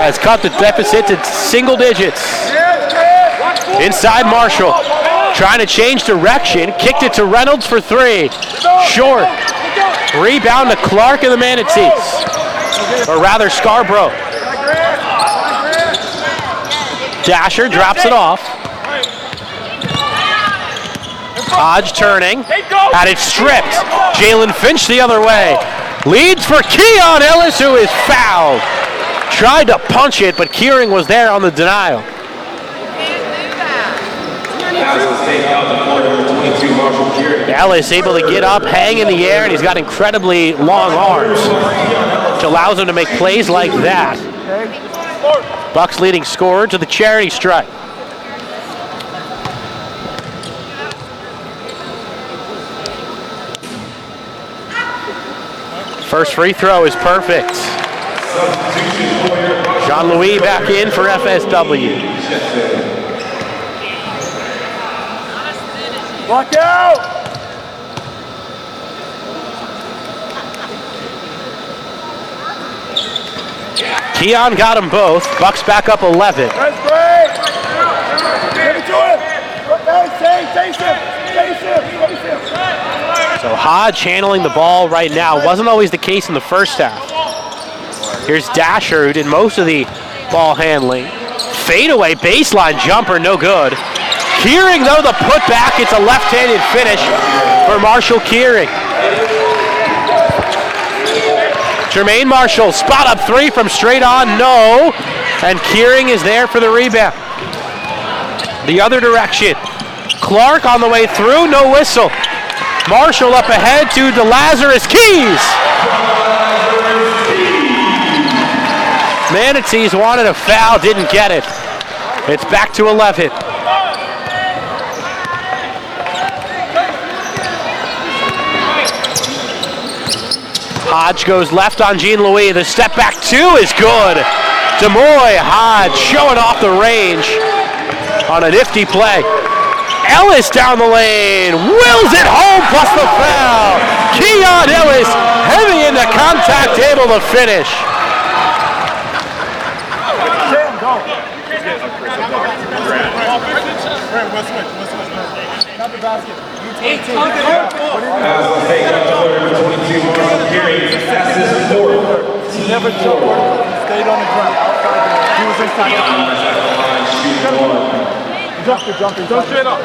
Has cut the deficit to single digits. Inside Marshall, trying to change direction, kicked it to Reynolds for 3. Short. Rebound to Clark and the Manatees. Or rather, Scarborough. Dasher drops it off. Hodge turning, had it stripped. Jalen Finch the other way. Leads for Keon Ellis, who is fouled. Tried to punch it, but Kearing was there on the denial. Ellis able to get up, hang in the air, and he's got incredibly long arms, which allows him to make plays like that. Bucs leading scorer to the charity stripe. First free throw is perfect. Jean-Louis back in for FSW. Lock out! Keon got them both. Bucs back up 11. That's great! Give it to him! Hey, chase him! Chase him! So Hodge handling the ball right now. Wasn't always the case in the first half. Here's Dasher, who did most of the ball handling. Fadeaway baseline jumper, no good. Kearing, though, the putback. It's a left-handed finish for Marshall Kearing. Jermaine Marshall, spot up three from straight on, no. And Kearing is there for the rebound. The other direction. Clark on the way through, no whistle. Marshall up ahead to DeLazarus. Keys! Manatees wanted a foul, didn't get it. It's back to 11. Hodge goes left on Jean-Louis. The step back two is good. Demoy Hodge showing off the range on a nifty play. Ellis down the lane, wills it home plus the foul. Keon Ellis heavy into contact, able to finish. Never jumped, stayed on the ground. He was inside. Jump straight up.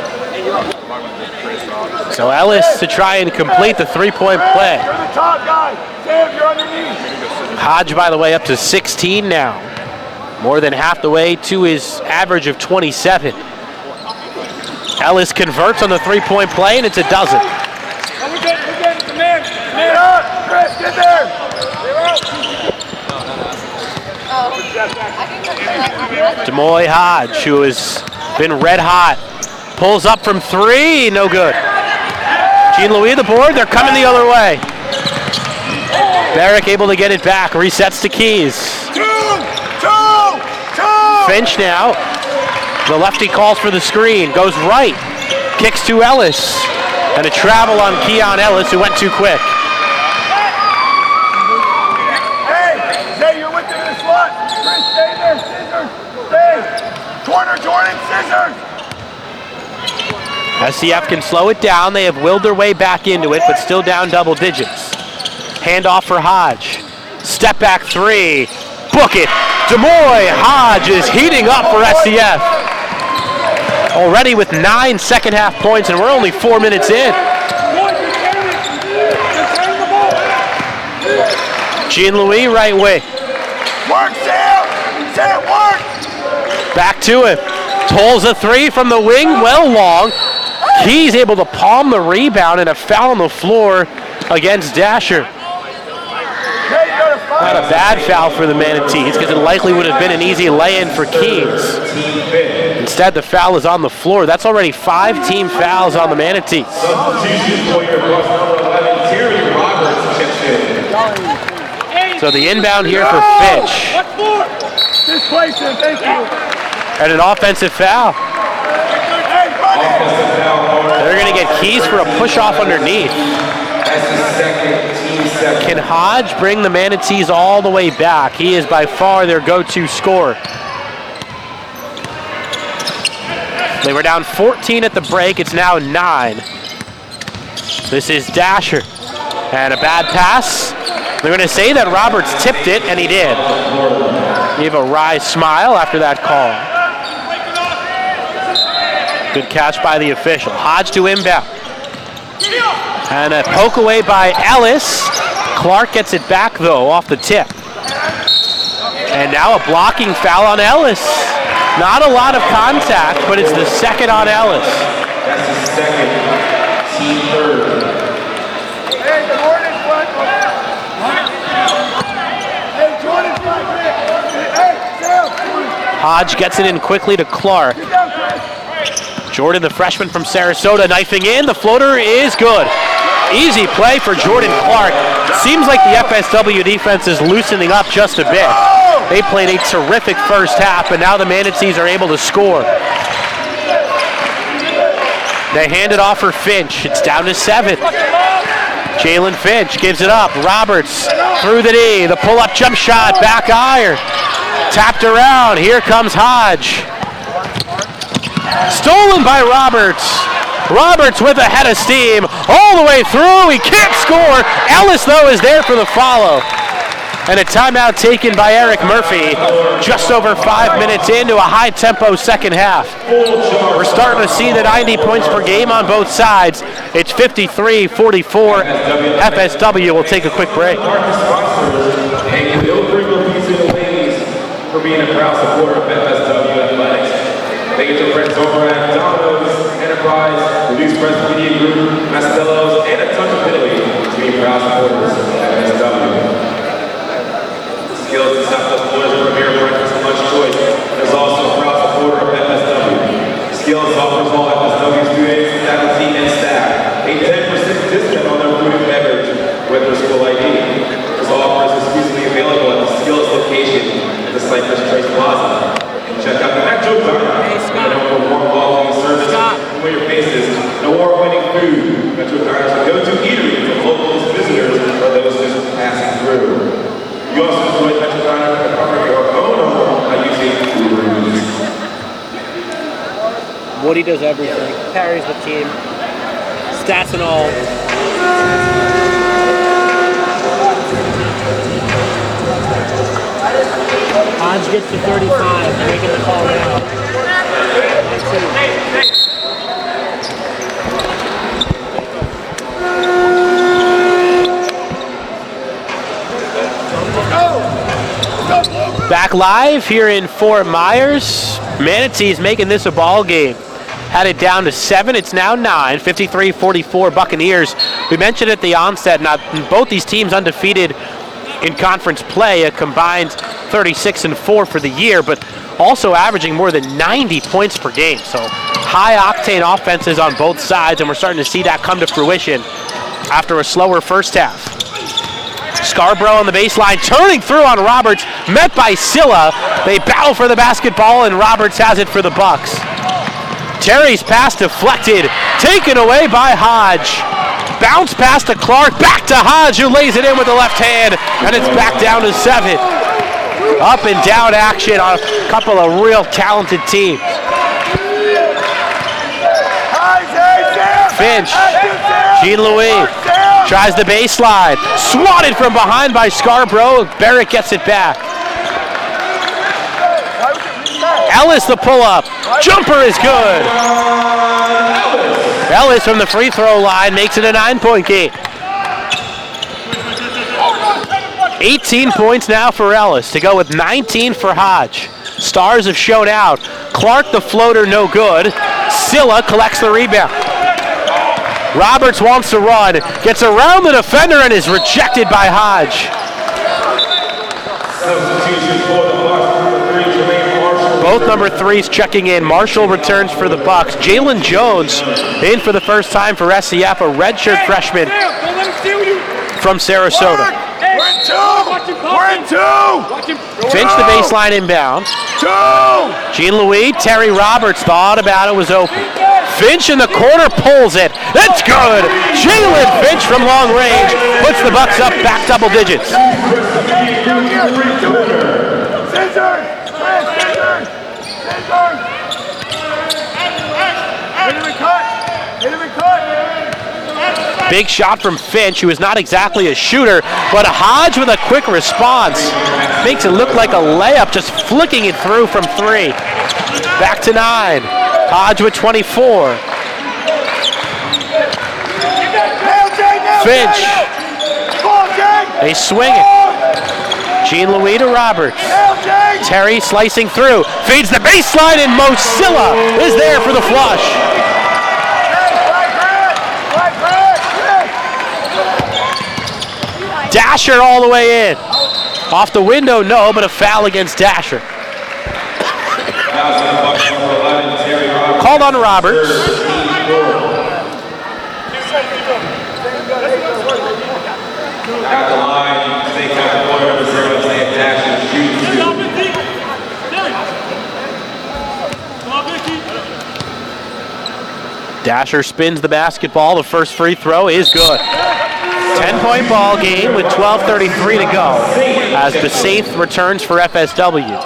So Ellis to try and complete the three-point play. You're the top guy. Sam, you're underneath. Hodge, by the way, up to 16 now. More than half the way to his average of 27. Ellis converts on the three-point play, and it's a dozen. Get up, Chris, get there. Demoy Hodge, who has been red hot, pulls up from three, no good. Jean-Louis the board, they're coming the other way. Barrick able to get it back, resets to Keys. Finch now, the lefty calls for the screen, goes right, kicks to Ellis, and a travel on Keon Ellis, who went too quick. Chris, stay there, scissors, stay. Corner, Jordan, scissors. SCF can slow it down. They have willed their way back into it, but still down double digits. Handoff for Hodge. Step back three. Book it. Demoy Hodge is heating up for SCF. Already with 9 second half points, and we're only 4 minutes in. Jean-Louis right wing. Work, Sam! Sam, work! Back to him. Tolls a three from the wing, well long. He's able to palm the rebound, and a foul on the floor against Dasher. Not a bad foul for the Manatees, because it likely would have been an easy lay-in for Keys. Instead, the foul is on the floor. That's already 5 team fouls on the Manatees. So the inbound here for Finch. Displacement, thank you. And an offensive foul. They're going to get Keys for a push-off underneath. Can Hodge bring the Manatees all the way back? He is by far their go-to scorer. They were down 14 at the break. It's now 9. This is Dasher. And a bad pass. They're going to say that Roberts tipped it, and he did. Gave a wry smile after that call. Good catch by the official. Hodge to inbound. And a poke away by Ellis. Clark gets it back, though, off the tip. And now a blocking foul on Ellis. Not a lot of contact, but it's the second on Ellis. That's the second, team third. Hey, Jordan, front. Hey, Jordan, front. Hey, Sam. Hodge gets it in quickly to Clark. Jordan, the freshman from Sarasota, knifing in. The floater is good. Easy play for Jordan Clark. Seems like the FSW defense is loosening up just a bit. They played a terrific first half, but now the Manatees are able to score. They hand it off for Finch. It's down to 7. Jalen Finch gives it up. Roberts through the knee. The pull-up jump shot. Back iron. Tapped around. Here comes Hodge. Stolen by Roberts. Roberts with a head of steam all the way through. He can't score. Ellis, though, is there for the follow. And a timeout taken by Eric Murphy just over 5 minutes into a high-tempo second half. We're starting to see the 90 points per game on both sides. It's 53-44. FSW will take a quick break. And Bill Pregame Pizza and Wings for being a proud supporter of FSW Athletics. Thank you to friends over at Domino's, Enterprise, the News Press Media Group, Mastello's, and a touch of Italy to be proud supporters of FSW. Skills is South Florida's premier breakfast and lunch choice. There's also a proud supporter of FSW. Skills offers all FSW students, faculty, and staff a 10% discount on their food and beverage with their school ID. This offer is exclusively available at the Skills location at the Cypress Trace Plaza. And check out the Metro Diner. For warm, welcoming service, familiar faces, and award-winning food. Metro Diner is a go-to eatery for locals, visitors, or those just passing through. You also enjoy Metro Diner at the comfort of your own home by using Uber Eats. Woody does everything, carries the team, stats and all. Hodge gets to 35, making the call now. Back live here in Fort Myers. Manatees making this a ball game. Had it down to 7, it's now 9, 53-44 Buccaneers. We mentioned at the onset, now both these teams undefeated in conference play, a combined 36-4 for the year, but also averaging more than 90 points per game. So high-octane offenses on both sides, and we're starting to see that come to fruition after a slower first half. Scarborough on the baseline, turning through on Roberts, met by Silla. They battle for the basketball, and Roberts has it for the Bucs. Terry's pass deflected, taken away by Hodge. Bounce pass to Clark, back to Hodge, who lays it in with the left hand, and it's back down to 7. Up and down action on a couple of real talented teams. Finch, Jean-Louis tries the baseline, swatted from behind by Scarborough. Barrett gets it back. Ellis the pull-up, jumper is good. Ellis from the free throw line makes it a 9-point game. 18 points now for Ellis to go with 19 for Hodge. Stars have shown out. Clark the floater no good. Silla collects the rebound. Roberts wants to run, gets around the defender and is rejected by Hodge. Both number 3s checking in. Marshall returns for the Bucs. Jalen Jones in for the first time for SCF, a redshirt freshman from Sarasota. We're in two! Finch the baseline inbound. Jean-Louis, Terry Roberts thought about it, was open. Finch in the corner pulls it. That's good! Jalen Finch from long range puts the Bucs up back double digits. Big shot from Finch, who is not exactly a shooter, but Hodge with a quick response. Makes it look like a layup, just flicking it through from 3. Back to 9. Hodge with 24. Finch. They swing it. Jean-Louis to Roberts. Terry slicing through. Feeds the baseline, and Mosilla is there for the flush. Dasher all the way in. Off the window, no, but a foul against Dasher. Called on Roberts. At the line, they count the number 0, say Dasher shoots. Dasher spins the basketball. The first free throw is good. 10-point ball game with 12:33 to go as Besaith returns for FSW.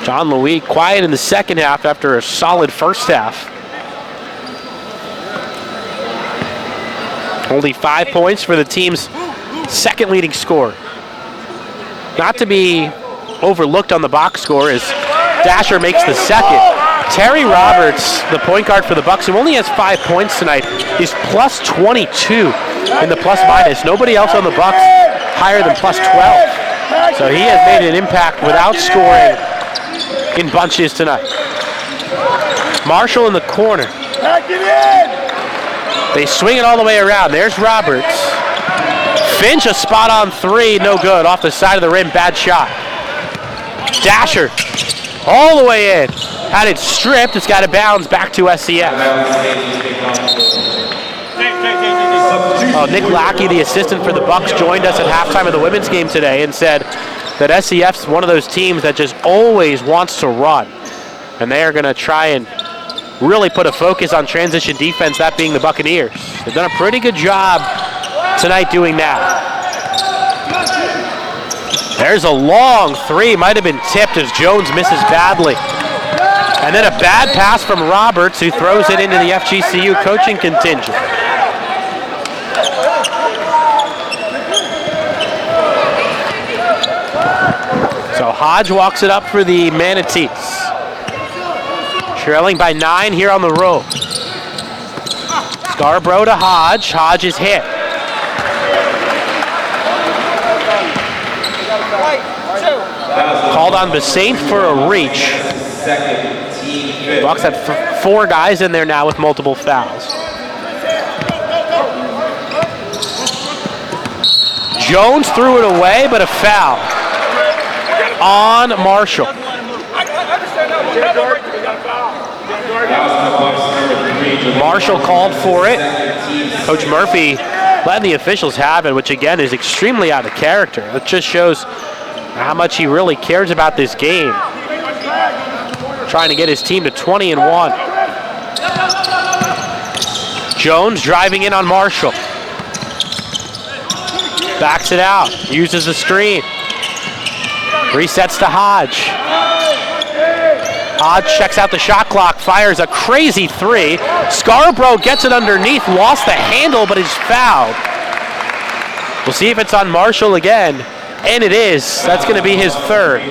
John Louis quiet in the second half after a solid first half. Only 5 points for the team's second leading scorer. Not to be overlooked on the box score as Dasher makes the second. Terry Roberts, the point guard for the Bucs, who only has 5 points tonight, is plus 22 in the plus minus. Nobody else on the Bucs higher than plus 12. So he has made an impact without scoring in bunches tonight. Marshall in the corner. They swing it all the way around. There's Roberts. Finch, a spot on three, no good. Off the side of the rim, bad shot. Dasher, all the way in. Had it stripped, it's got to bounce back to SCF. Oh, Nick Lackey, the assistant for the Bucs, joined us at halftime of the women's game today and said that SCF's one of those teams that just always wants to run. And they are going to try and really put a focus on transition defense, that being the Buccaneers. They've done a pretty good job tonight doing that. There's a long three, might have been tipped as Jones misses badly. And then a bad pass from Roberts, who throws it into the FGCU coaching contingent. So Hodge walks it up for the Manatees. Trailing by 9 here on the road. Scarborough to Hodge. Hodge is hit. Called on Basaint for a reach. Bucs have 4 guys in there now with multiple fouls. Jones threw it away, but a foul on Marshall. Marshall called for it. Coach Murphy letting the officials have it, which again is extremely out of character. It just shows how much he really cares about this game. Trying to get his team to 20-1. Jones driving in on Marshall. Backs it out, uses the screen. Resets to Hodge. Hodge checks out the shot clock, fires a crazy three. Scarborough gets it underneath, lost the handle, but is fouled. We'll see if it's on Marshall again, and it is. That's going to be his third.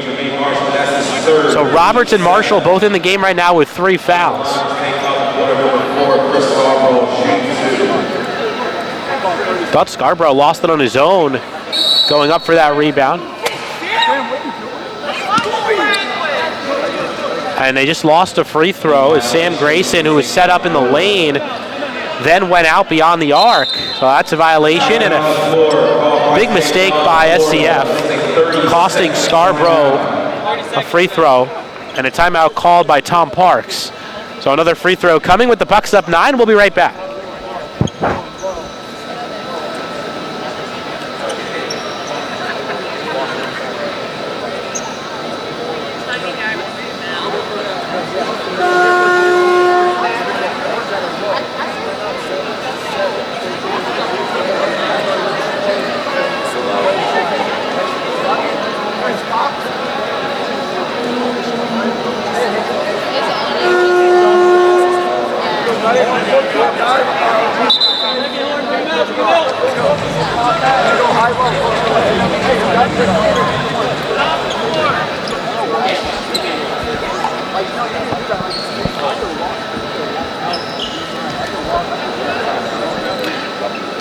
So Roberts and Marshall both in the game right now with 3 fouls. Thought Scarborough lost it on his own, going up for that rebound. And they just lost a free throw as Sam Grayson, who was set up in the lane, then went out beyond the arc. So that's a violation and a big mistake by SCF, costing Scarborough a free throw and a timeout called by Tom Parks. So another free throw coming with the Bucs up 9. We'll be right back.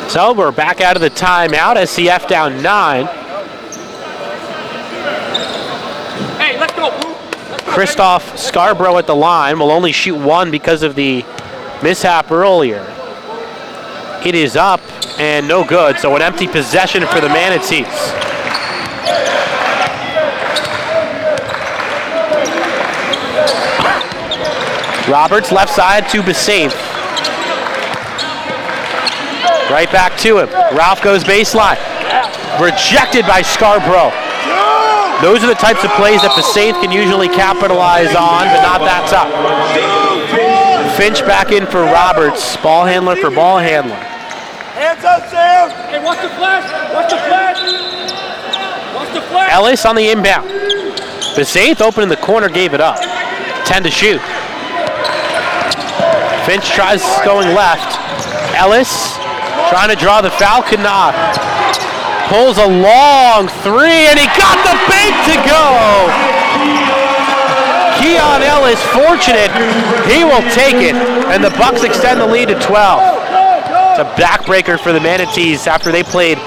So we're back out of the timeout. SCF down 9. Hey, let's go. Christoph Scarborough at the line will only shoot 1 because of the mishap earlier. It is up and no good, so an empty possession for the Manatees. Roberts left side to Basaint. Right back to him. Ralph goes baseline. Rejected by Scarborough. Those are the types of plays that Basaint can usually capitalize on, but not that tough. Finch back in for Roberts. Ball handler for ball handler. Hands up, Sam! Hey, watch the flash! Watch the flash! Watch the flash! Ellis on the inbound. Basaint open in the corner, gave it up. 10 to shoot. Finch tries going left. Ellis Trying to draw the foul, could not. Pulls a long three, and he got the bank to go. Keon Ellis fortunate, he will take it, and the Bucs extend the lead to 12. It's a backbreaker for the Manatees after they played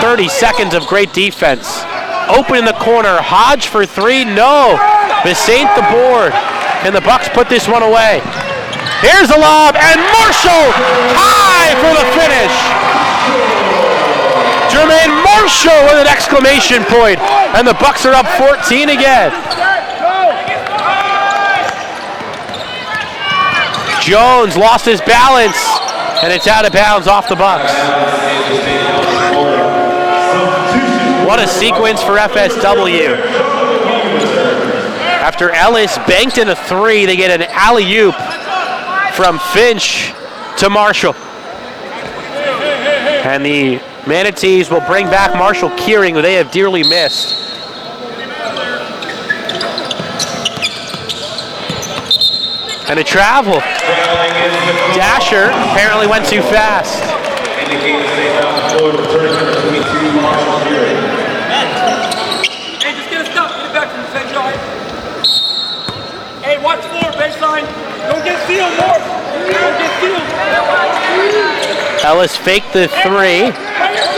30 seconds of great defense. Open in the corner, Hodge for three, no. This ain't the board. Can the Bucs put this one away? Here's a lob, and Marshall high for the finish. Jermaine Marshall with an exclamation point, and the Bucs are up 14 again. Jones lost his balance, and it's out of bounds off the Bucs. What a sequence for FSW. After Ellis banked in a three, they get an alley-oop from Finch to Marshall. And the Manatees will bring back Marshall Kearing, who they have dearly missed. And a travel. Dasher apparently went too fast. Hey, just get a stop. Get it back from the same yard. Hey, watch floor, baseline. Don't get sealed, more. Don't get sealed. Ellis faked the three.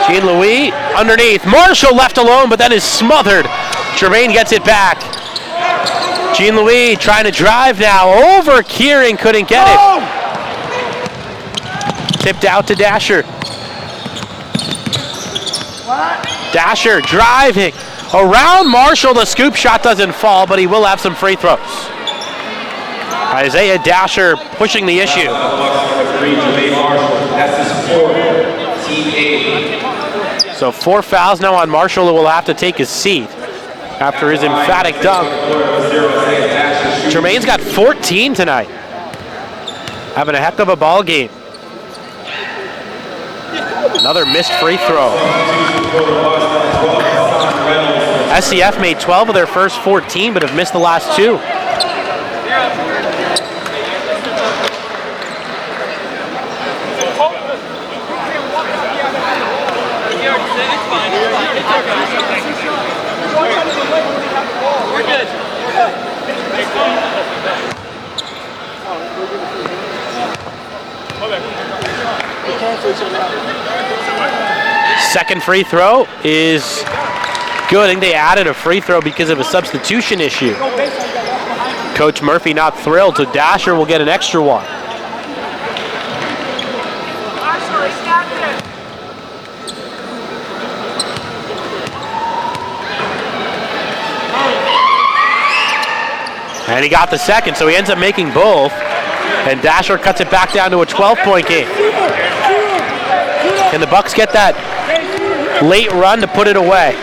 Jean-Louis underneath. Marshall left alone, but then is smothered. Jermaine gets it back. Jean-Louis trying to drive now. Over Kearing, couldn't get it. Tipped out to Dasher. Dasher driving around Marshall. The scoop shot doesn't fall, but he will have some free throws. Isaiah Dasher pushing the issue. So 4 fouls now on Marshall, who will have to take his seat after his emphatic dunk. Jermaine's got 14 tonight. Having a heck of a ball game. Another missed free throw. SCF made 12 of their first 14, but have missed the last 2. We're good. Second free throw is good. I think they added a free throw because of a substitution issue. Coach Murphy not thrilled, so Dasher will get an extra one. And he got the second, so he ends up making both. And Dasher cuts it back down to a 12-point game. Can the Bucs get that late run to put it away?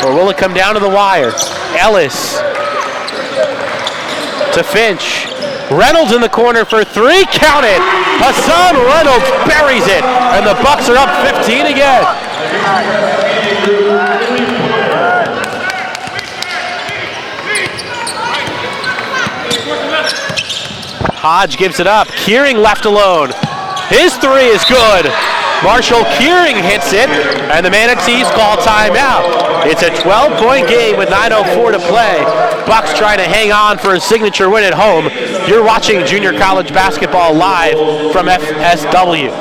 Or will it come down to the wire? Ellis to Finch. Reynolds in the corner for three, count it! Hassan Reynolds buries it, and the Bucs are up 15 again. Hodge gives it up. Kearing left alone. His three is good. Marshall Kearing hits it, and the Manatees call timeout. It's a 12-point game with 9:04 to play. Bucs trying to hang on for a signature win at home. You're watching junior college basketball live from FSW.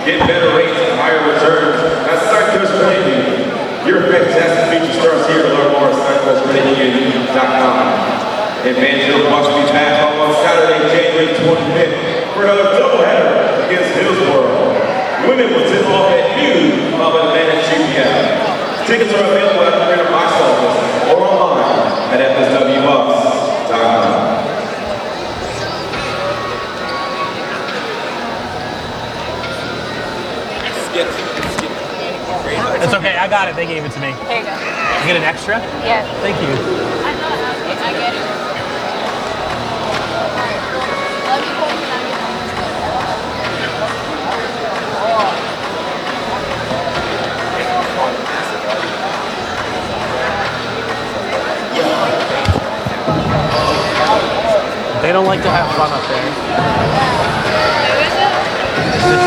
Get better rates and higher returns. That's Suncoast Credit Union. Your fantastic future starts here. Learn more at suncoastcreditunion.com. Evangeline Bucs will be back on Saturday, January 25th for another doubleheader against Hillsborough. Women will tip off at noon following the men at 2 p.m. Tickets are available at the Arena box office or online at FSWBucks.com. It's okay, I got it. They gave it to me. Here you go. You get an extra? Yes. Thank you. I get it. They don't like to have fun up there. Who is it? The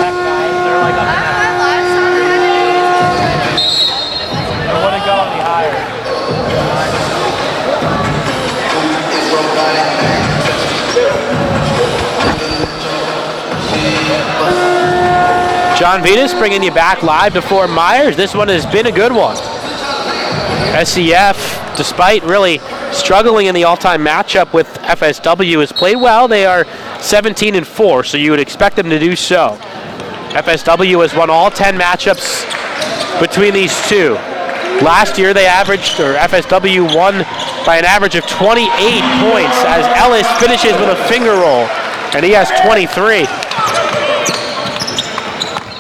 John Vitas bringing you back live to Fort Myers. This one has been a good one. SCF, despite really struggling in the all-time matchup with FSW, has played well. They are 17-4, so you would expect them to do so. FSW has won all 10 matchups between these two. Last year they averaged, or FSW won by an average of 28 points as Ellis finishes with a finger roll, and he has 23.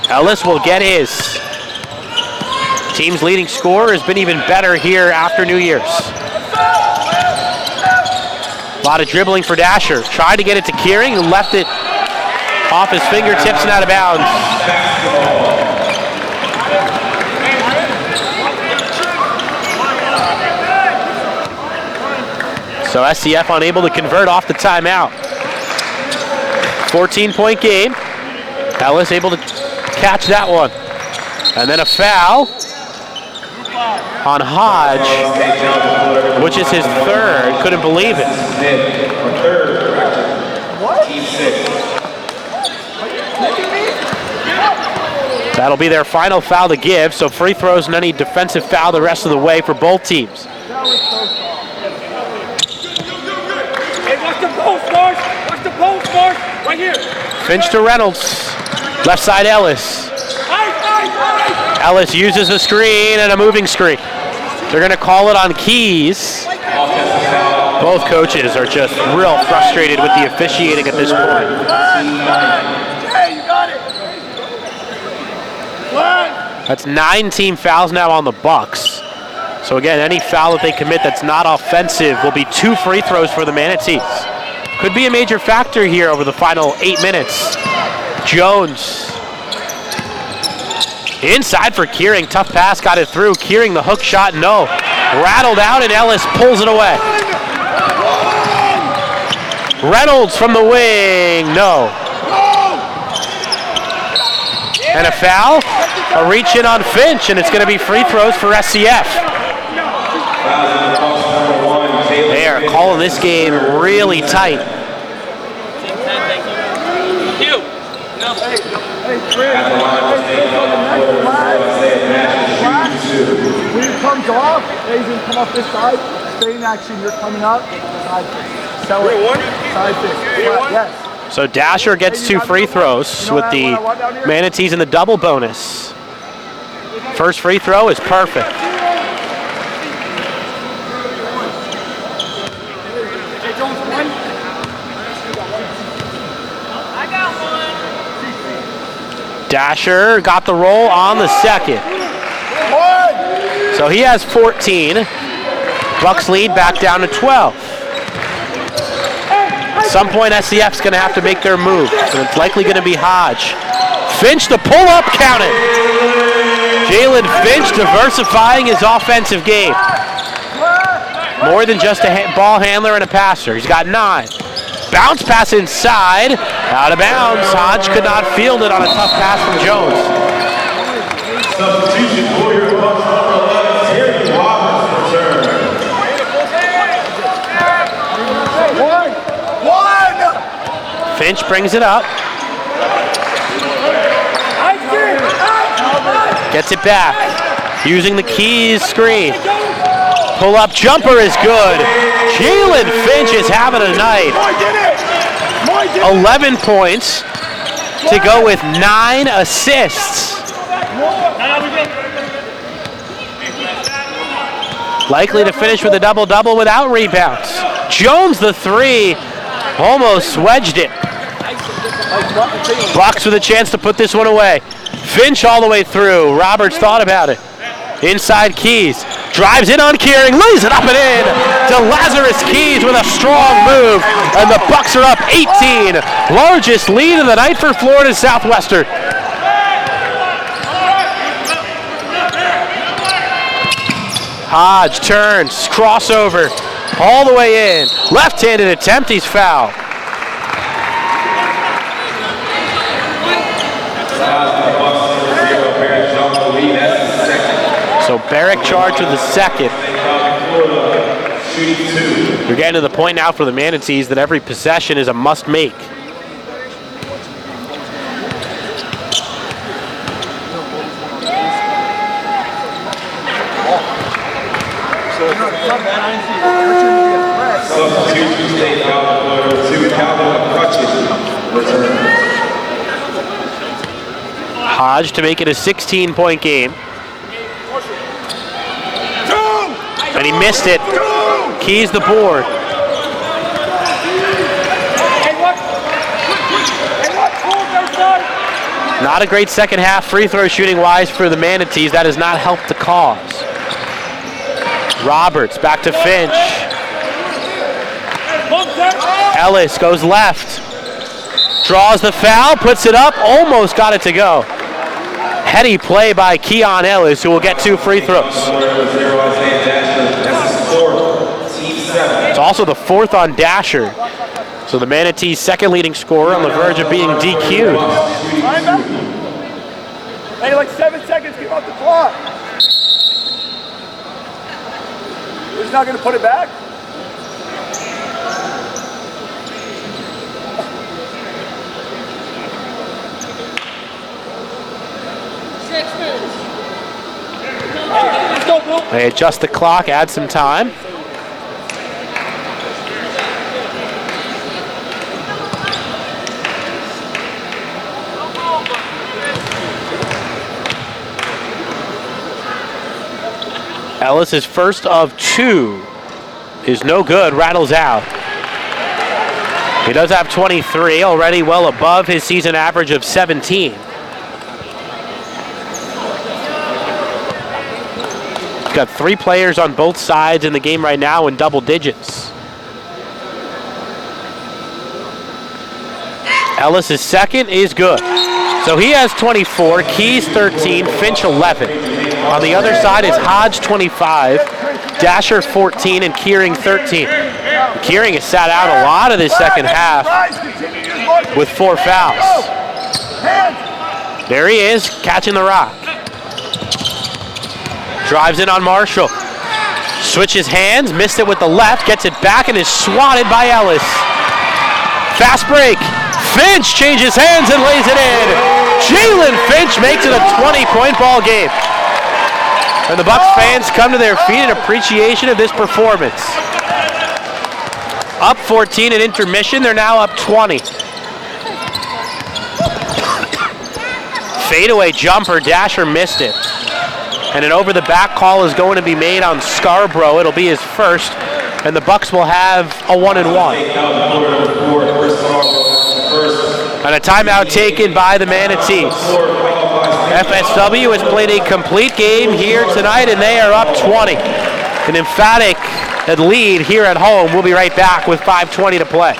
Ellis will get his. Team's leading scorer has been even better here after New Year's. A lot of dribbling for Dasher. Tried to get it to Kearing and left it off his fingertips and out of bounds. So SCF unable to convert off the timeout. 14-point game. Ellis able to catch that one. And then a foul on Hodge, which is his third. Couldn't believe it. That'll be their final foul to give, so free throws and any defensive foul the rest of the way for both teams. Hey, watch the post, Marsh! Watch the post, Marsh! Right here! Finch to Reynolds. Left side Ellis. Ellis uses a screen and a moving screen. They're going to call it on Keys. Both coaches are just real frustrated with the officiating at this point. That's 9 team fouls now on the Bucs. So again, any foul that they commit that's not offensive will be 2 free throws for the Manatees. Could be a major factor here over the final 8 minutes. Jones. Inside for Kearing. Tough pass, got it through. Kearing, the hook shot, no. Rattled out, and Ellis pulls it away. Reynolds from the wing, no. And a foul. A reach in on Finch, and it's going to be free throws for SCF. They are calling this game really tight. When it comes off, he's going to come off this side. Stay in action, you're coming up. Sell it. Side fix. Yes. So Dasher gets 2 free throws with the Manatees in the double bonus. First free throw is perfect. Dasher got the roll on the second. So he has 14. Bucs lead back down to 12. At some point, SCF's going to have to make their move, and it's likely going to be Hodge. Finch, the pull-up, count it. Jalen Finch diversifying his offensive game. More than just a ball handler and a passer. He's got 9. Bounce pass inside, out of bounds. Hodge could not field it on a tough pass from Jones. Substitution for your Bucs number 11, Terry Roberts return. Finch brings it up. Gets it back. Using the Keys screen. Pull-up jumper is good. Jalen Finch is having a night. 11 points to go with 9 assists. Likely to finish with a double-double without rebounds. Jones, the 3, almost wedged it. Bucs with a chance to put this one away. Finch all the way through. Roberts thought about it. Inside Keys. Drives in on Kearing. Lays it up and in to Lazarus Keys with a strong move. And the Bucs are up 18. Largest lead of the night for Florida Southwestern. Hodge turns. Crossover. All the way in. Left-handed attempt. He's fouled. So Barrick charged with the second. You're getting to the point now for the Manatees that every possession is a must-make. Substitute state foul number 2, Calvin McCutcheon, return. Hodge to make it a 16-point game. And he missed it. Keys the board. Not a great second half free throw shooting wise for the Manatees. That has not helped the cause. Roberts back to Finch. Ellis goes left. Draws the foul, puts it up, almost got it to go. Heady play by Keon Ellis, who will get 2 free throws. It's also the 4th on Dasher. So the Manatees' second leading scorer on the verge of being DQ'd. Hey, like 7 seconds, keep off the clock. He's not going to put it back? They adjust the clock, add some time. Ellis' first of 2 is no good, rattles out. He does have 23, already well above his season average of 17. He's got 3 players on both sides in the game right now in double digits. Ellis' second is good. So he has 24, Keys 13, Finch 11. On the other side is Hodge 25, Dasher 14, and Keering 13. Keering has sat out a lot of this second half with 4 fouls. There he is, catching the rock. Drives in on Marshall. Switches hands, missed it with the left, gets it back, and is swatted by Ellis. Fast break. Finch changes hands and lays it in. Jalen Finch makes it a 20-point ball game. And the Bucs fans come to their feet in appreciation of this performance. Up 14 at intermission, they're now up 20. Fadeaway jumper, Dasher missed it. And an over-the-back call is going to be made on Scarborough. It'll be his first, and the Bucs will have a 1-and-1. And a timeout taken by the Manatees. FSW has played a complete game here tonight, and they are up 20. An emphatic lead here at home. We'll be right back with 5:20 to play.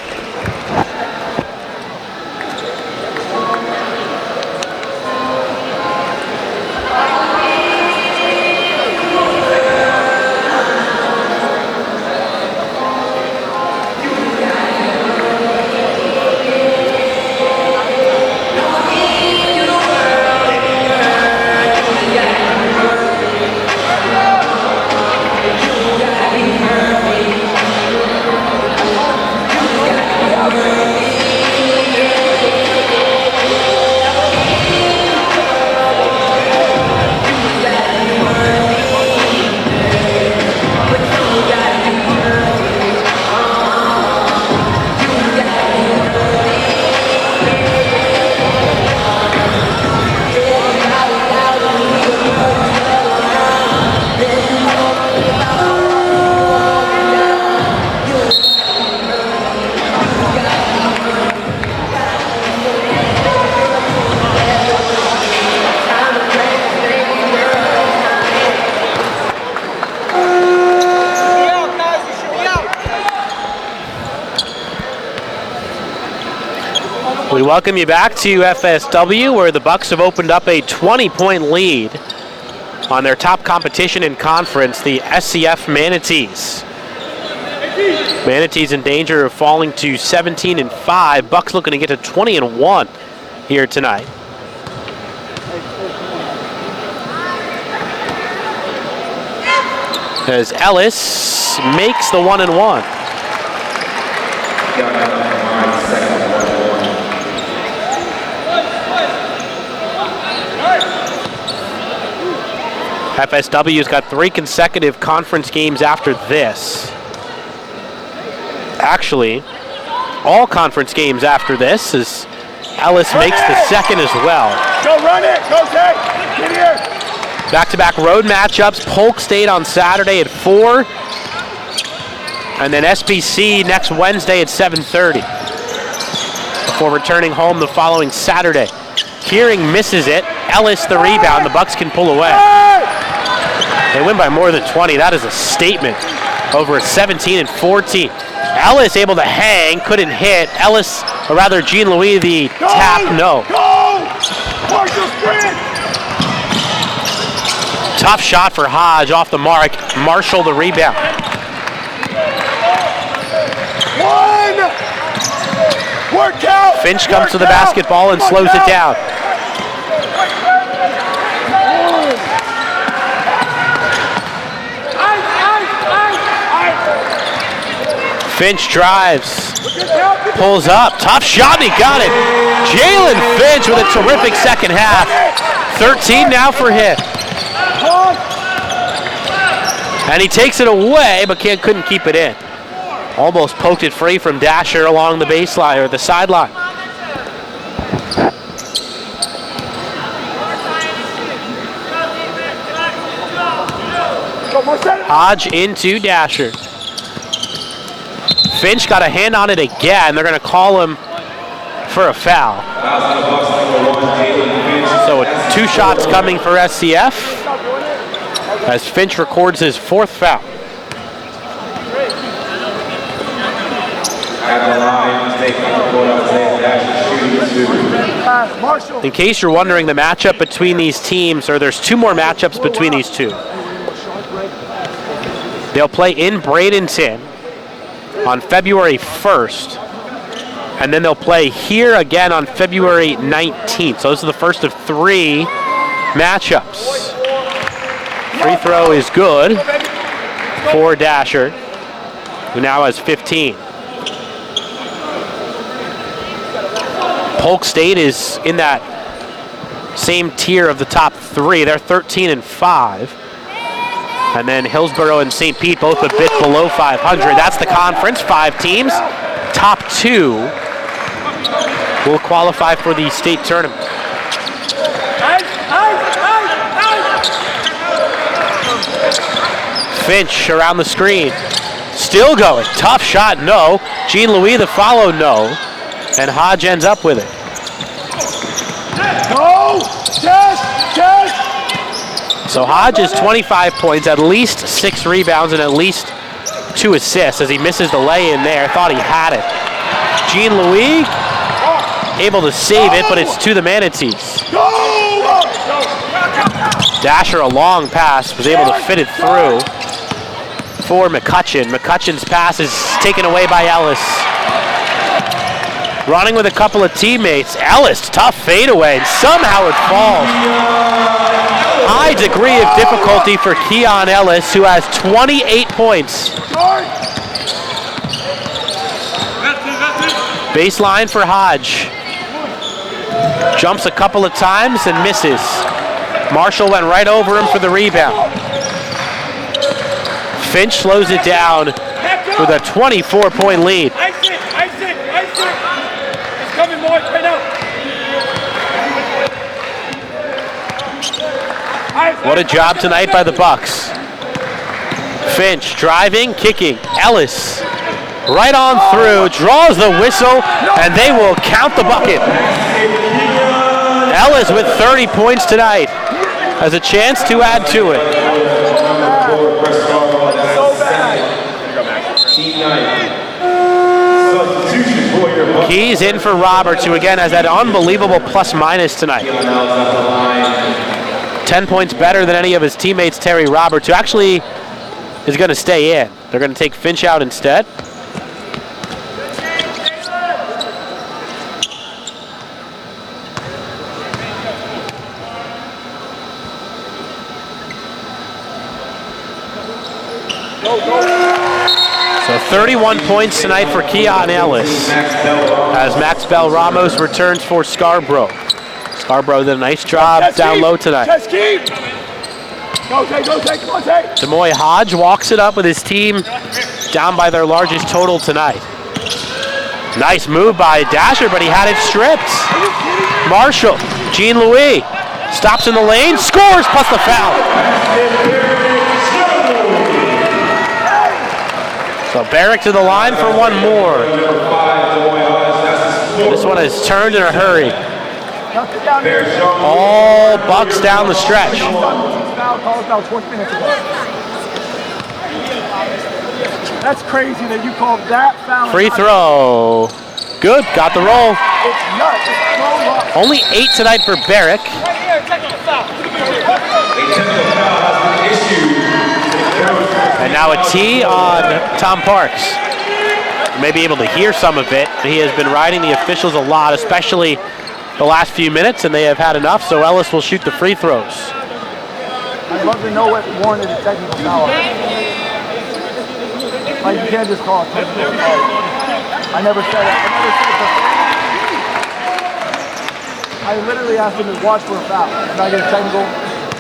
We welcome you back to FSW, where the Bucs have opened up a 20-point lead on their top competition in conference, the SCF Manatees. Manatees in danger of falling to 17-5. Bucs looking to get to 20-1 here tonight. As Ellis makes the 1-1. FSW's got 3 consecutive conference games after this. Actually, all conference games after this, as Ellis makes the second as well. Go run it! Go, Zay! Get here! Back-to-back road matchups. Polk State on Saturday at 4. And then SBC next Wednesday at 7:30. Before returning home the following Saturday. Kearing misses it. Ellis the rebound. The Bucs can pull away. They win by more than 20. That is a statement over 17 and 14. Ellis able to hang, couldn't hit. Ellis, or rather Jean Louis, the tap, no. Tough shot for Hodge off the mark. Marshall the rebound. Work out! Finch comes to the basketball and slows it down. Finch drives, pulls up, tough shot, and he got it. Jalen Finch with a terrific second half. 13 now for him. And he takes it away, but couldn't keep it in. Almost poked it free from Dasher along the baseline or the sideline. Hodge into Dasher. Finch got a hand on it again. They're going to call him for a foul. So 2 shots coming for SCF as Finch records his 4th foul. In case you're wondering the matchup between these teams, or there's 2 more matchups between these two. They'll play in Bradenton on February 1st, and then they'll play here again on February 19th. So those are the first of 3 matchups. Free throw is good for Dasher, who now has 15. Polk State is in that same tier of the top 3. They're 13 and 5. And then Hillsborough and St. Pete both a bit below 500. That's the conference, 5 teams. Top 2 will qualify for the state tournament. Finch around the screen. Still going. Tough shot, no. Jean Louis the follow, no. And Hodge ends up with it. Go! So Hodge is 25 points, at least 6 rebounds, and at least 2 assists as he misses the lay-in there. Thought he had it. Jean Louis able to save it, but it's to the Manatees. Dasher, a long pass, was able to fit it through for McCutcheon. McCutcheon's pass is taken away by Ellis. Running with a couple of teammates. Ellis, tough fadeaway, and somehow it falls. High degree of difficulty for Keon Ellis, who has 28 points. Baseline for Hodge. Jumps a couple of times and misses. Marshall went right over him for the rebound. Finch slows it down with a 24-point lead. Ice it! It's coming, boys, right now. What a job tonight by the Bucs. Finch driving, kicking. Ellis right on through, draws the whistle, and they will count the bucket. Ellis with 30 points tonight has a chance to add to it. Keys in for Roberts, who again has that unbelievable plus-minus tonight. 10 points better than any of his teammates, Terry Roberts, who actually is going to stay in. They're going to take Finch out instead. So 31 points tonight for Keon Ellis as Max Bell Ramos returns for Scarborough. Scarborough did a nice job down low tonight. Go, Tay, come on, Tay. Demoy Hodge walks it up with his team down by their largest total tonight. Nice move by Dasher, but he had it stripped. Marshall, Jean-Louis, stops in the lane, scores plus the foul. So Barrick to the line for one more. This one is turned in a hurry. All Bucs down the stretch. That's crazy that you called that foul. Free throw. Good, got the roll. It's nuts. It's so rough. Only 8 tonight for Barrick. And now a tee on Tom Parks. You may be able to hear some of it. He has been riding the officials a lot, especially the last few minutes, and they have had enough, so Ellis will shoot the free throws. I'd love to know what warranted a technical foul. Like, you can't just call it technical foul. I never said it. I literally asked him to watch for a foul. And I get a technical.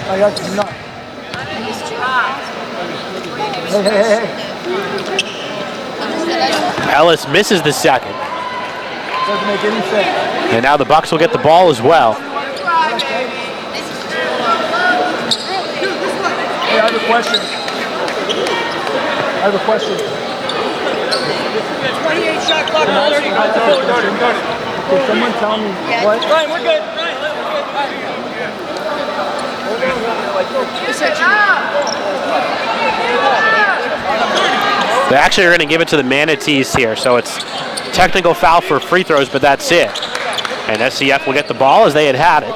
Like, that's nuts. Hey. Ellis misses the second. Doesn't make any sense. And now the Bucs will get the ball as well. Hey, I have a question. 28 shot clock, already. Can someone tell me what? Ryan, we're good. They actually are going to give it to the Manatees here, so it's technical foul for free throws, but that's it. And SCF will get the ball as they had it.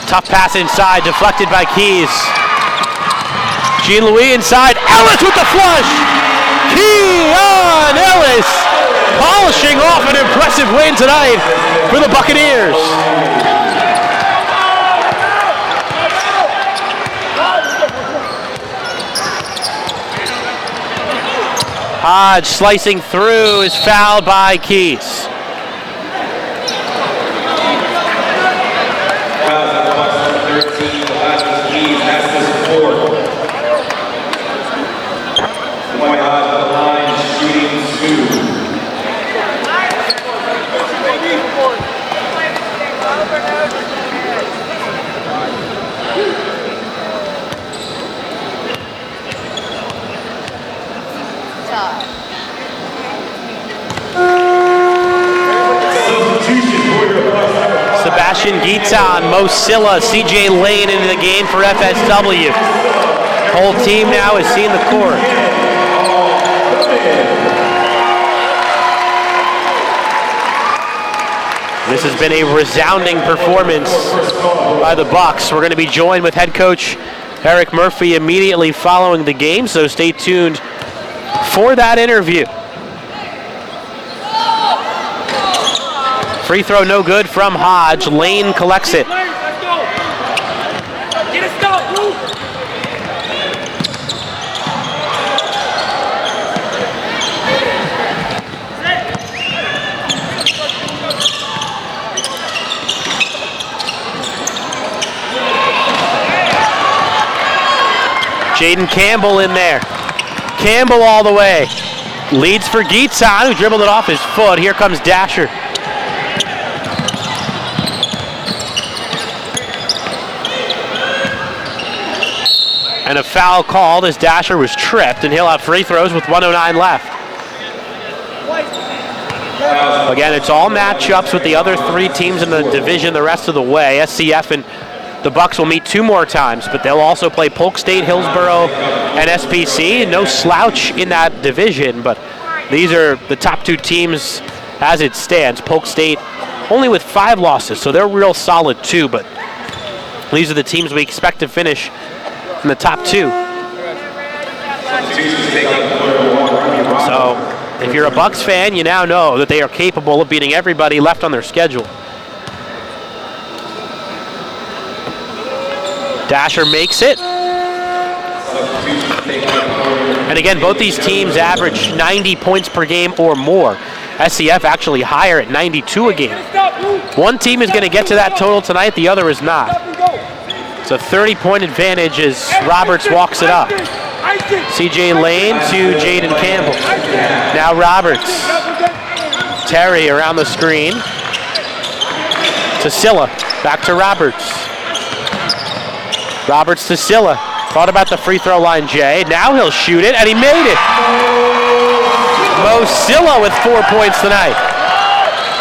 Tough pass inside, deflected by Keys. Jean-Louis inside, Ellis with the flush! Keon Ellis polishing off an impressive win tonight for the Buccaneers. Hodge slicing through is fouled by Keys. Sebastian Guiton, Mo Silla, CJ Lane into the game for FSW. Whole team now is seeing the court. This has been a resounding performance by the Bucs. We're going to be joined with head coach Eric Murphy immediately following the game, so stay tuned for that interview. Free throw no good from Hodge. Lane collects it. Jaden Campbell in there. Campbell all the way. Leads for Guiton, who dribbled it off his foot. Here comes Dasher. And a foul called as Dasher was tripped, and he'll have free throws with 1:09 left. Again, it's all matchups with the other 3 teams in the division the rest of the way. SCF and the Bucs will meet 2 more times, but they'll also play Polk State, Hillsboro, and SPC. No slouch in that division, but these are the top 2 teams as it stands. Polk State only with 5 losses, so they're real solid too, but these are the teams we expect to finish in the top 2. So if you're a Bucs fan, you now know that they are capable of beating everybody left on their schedule. Dasher makes it. And again, both these teams average 90 points per game or more. SCF actually higher at 92 a game. One team is going to get to that total tonight, the other is not. It's a 30-point advantage as Roberts walks it up. CJ Lane to Jaden Campbell. Now Roberts. Terry around the screen. To Silla. Back to Roberts. Roberts to Silla. Thought about the free throw line, Jay. Now he'll shoot it, and he made it. Mo Silla with 4 points tonight.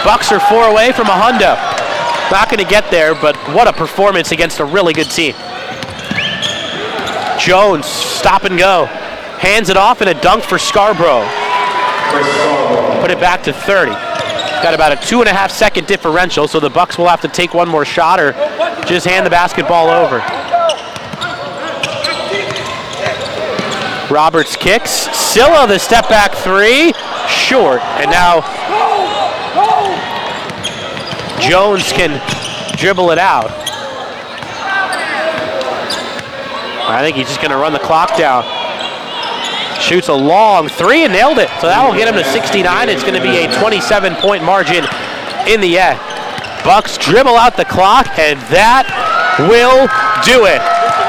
Bucs are 4 away from a hundo. Not going to get there, but what a performance against a really good team. Jones, stop and go. Hands it off and a dunk for Scarborough. Put it back to 30. Got about a 2.5 second differential, so the Bucs will have to take one more shot or just hand the basketball over. Roberts kicks. Silla, the step back three. Short. And now Jones can dribble it out. I think he's just going to run the clock down. Shoots a long three and nailed it. So that will get him to 69. It's going to be a 27-point margin in the end. Bucs dribble out the clock, and that will do it.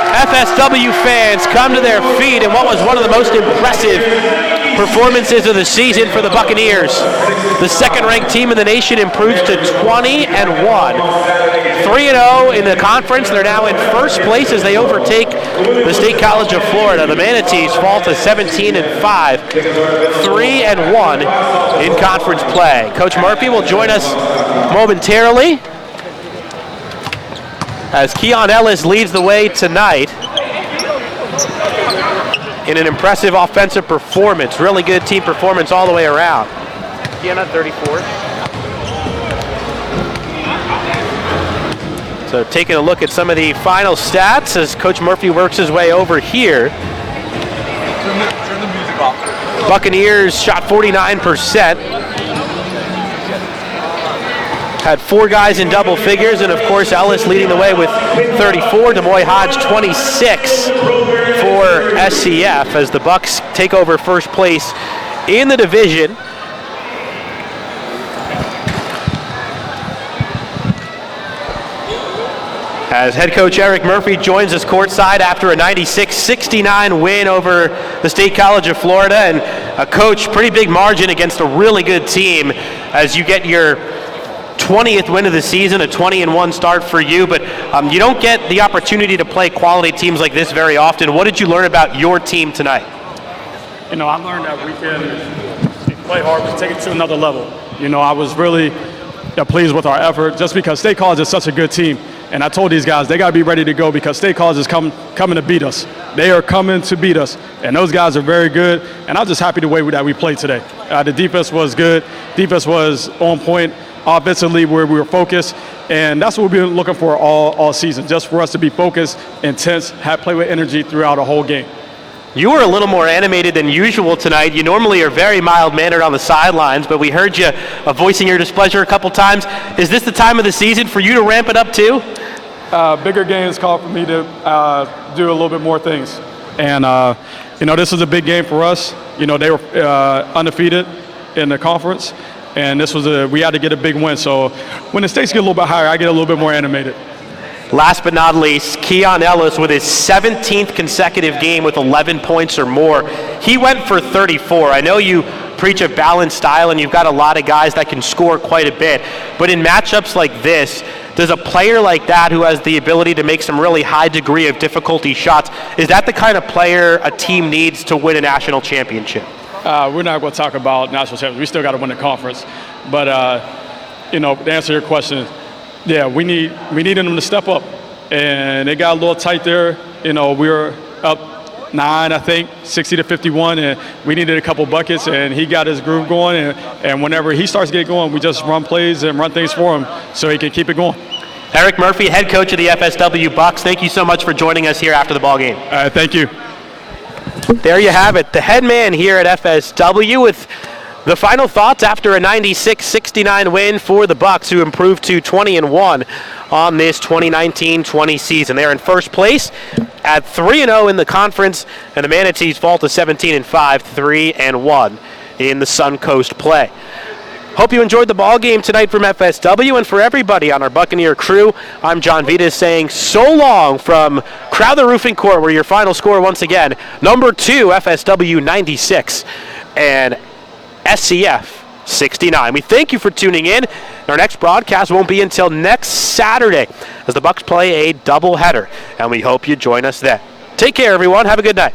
FSW fans come to their feet in what was one of the most impressive performances of the season for the Buccaneers. The second-ranked team in the nation improves to 20-1. 3-0 in the conference. They're now in first place as they overtake the State College of Florida. The Manatees fall to 17-5, 3-1 in conference play. Coach Murphy will join us momentarily as Keon Ellis leads the way tonight in an impressive offensive performance. Really good team performance all the way around. Keon at 34. So taking a look at some of the final stats as Coach Murphy works his way over here. Turn the music off. Buccaneers shot 49%. Had 4 guys in double figures, and of course Ellis leading the way with 34. DeMoy Hodge 26 for SCF as the Bucs take over first place in the division. As head coach Eric Murphy joins us courtside after a 96-69 win over the State College of Florida, and a coach, pretty big margin against a really good team as you get your 20th win of the season, a 20-1 start for you, but you don't get the opportunity to play quality teams like this very often. What did you learn about your team tonight? You know, I learned that we can play hard, but take it to another level. You know, I was really pleased with our effort just because State College is such a good team. And I told these guys, they got to be ready to go because State College is coming to beat us. They are coming to beat us. And those guys are very good. And I'm just happy the way that we played today. The defense was good. Defense was on point. Offensively, where we were focused. And that's what we've been looking for all season, just for us to be focused, intense, play with energy throughout the whole game. You were a little more animated than usual tonight. You normally are very mild-mannered on the sidelines, but we heard you voicing your displeasure a couple times. Is this the time of the season for you to ramp it up too? Bigger games call for me to do a little bit more things. And, you know, this was a big game for us. You know, they were undefeated in the conference, and this was we had to get a big win. So when the stakes get a little bit higher, I get a little bit more animated. Last but not least, Keon Ellis with his 17th consecutive game with 11 points or more. He went for 34. I know you preach a balanced style and you've got a lot of guys that can score quite a bit, but in matchups like this, does a player like that who has the ability to make some really high degree of difficulty shots, is that the kind of player a team needs to win a national championship? We're not going to talk about national champions. We still got to win the conference. But, you know, to answer your question, yeah, we needed them to step up. And it got a little tight there. You know, we were up 9, I think, 60-51, and we needed a couple buckets, and he got his groove going. And whenever he starts to get going, we just run plays and run things for him so he can keep it going. Eric Murphy, head coach of the FSW Bucs, thank you so much for joining us here after the ball game. Thank you. There you have it, the head man here at FSW with The final thoughts after a 96-69 win for the Bucs, who improved to 20-1 on this 2019-20 season. They're in first place at 3-0 in the conference, and the Manatees fall to 17-5, 3-1 in the Suncoast play. Hope you enjoyed the ball game tonight from FSW, and for everybody on our Buccaneer crew, I'm John Vitas saying so long from Crowd the Roofing Court, where your final score once again, number 2 FSW 96 and SCF 69. We thank you for tuning in. Our next broadcast won't be until next Saturday as the Bucs play a doubleheader, and we hope you join us then. Take care, everyone. Have a good night.